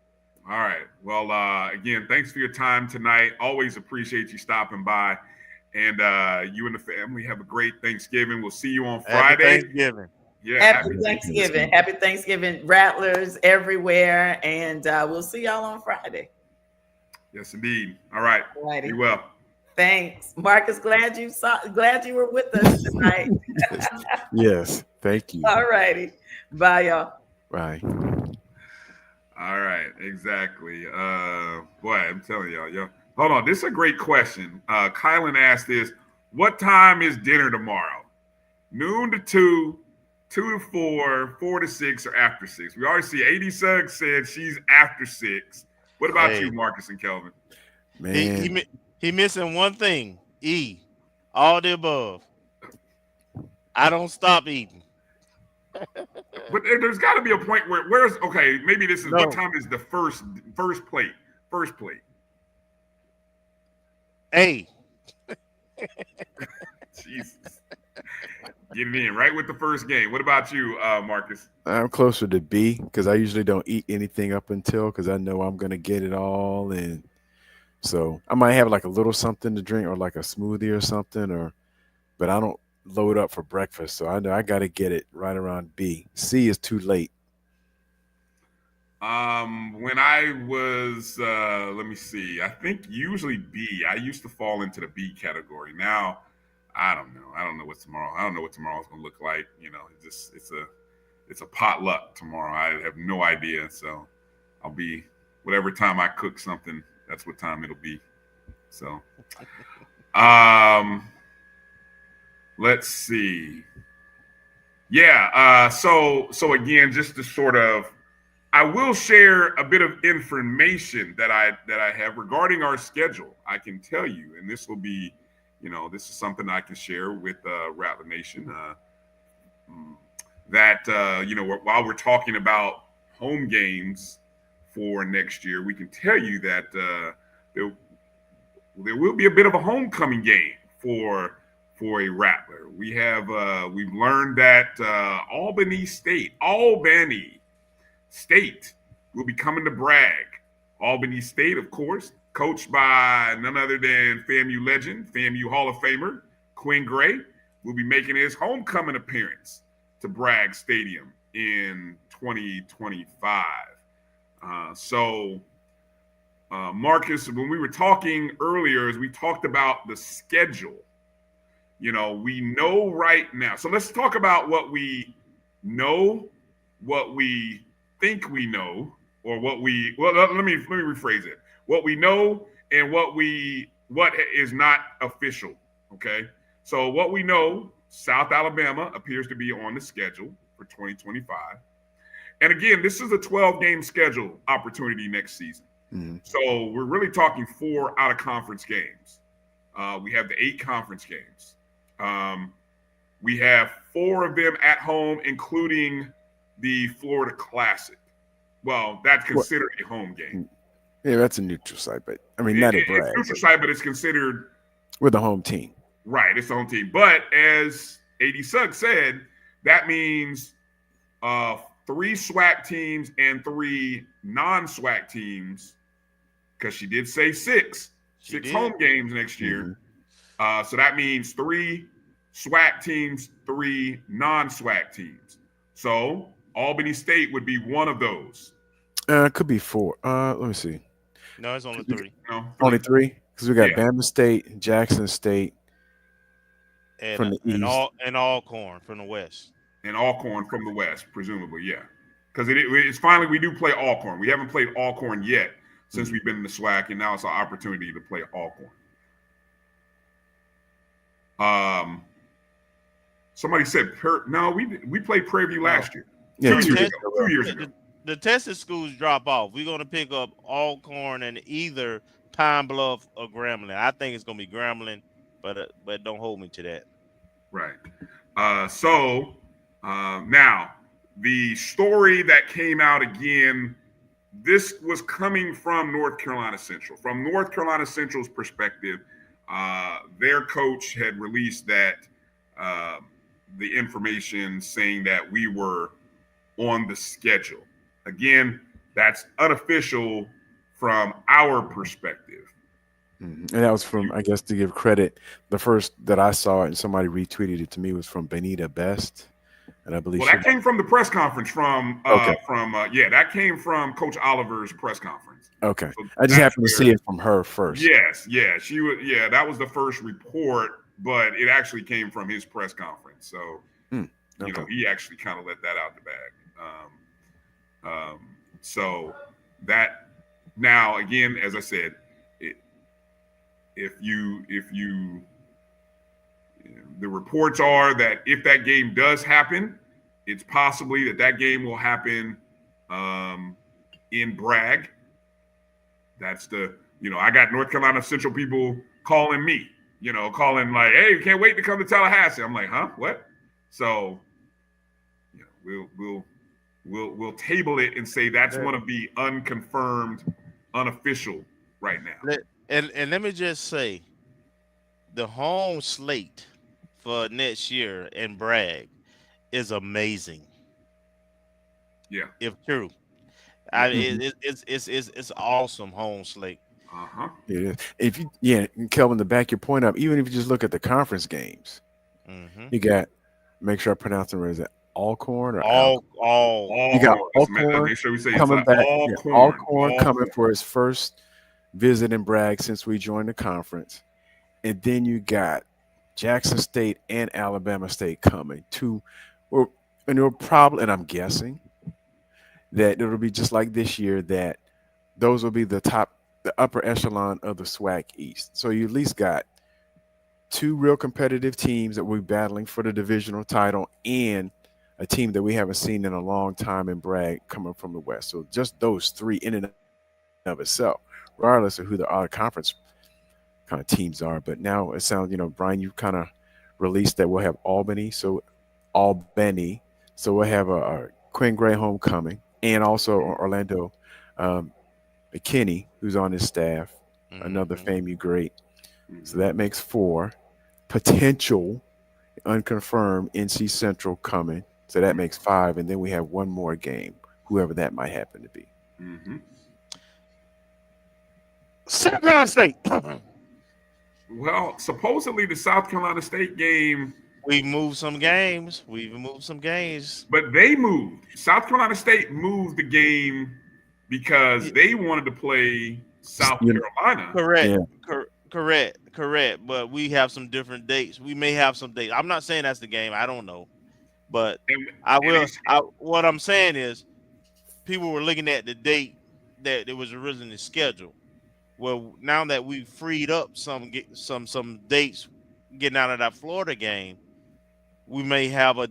All right. Well, again, thanks for your time tonight. Always appreciate you stopping by, and you and the family have a great Thanksgiving. We'll see you on Friday. Happy Thanksgiving. Yeah. Happy Thanksgiving. Happy Thanksgiving, Rattlers everywhere, and we'll see y'all on Friday. Yes, indeed. All right. Alrighty. Be well. Thanks, Marcus. Glad you were with us tonight. Yes, thank you. All righty. Bye, y'all. Bye. All right, exactly. Boy, I'm telling y'all. Hold on. This is a great question. Kylan asked this: what time is dinner tomorrow? Noon to 2, 2 to 4, 4 to 6, or after 6? We already see AD Suggs said she's after 6. What about you, Marcus and Kelvin? Man. He missing one thing. All the above. I don't stop eating. But there's got to be a point where's okay. Maybe this is what time is the first plate? First plate. A. Jesus. Get it in right with the first game. What about you, Marcus? I'm closer to B because I usually don't eat anything up until because I know I'm gonna get it all in. So I might have like a little something to drink or like a smoothie or something, but I don't load up for breakfast. So I know I got to get it right around B. C is too late. When I was, let me see, I think usually B. I used to fall into the B category. Now, I don't know. I don't know what's tomorrow. I don't know what tomorrow's going to look like. It's a potluck tomorrow. I have no idea. So I'll be, whatever time I cook something, that's what time it'll be. So, let's see. Yeah. So again, just to sort of, I will share a bit of information that I have regarding our schedule. I can tell you, and this will be, this is something I can share with Rattler Nation. While we're talking about home games for next year, we can tell you that there will be a bit of a homecoming game for a Rattler. We've learned that Albany State will be coming to Bragg. Albany State, of course, coached by none other than FAMU legend, FAMU Hall of Famer Quinn Gray, will be making his homecoming appearance to Bragg Stadium in 2025. Marcus, when we were talking earlier, as we talked about the schedule, we know right now. So let's talk about what we know, what we think we know, or let me rephrase it. What we know and what is not official. Okay. So what we know, South Alabama appears to be on the schedule for 2025. And again, this is a 12-game schedule opportunity next season. Mm-hmm. So we're really talking 4 out-of-conference games. We have the 8 conference games. We have 4 of them at home, including the Florida Classic. Well, that's considered a home game. Yeah, that's a neutral site, but I mean, not a brag. It's neutral site, but it's considered with the home team. Right, it's the home team. But as A.D. Suggs said, that means 3 SWAC teams and 3 non-SWAC teams, because she did say 6 home games next year. Mm-hmm. So that means 3 SWAC teams, 3 non-SWAC teams. So Albany State would be one of those. It could be 4. Let me see. No, it's only 3. No, only 3? Because we got Bama State, Jackson State from the east. And Alcorn from the west. And Alcorn from the west, presumably, yeah. Because it's finally, we do play Alcorn. We haven't played Alcorn yet since we've been in the SWAC, and now it's our opportunity to play Alcorn. Somebody said, we played Prairie View last year. Yeah, 2 years ago. The tested schools drop off. We're going to pick up Alcorn and either Pine Bluff or Grambling. I think it's going to be Grambling, but don't hold me to that. Right. Now, the story that came out again, this was coming from North Carolina Central. From North Carolina Central's perspective, their coach had released that the information saying that we were on the schedule. Again, that's unofficial from our perspective. Mm-hmm. And that was from, I guess, to give credit, the first that I saw it and somebody retweeted it to me was from Benita Best. And I believe that came from the press conference that came from Coach Oliver's press conference. Okay. So I just happened to see it from her first. Yes. Yeah. That was the first report, but it actually came from his press conference. So, he actually kind of let that out the bag. So that now, again, as I said, if the reports are that if that game does happen, it's possibly that game will happen in Bragg. That's I got North Carolina Central people calling me, calling like, hey, can't wait to come to Tallahassee. I'm like, huh? What? So, we'll table it and say that's one of the unconfirmed, unofficial right now. And let me just say, the home slate for next year in Bragg is amazing. Yeah, if true, it's awesome home slate. Yeah. Kelvin, to back your point up, even if you just look at the conference games, you got. Make sure I pronounce them. Is it Alcorn or all? You got Alcorn make sure we say coming back. Alcorn coming Alcorn. for his first visit in Bragg since we joined the conference, and then you got Jackson State and Alabama State coming and I'm guessing that it'll be just like this year, that those will be the upper echelon of the SWAC East. So you at least got 2 real competitive teams that we're battling for the divisional title, and a team that we haven't seen in a long time in Bragg coming from the West. So just those 3 in and of itself, regardless of who the other conference kind of teams are. But now it sounds, Bryan, you kind of released that we'll have Albany. So we'll have a Quinn Gray homecoming, and also Orlando McKinney, who's on his staff, another FAMU great. So that makes 4 potential, unconfirmed NC Central coming. So that makes 5, and then we have one more game, whoever that might happen to be. South Carolina State. Well, supposedly the South Carolina State game. We've moved some games. But they moved. South Carolina State moved the game because they wanted to play South Carolina. Correct. Yeah. Correct. But we have some different dates. We may have some dates. I'm not saying that's the game. I don't know. But what I'm saying is people were looking at the date that it was originally scheduled. Well, now that we've freed up some dates getting out of that Florida game, we may have a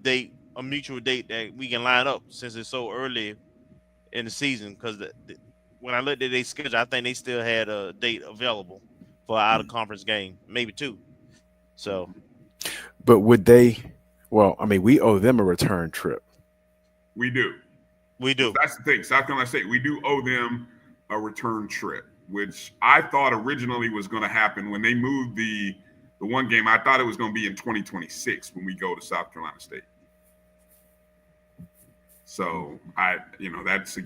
mutual date that we can line up since it's so early in the season. Because when I looked at their schedule, I think they still had a date available for an out-of-conference game, maybe two. So, but would they? Well, I mean, we owe them a return trip. We do. So that's the thing. South Carolina State, we do owe them a return trip, which I thought originally was going to happen when they moved the one game. I thought it was going to be in 2026 when we go to South Carolina State. So that's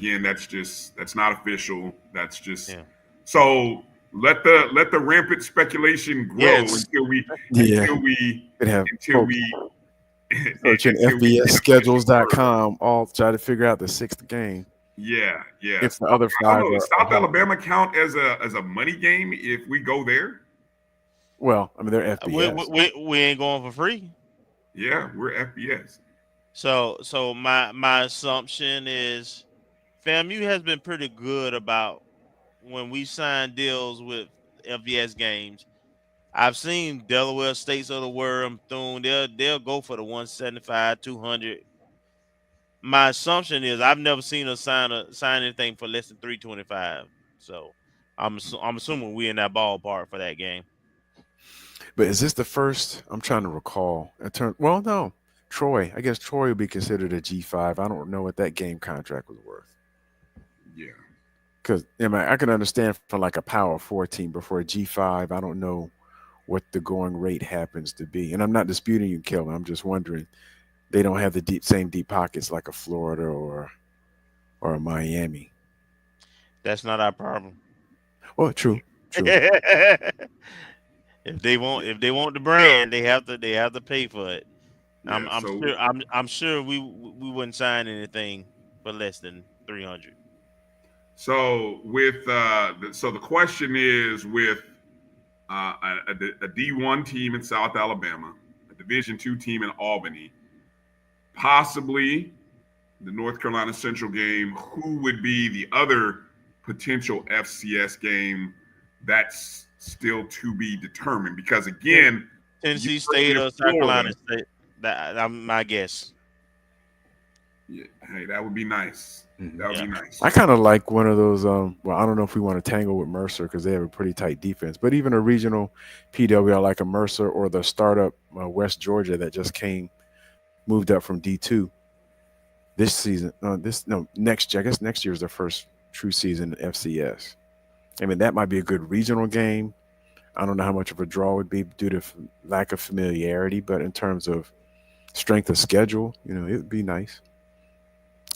not official. That's just so let the rampant speculation grow until we searching FBSschedules.com, all try to figure out the 6th game. Yeah. If the other 5 does South Alabama count as a money game if we go there? Well, I mean, they're FBS. We ain't going for free. Yeah, we're FBS. So my assumption is FAMU has been pretty good about when we sign deals with FBS games. I've seen Delaware States of the world, Bethune, they'll go for the 175, 200. My assumption is I've never seen us sign anything for less than 325. So I'm assuming we're in that ballpark for that game. But is this the first? I'm trying to recall. Well, no. Troy. I guess Troy would be considered a G5. I don't know what that game contract was worth. Yeah. Because I can understand for like a Power 4 team, but for a G5, I don't know what the going rate happens to be. And I'm not disputing you, Kelvin. I'm just wondering, they don't have the same deep pockets like a Florida or a Miami. That's not our problem. Well, true. If they want the brand, they have to pay for it. Yeah, I'm sure we wouldn't sign anything for less than 300. So with the question is with a D1 team in South Alabama, a Division II team in Albany, possibly the North Carolina Central game, who would be the other potential FCS game? That's still to be determined because, again, Tennessee State or South Carolina State. That's my guess. Yeah, hey, that would be nice. That would be nice. I kind of like one of those. Well, I don't know if we want to tangle with Mercer because they have a pretty tight defense. But even a regional PWI like a Mercer or the startup West Georgia that just moved up from D2 this season. Next year. I guess next year is their first true season in FCS. I mean, that might be a good regional game. I don't know how much of a draw would be due to lack of familiarity, but in terms of strength of schedule, it would be nice.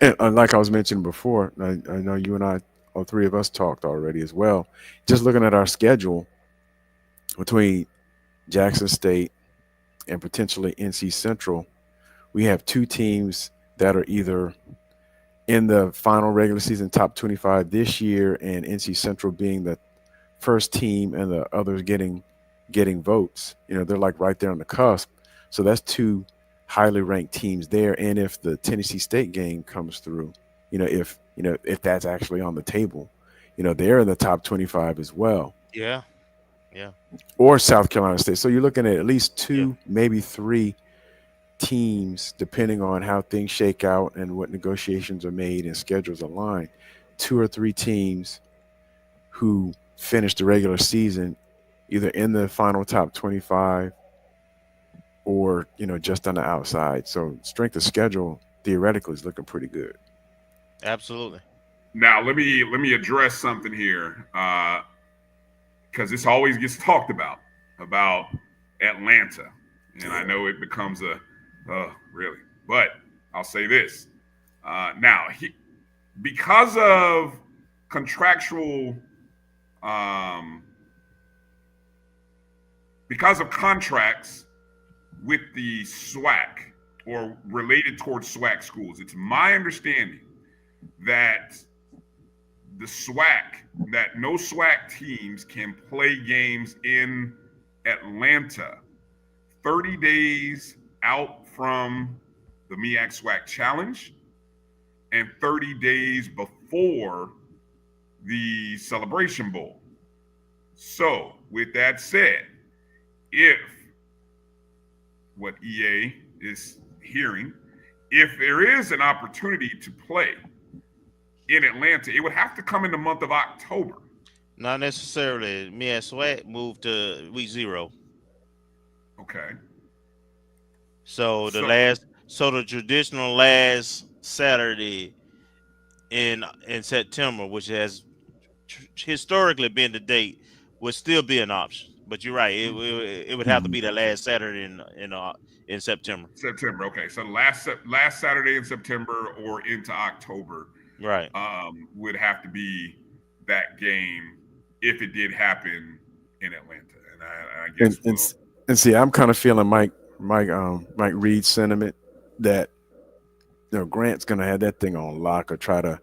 And like I was mentioning before, I know you and I, all three of us talked already as well. Just looking at our schedule between Jackson State and potentially NC Central, we have 2 teams that are either in the final regular season top 25 this year, and NC Central being the first team and the others getting votes. They're like right there on the cusp. So that's 2 highly ranked teams there. And if the Tennessee State game comes through, if that's actually on the table, they're in the top 25 as well. Yeah. Or South Carolina State. So you're looking at least 2, maybe 3 teams, depending on how things shake out and what negotiations are made and schedules align. 2 or 3 teams who finish the regular season either in the final top 25 or just on the outside. So strength of schedule theoretically is looking pretty good. Absolutely. Now let me address something here because this always gets talked about Atlanta, and I know it becomes really, but I'll say this now because of contractual. Because of contracts with the SWAC or related towards SWAC schools, it's my understanding that the SWAC, that no SWAC teams can play games in Atlanta 30 days out from the MEAC SWAC Challenge and 30 days before the Celebration Bowl. So, with that said, if what EA is hearing, if there is an opportunity to play in Atlanta, it would have to come in the month of October. Not necessarily. MEAC SWAC moved to week 0. Okay. So the traditional last Saturday in September, which has historically been the date, would still be an option. But you're right; it would have to be the last Saturday in September. September, okay. So last Saturday in September or into October, right? Would have to be that game if it did happen in Atlanta. And I guess and see, I'm kind of feeling Mike Reed's sentiment that Grant's gonna have that thing on lock or try to.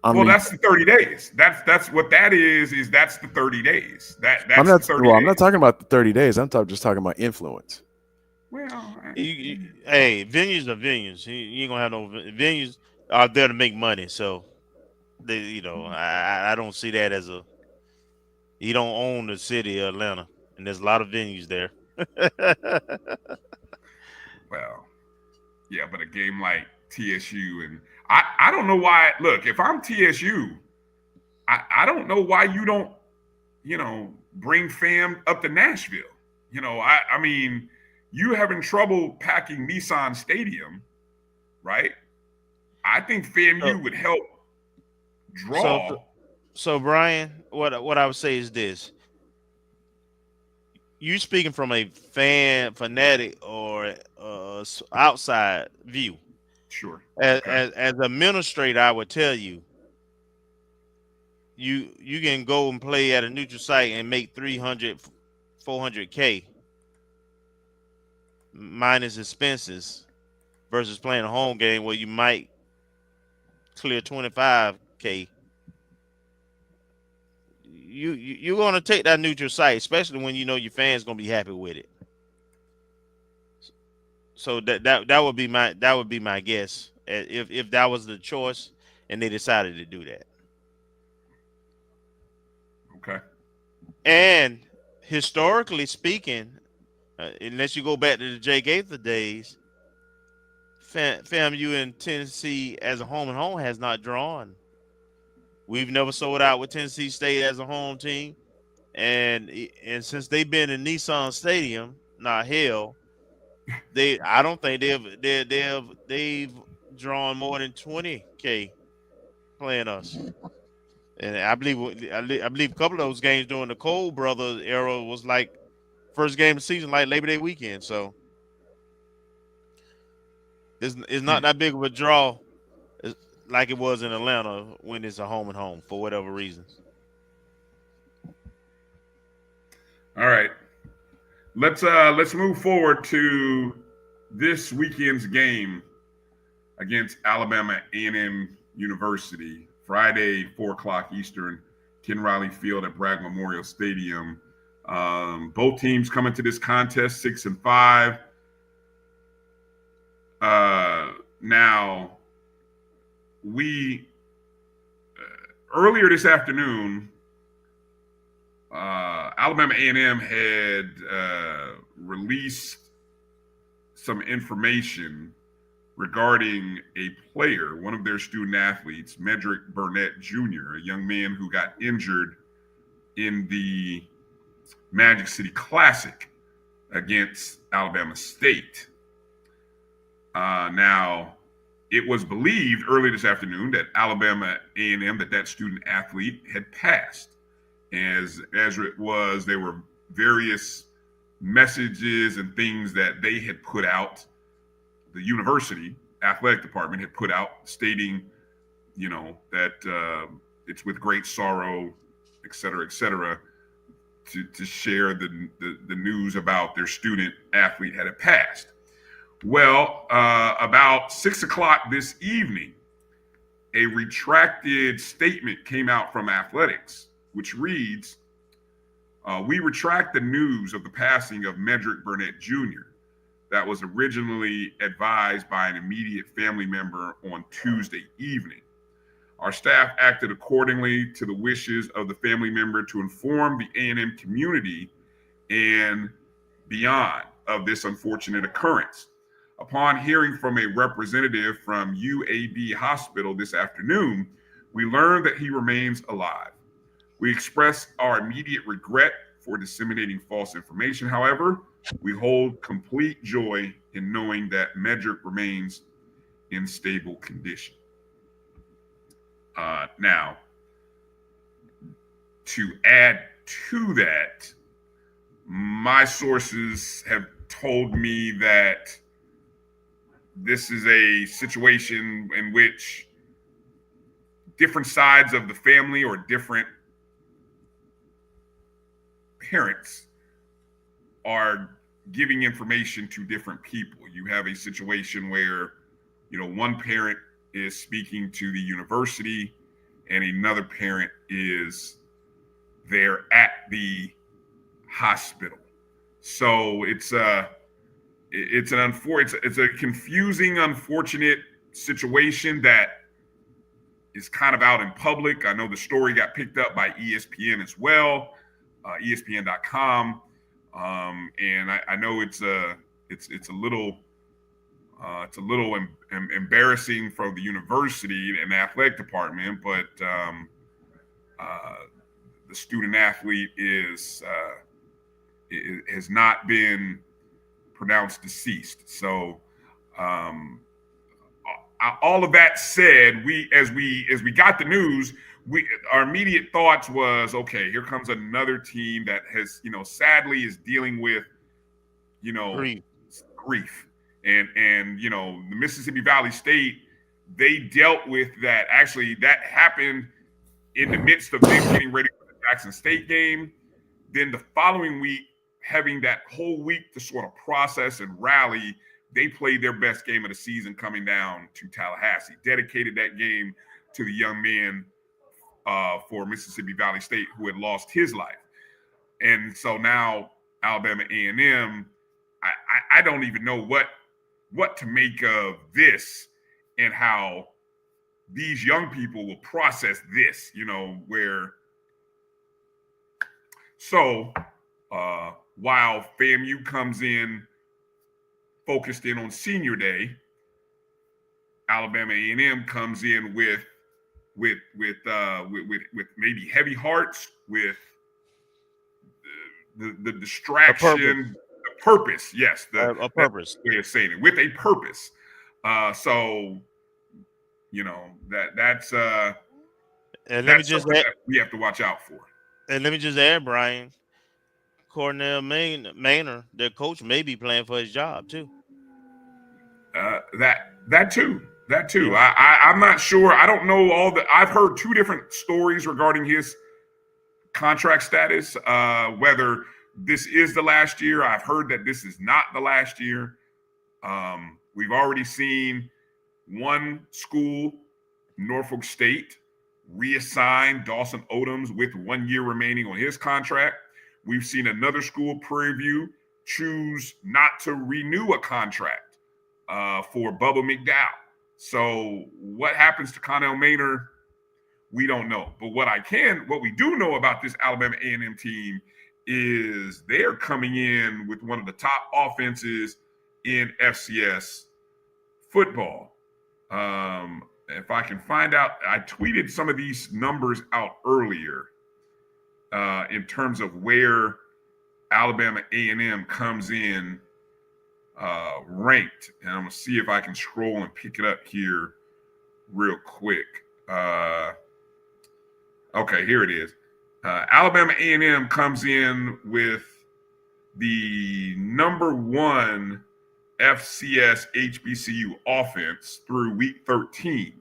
That's the 30 days. That's what that is. That's the 30 days. That's I'm not. the 30 days. I'm not talking about the 30 days. I'm just talking about influence. Well, hey, venues are venues. You ain't gonna have no venues are there to make money. So, I don't see that as you don't own the city of Atlanta, and there's a lot of venues there. Well, yeah, but a game like TSU and I don't know why. Look, if I'm TSU, I don't know why you don't, bring fam up to Nashville. I mean, you having trouble packing Nissan Stadium, right? I think FAMU would help draw. So Bryan, what I would say is this: you speaking from a fanatic or outside view. Sure. As an administrator, I would tell you, you can go and play at a neutral site and make 300, 400K minus expenses versus playing a home game where you might clear 25K. You're gonna take that neutral site, especially when your fans gonna be happy with it. So that would be my guess if that was the choice and they decided to do that. Okay. And historically speaking, unless you go back to the Jay Gaither days, FAMU in Tennessee as a home and home has not drawn. We've never sold out with Tennessee State as a home team, and since they've been in Nissan Stadium, I don't think they've drawn more than 20K playing us. And I believe a couple of those games during the Cole Brothers era was like first game of the season, like Labor Day weekend. So it's not that big of a draw like it was in Atlanta when it's a home and home for whatever reasons. All right. Let's move forward to this weekend's game against Alabama A&M University, Friday, 4:00 Eastern, Ken Riley Field at Bragg Memorial Stadium. Both teams coming to this contest 6-5. Now, we earlier this afternoon, Alabama A&M had released some information regarding a player, one of their student athletes, Medrick Burnett Jr., a young man who got injured in the Magic City Classic against Alabama State. Now, it was believed early this afternoon that Alabama A&M, that student athlete had passed. As it was, there were various messages and things that they had put out. The university athletic department had put out stating, that it's with great sorrow, et cetera, to share the news about their student athlete had passed. Well, about 6:00 this evening, a retracted statement came out from athletics, which reads, we retract the news of the passing of Medrick Burnett Jr. that was originally advised by an immediate family member on Tuesday evening. Our staff acted accordingly to the wishes of the family member to inform the A&M community and beyond of this unfortunate occurrence. Upon hearing from a representative from UAB Hospital this afternoon, we learned that he remains alive. We express our immediate regret for disseminating false information. However, we hold complete joy in knowing that Medrick remains in stable condition. Now, to add to that, my sources have told me that this is a situation in which different sides of the family or different parents are giving information to different people. You have a situation where, one parent is speaking to the university and another parent is there at the hospital. So it's a confusing, unfortunate situation that is kind of out in public. I know the story got picked up by ESPN as well, ESPN.com, and I know it's a little embarrassing for the university and the athletic department, but the student athlete has not been pronounced deceased. So all of that said, as we got the news, our immediate thoughts was, okay, here comes another team that has, sadly is dealing with, grief. And the Mississippi Valley State, they dealt with that. Actually, that happened in the midst of them getting ready for the Jackson State game. Then the following week, having that whole week to sort of process and rally, they played their best game of the season coming down to Tallahassee, dedicated that game to the young man for Mississippi Valley State who had lost his life. And so now Alabama A&M, I don't even know what to make of this and how these young people will process this, while FAMU comes in focused in on senior day, Alabama A&M comes in with maybe heavy hearts, with the distraction, the purpose. Yes, a purpose. Way of saying it, with a purpose. That's and let me just add, we have to watch out for. And let me just add, Bryan, Cornell Maynor, their coach, may be playing for his job too. That too. I'm not sure. I don't know I've heard two different stories regarding his contract status, whether this is the last year. I've heard that this is not the last year. We've already seen one school, Norfolk State, reassign Dawson Odoms with 1 year remaining on his contract. We've seen another school, Prairie View, choose not to renew a contract for Bubba McDowell. So what happens to Cornell Maynor, we don't know. But what we do know about this Alabama A&M team is they're coming in with one of the top offenses in FCS football. If I can find out, I tweeted some of these numbers out earlier in terms of where Alabama A&M comes in ranked. And I'm going to see if I can scroll and pick it up here real quick. Okay, here it is. Alabama A&M comes in with the number one FCS HBCU offense through week 13,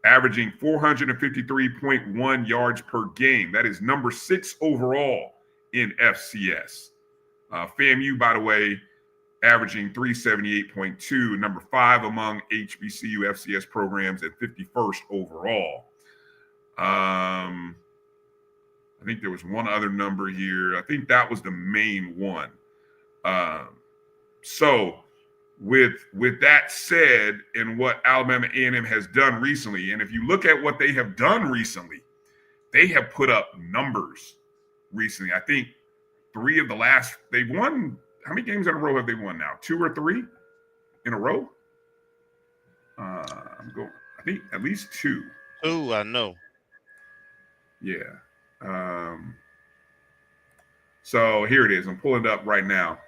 averaging 453.1 yards per game. That is number 6 overall in FCS. FAMU, by the way, averaging 378.2, number 5 among HBCU FCS programs and 51st overall. I think there was one other number here. I think that was the main one. So with that said, and what Alabama A&M has done recently, and if you look at what they have done recently, they have put up numbers recently. I think 3 of the last, they've won, how many games in a row have they won now? 2 or 3 in a row? I think at least 2. 2, I know. Yeah. So here it is. I'm pulling it up right now.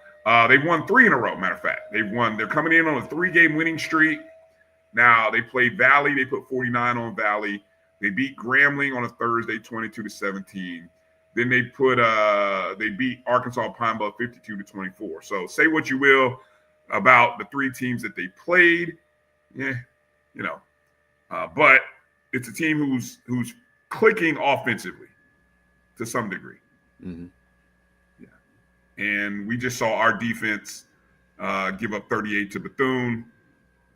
They've won 3 in a row, matter of fact. They're coming in on a 3-game winning streak. Now they played Valley. They put 49 on Valley. They beat Grambling on a Thursday, 22-17. Then they beat Arkansas Pine Bluff 52-24. So say what you will about the 3 teams that they played. Yeah, but it's a team who's clicking offensively to some degree. Mm-hmm. Yeah. And we just saw our defense give up 38 to Bethune,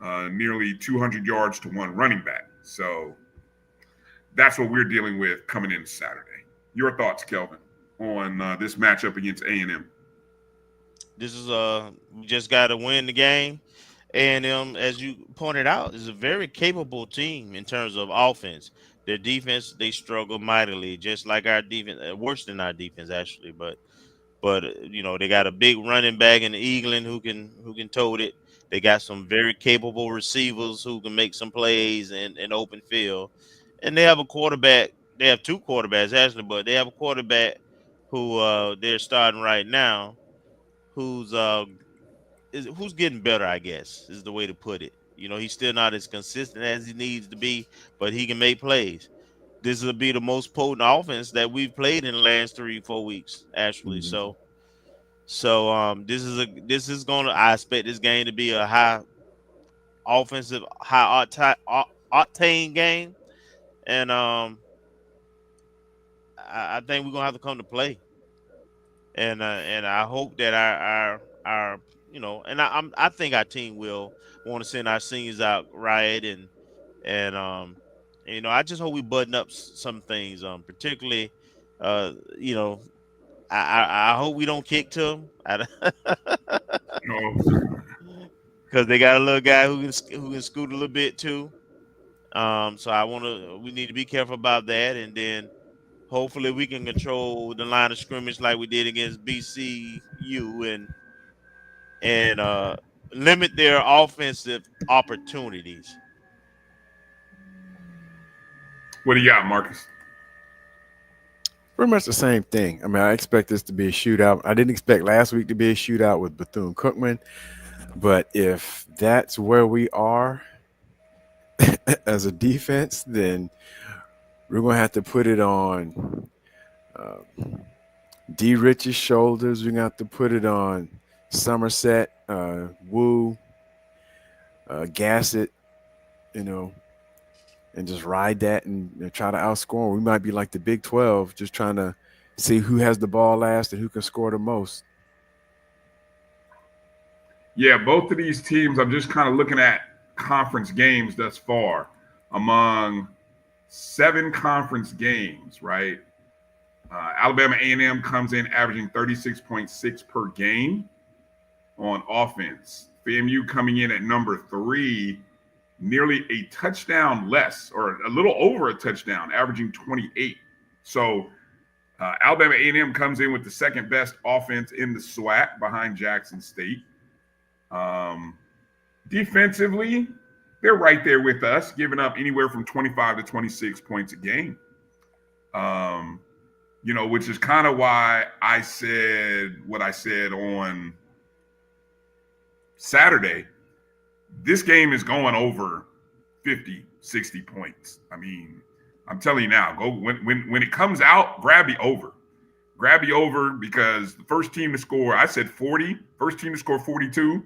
nearly 200 yards to 1 running back. So that's what we're dealing with coming in Saturday. Your thoughts, Kelvin, on this matchup against A&M? This is we just got to win the game. A&M, as you pointed out, is a very capable team in terms of offense. Their defense, they struggle mightily, just like our defense, worse than our defense actually. But they got a big running back in Eaglin who can tote it. They got some very capable receivers who can make some plays in open field, and they have a quarterback. They have 2 quarterbacks actually, but they have a quarterback who they're starting right now, who's getting better, I guess, is the way to put it. He's still not as consistent as he needs to be, but he can make plays. This will be the most potent offense that we've played in the last 3-4 weeks, actually. Mm-hmm. This is gonna. I expect this game to be a high offensive, high octane game, and I think we're gonna have to come to play. And I hope that our I think our team will want to send our seniors out right, and I just hope we button up some things, particularly I hope we don't kick to them, because they got a little guy who can scoot a little bit too. So we need to be careful about that, and then hopefully we can control the line of scrimmage like we did against BCU and limit their offensive opportunities. What do you got, Marcus? Pretty much the same thing. I mean, I expect this to be a shootout. I didn't expect last week to be a shootout with Bethune-Cookman, but if that's where we are as a defense, then we're going to have to put it on D. Rich's shoulders. We're going to have to put it on Somerset, Wu, Gassett, and just ride that and try to outscore. We might be like the Big 12, just trying to see who has the ball last and who can score the most. Yeah, both of these teams, I'm just kind of looking at conference games thus far. Among 7 conference games, right? Alabama A&M comes in averaging 36.6 per game on offense. FAMU coming in at number 3, nearly a touchdown less, or a little over a touchdown, averaging 28. So Alabama A&M comes in with the 2nd best offense in the SWAC behind Jackson State. Defensively, they're right there with us, giving up anywhere from 25 to 26 points a game. Which is kind of why I said what I said on Saturday. This game is going over 50, 60 points. I mean, I'm telling you now, go when it comes out, grab the over. Grab the over, because the first team to score, I said 40, first team to score 42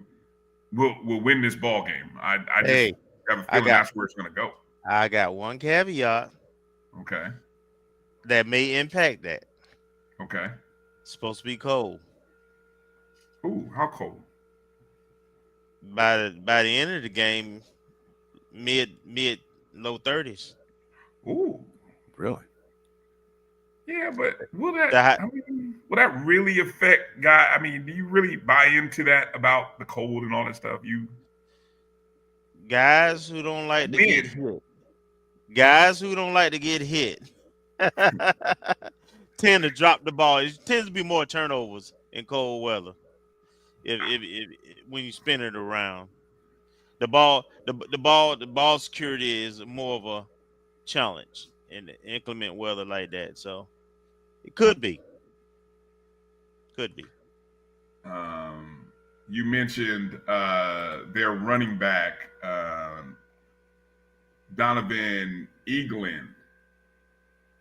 will win this ball game. I just have a feeling that's where it's going to go. I got one caveat. Okay. That may impact that. Okay. It's supposed to be cold. Ooh, how cold? by the end of the game, mid low 30s. Ooh, Really? yeah, but will that? The high, I mean, will that really affect guy? I mean, do you really buy into that about the cold and all that stuff? You guys who don't like to get win. hit. Guys who don't like to get hit tend to drop the ball. It tends to be more turnovers in cold weather. If when you spin it around, the ball security is more of a challenge in inclement weather like that. So it could be. You mentioned their running back, Donovan Eaglin,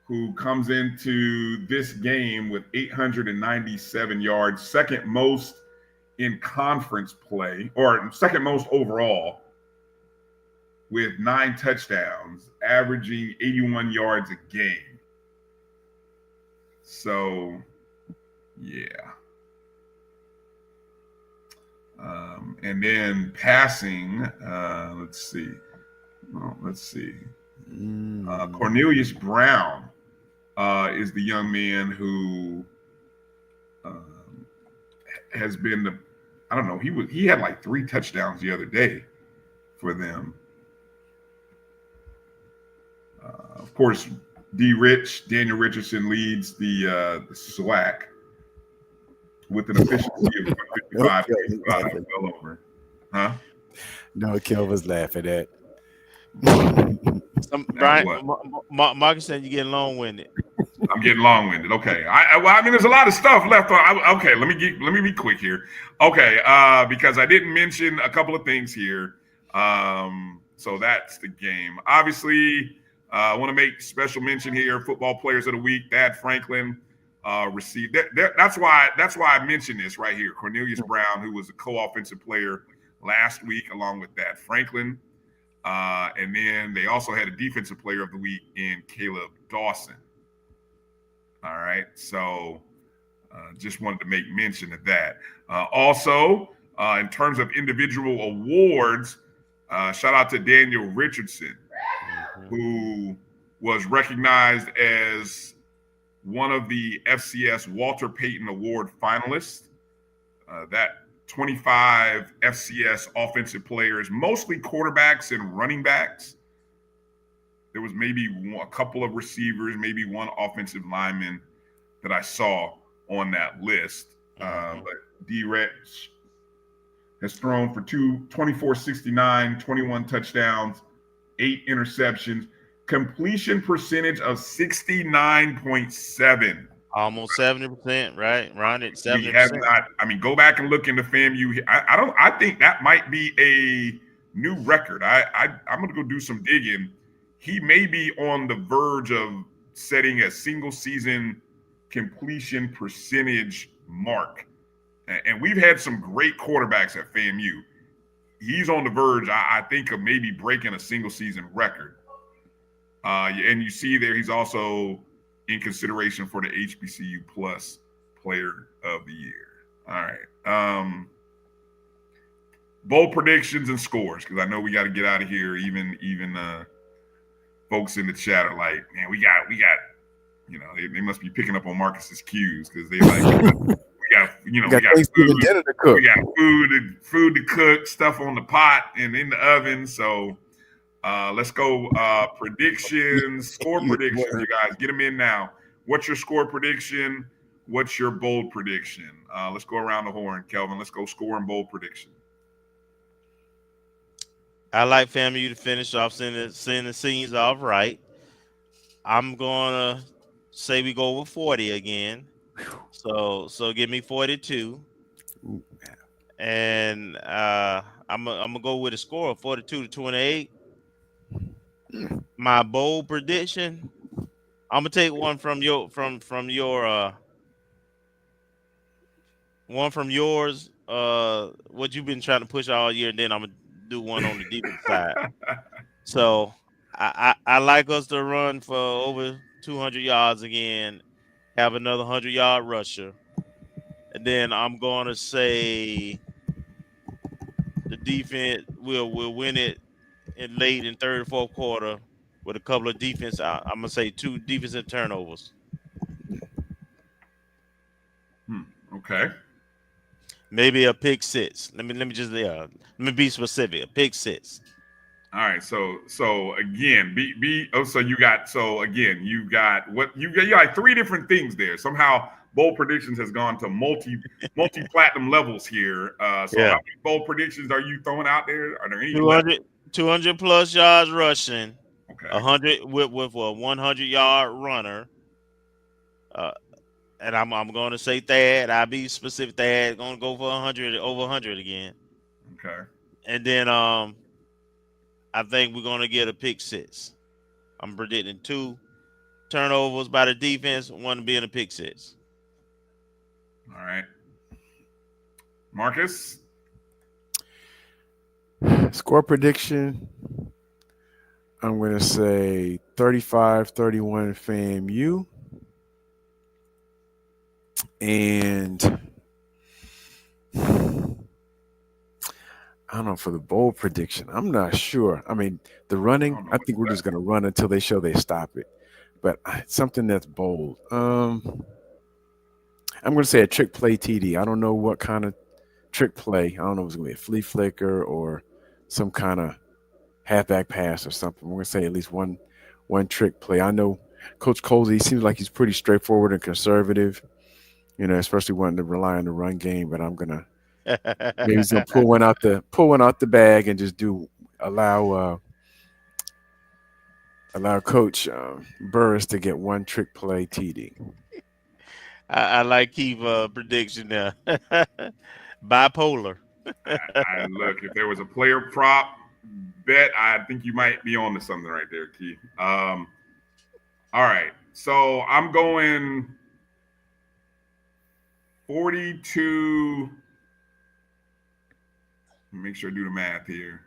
who comes into this game with 897 yards, second most in conference play, or second most overall, with 9 touchdowns, averaging 81 yards a game. So, yeah. And then passing, let's see. Cornelius Brown is the young man who has been I don't know. He had like 3 touchdowns the other day for them. Of course, Daniel Richardson leads the SWAC with an efficiency of 155, well over. Huh? No, Kelvin's laughing at. Bryan, Marcus said you're getting long-winded. I'm getting long-winded. Okay. I mean, there's a lot of stuff left on. Okay, let me be quick here. Okay, because I didn't mention a couple of things here. So that's the game. Obviously, I want to make special mention here. Football Players of the Week. Thad Franklin received. That's why I mentioned this right here. Cornelius Brown, who was a co-offensive player last week, along with Thad Franklin. And then they also had a defensive player of the week in Caleb Dawson. All right. So just wanted to make mention of that. Also, in terms of individual awards, shout out to Daniel Richardson, who was recognized as one of the FCS Walter Payton Award finalists. That 25 FCS offensive players, mostly quarterbacks and running backs. There was maybe a couple of receivers, maybe one offensive lineman that I saw on that list. But D-Rich has thrown for 2469, 21 touchdowns, 8 interceptions, completion percentage of 69.7. Almost 70%, right? Around it, 70%. We have not. I mean, go back and look into FAMU. I think that might be a new record. I'm going to go do some digging. He may be on the verge of setting a single season completion percentage mark. And we've had some great quarterbacks at FAMU. He's on the verge, I think, of maybe breaking a single season record. And you see there, he's also in consideration for the HBCU Plus Player of the Year. All right. Bowl predictions and scores, because I know we got to get out of here. Even folks in the chat are like, man, we got, they must be picking up on Marcus's cues, because they like, we got food to cook, stuff on the pot and in the oven. So let's go predictions, score predictions, you guys. Get them in now. What's your score prediction? What's your bold prediction? Let's go around the horn, Kelvin. Let's go score and bold prediction. I like FAMU to finish off, send the scenes off right. I'm going to say we go over 40 again. So give me 42. And I'm going to go with a score of 42-28. My bold prediction, I'm gonna take one from yours. What you've been trying to push all year, and then I'm gonna do one on the defense side. So I like us to run for over 200 yards again, have another 100-yard rusher, and then I'm gonna say the defense will win it in late in third, fourth quarter with a couple of defense. I'm gonna say 2 defensive turnovers. Okay. Maybe a pick 6. Let me be specific. A pick 6. All right. So again, you got what you got like 3 different things there. Somehow bold predictions has gone to multi platinum levels here. How many bold predictions are you throwing out there? Are there any 200 plus yards rushing? Okay. 100 with a 100-yard runner. And I'm going to say Thad. I'll be specific. Thad going to go for 100, over 100 again. Okay. And then I think we're going to get a pick 6. I'm predicting 2 turnovers by the defense, 1 being a pick 6. All right. Marcus? Score prediction, I'm going to say 35-31 FAMU. And I don't know, for the bold prediction, I'm not sure. I mean, the running, I think we're just going to run until they show they stop it. But something that's bold. I'm going to say a trick play TD. I don't know what kind of trick play. I don't know if it's going to be a flea flicker or some kind of halfback pass or something. We're going to say at least one trick play. I know Coach Colsey seems like he's pretty straightforward and conservative, especially wanting to rely on the run game. But I'm going to maybe he's going to pull one out the bag and just allow Coach Burris to get one trick play TD. I like Keith prediction there. Bipolar. Look, if there was a player prop bet, I think you might be on to something right there, Keith. All right. So I'm going 42. Make sure I do the math here.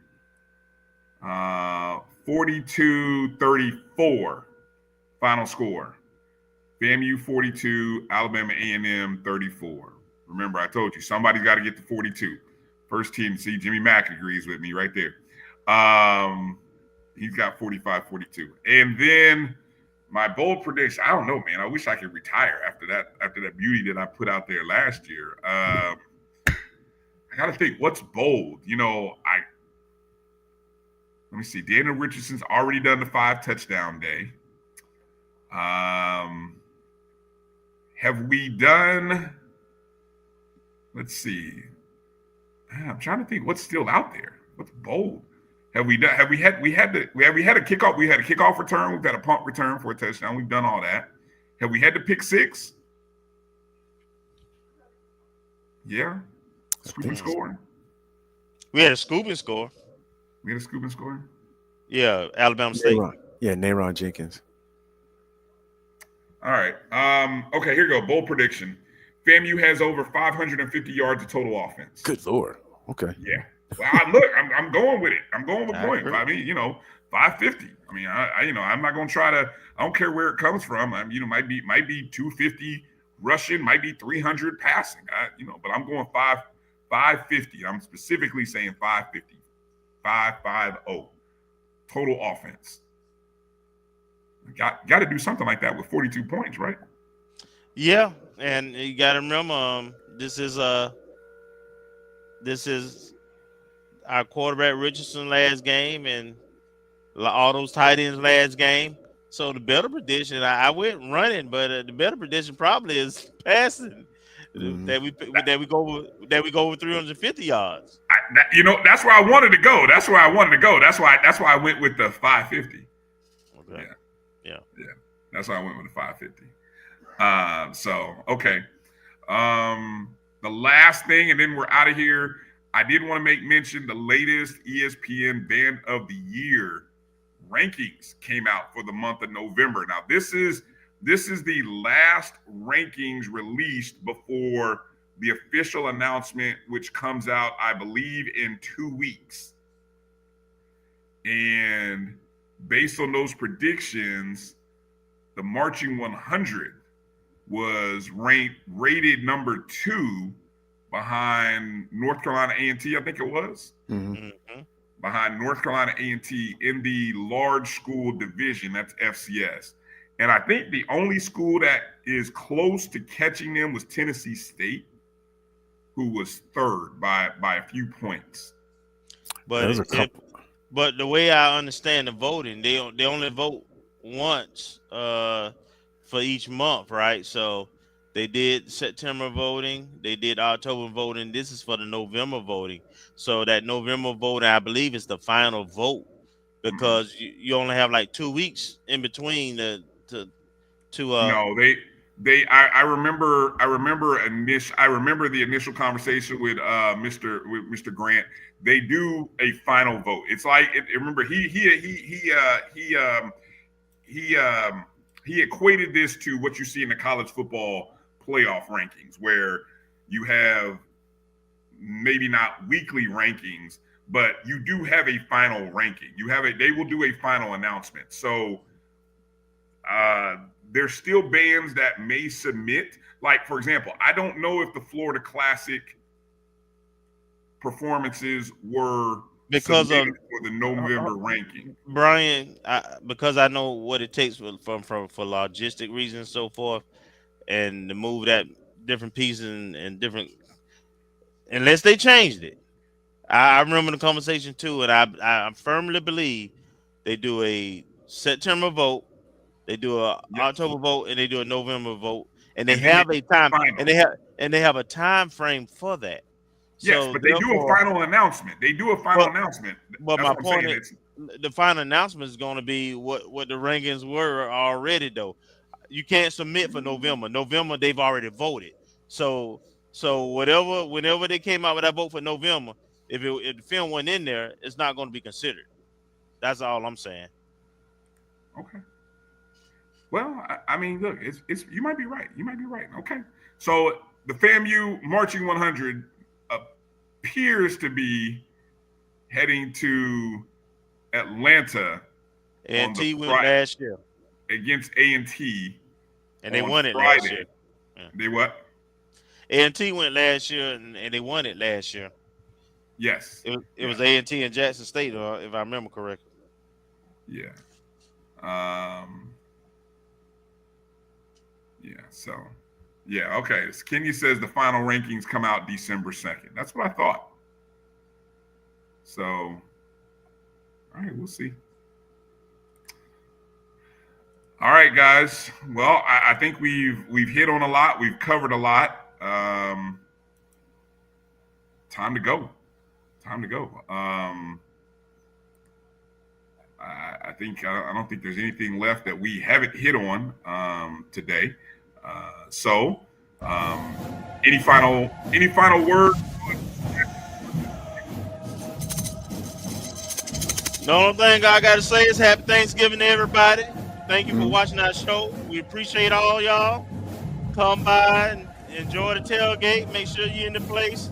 42-34 final score. FAMU 42, Alabama A&M 34. Remember, I told you somebody's got to get to 42. First team. See, Jimmy Mack agrees with me right there. He's got 45-42. And then my bold prediction, I don't know, man. I wish I could retire after that beauty that I put out there last year. I got to think, what's bold? Let me see. Daniel Richardson's already done the 5-touchdown day. Have we done? Let's see. I'm trying to think what's still out there. What's bold? Have we had a kickoff? We had a kickoff return. We've had a punt return for a touchdown. We've done all that. Have we had the pick 6? Yeah. Scooping score. We had a scooping score. Yeah, Alabama State. Nayron Jenkins. All right. Okay, here you go. Bold prediction. FAMU has over 550 yards of total offense. Good Lord. Okay. Yeah. Well, I'm going with it. I'm going with point. I mean, 550. I mean, I'm not going to try to. I don't care where it comes from. Might be 250 rushing, might be 300 passing. But I'm going 550. I'm specifically saying 550. 550 total offense. Got to do something like that with 42 points, right? Yeah, and you got to remember, this is our quarterback Richardson last game, and all those tight ends last game. So the better prediction, I went running, but the better prediction probably is passing. Mm-hmm. That we go over 350 yards. That's where I wanted to go. That's why I went with the 550. Okay. Yeah. That's why I went with the 550. Okay. The last thing, and then we're out of here. I did want to make mention the latest ESPN Band of the Year rankings came out for the month of November. Now, this is the last rankings released before the official announcement, which comes out, I believe, in 2 weeks. And based on those predictions, the Marching 100 was rated number 2 behind North Carolina A&T, I think it was. Behind North Carolina A&T in the large school division. That's FCS. And I think the only school that is close to catching them was Tennessee State, who was third by a few points. But but the way I understand the voting, they only vote once for each month, right? So they did September voting, they did October voting. This is for the November voting. So that November voting, I believe, is the final vote because you only have like 2 weeks in between to No, I remember the initial conversation with Mr. Grant. They do a final vote. It's like remember he equated this to what you see in the college football playoff rankings, where you have maybe not weekly rankings, but you do have a final ranking. They will do a final announcement. So there's still bands that may submit. Like, for example, I don't know if the Florida Classic performances were because of the November ranking. Bryan, because I know what it takes for logistic reasons and so forth, and to move that different pieces and different, unless they changed it. I remember the conversation too, and I firmly believe they do a September vote, they do a October vote, and they do a November vote, and they have a time, and they have a time frame for that. Yes, so but they do a final announcement. Announcement. But my point is, the final announcement is going to be what the rankings were already, though. You can't submit for November. November, they've already voted. So whenever they came out with that vote for November, if the film wasn't in there, it's not going to be considered. That's all I'm saying. Okay. Well, I mean, look, it's you might be right. Okay. So the FAMU Marching 100 appears to be heading to Atlanta. A&T went last year against A&T, and they won it last year. Yeah. They what? A&T went last year, and they won it last year. Yes, it was A&T and Jackson State, if I remember correctly. Yeah. So. Yeah, okay. Kenya says the final rankings come out December 2nd. That's what I thought. So, all right, we'll see. All right, guys. Well, I think we've hit on a lot. We've covered a lot. Time to go. I don't think there's anything left that we haven't hit on today. So, any final words? The only thing I got to say is happy Thanksgiving to everybody. Thank you for watching our show. We appreciate all y'all. Come by and enjoy the tailgate. Make sure you're in the place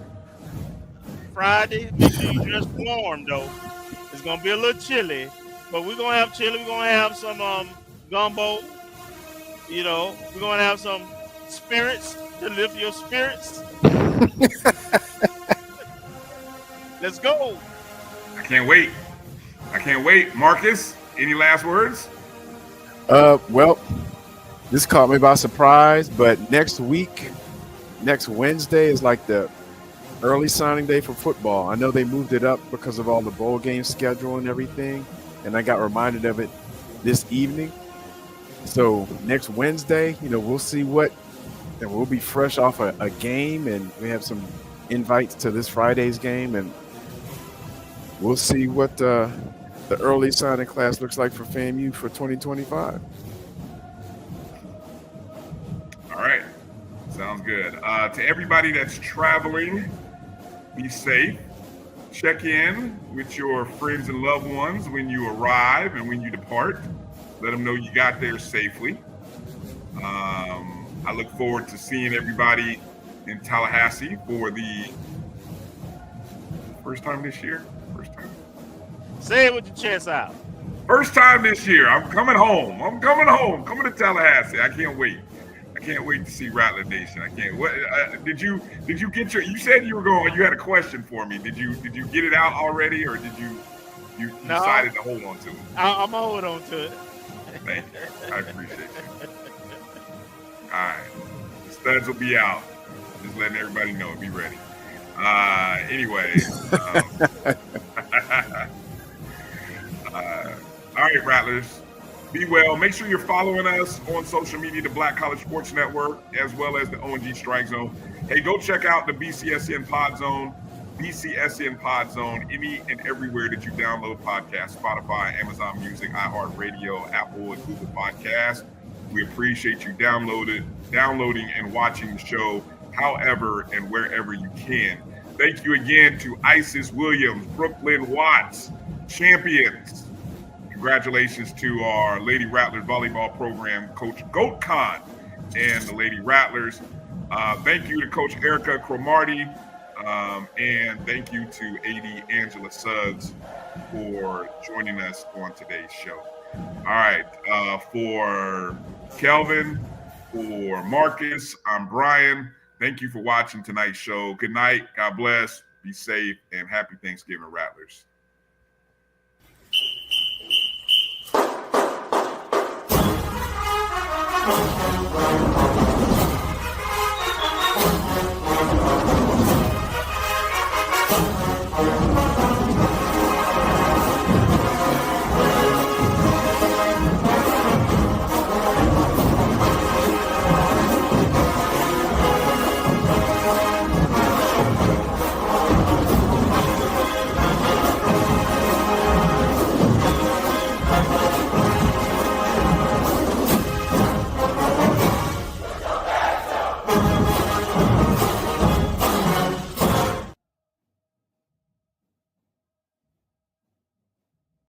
Friday. Make sure you dress warm, though. It's going to be a little chilly, but we're going to have chili. We're going to have some gumbo. You know, we're going to have some spirits to lift your spirits. Let's go. I can't wait. Marcus, any last words? Well, this caught me by surprise, but next Wednesday is like the early signing day for football. I know they moved it up because of all the bowl game schedule and everything, and I got reminded of it this evening. So next Wednesday, we'll see and we'll be fresh off a game, and we have some invites to this Friday's game, and we'll see what the early signing class looks like for FAMU for 2025. All right. Sounds good. To everybody that's traveling, be safe. Check in with your friends and loved ones when you arrive and when you depart. Let them know you got there safely. I look forward to seeing everybody in Tallahassee for the first time this year. Say it with your chest out. First time this year. I'm coming home. Coming to Tallahassee. I can't wait. I can't wait to see Rattler Nation. I can't. What did you get your? You said you were going. You had a question for me. Did you get it out already, or did you decided to hold on to it? I'm gonna hold on to it. Thank you. I appreciate you. All right, the studs will be out. Just letting everybody know. Be ready. Anyway. All right, Rattlers. Be well. Make sure you're following us on social media, the Black College Sports Network, as well as the ONG Strike Zone. Hey, go check out the BCSN Pod Zone, BCSN Pod Zone, any and everywhere that you download podcasts, Spotify, Amazon Music, iHeartRadio, Apple, and Google Podcasts. We appreciate you downloading and watching the show however and wherever you can. Thank you again to Isis Williams, Brooklyn Watts, champions. Congratulations to our Lady Rattlers volleyball program, Coach Goat Khan and the Lady Rattlers. Thank you to Coach Erica Cromarty, and thank you to AD Angela Suggs for joining us on today's show. All right, for Kelvin, for Marcus, I'm Bryan. Thank you for watching tonight's show. Good night, God bless, be safe, and happy Thanksgiving, Rattlers. Thank you.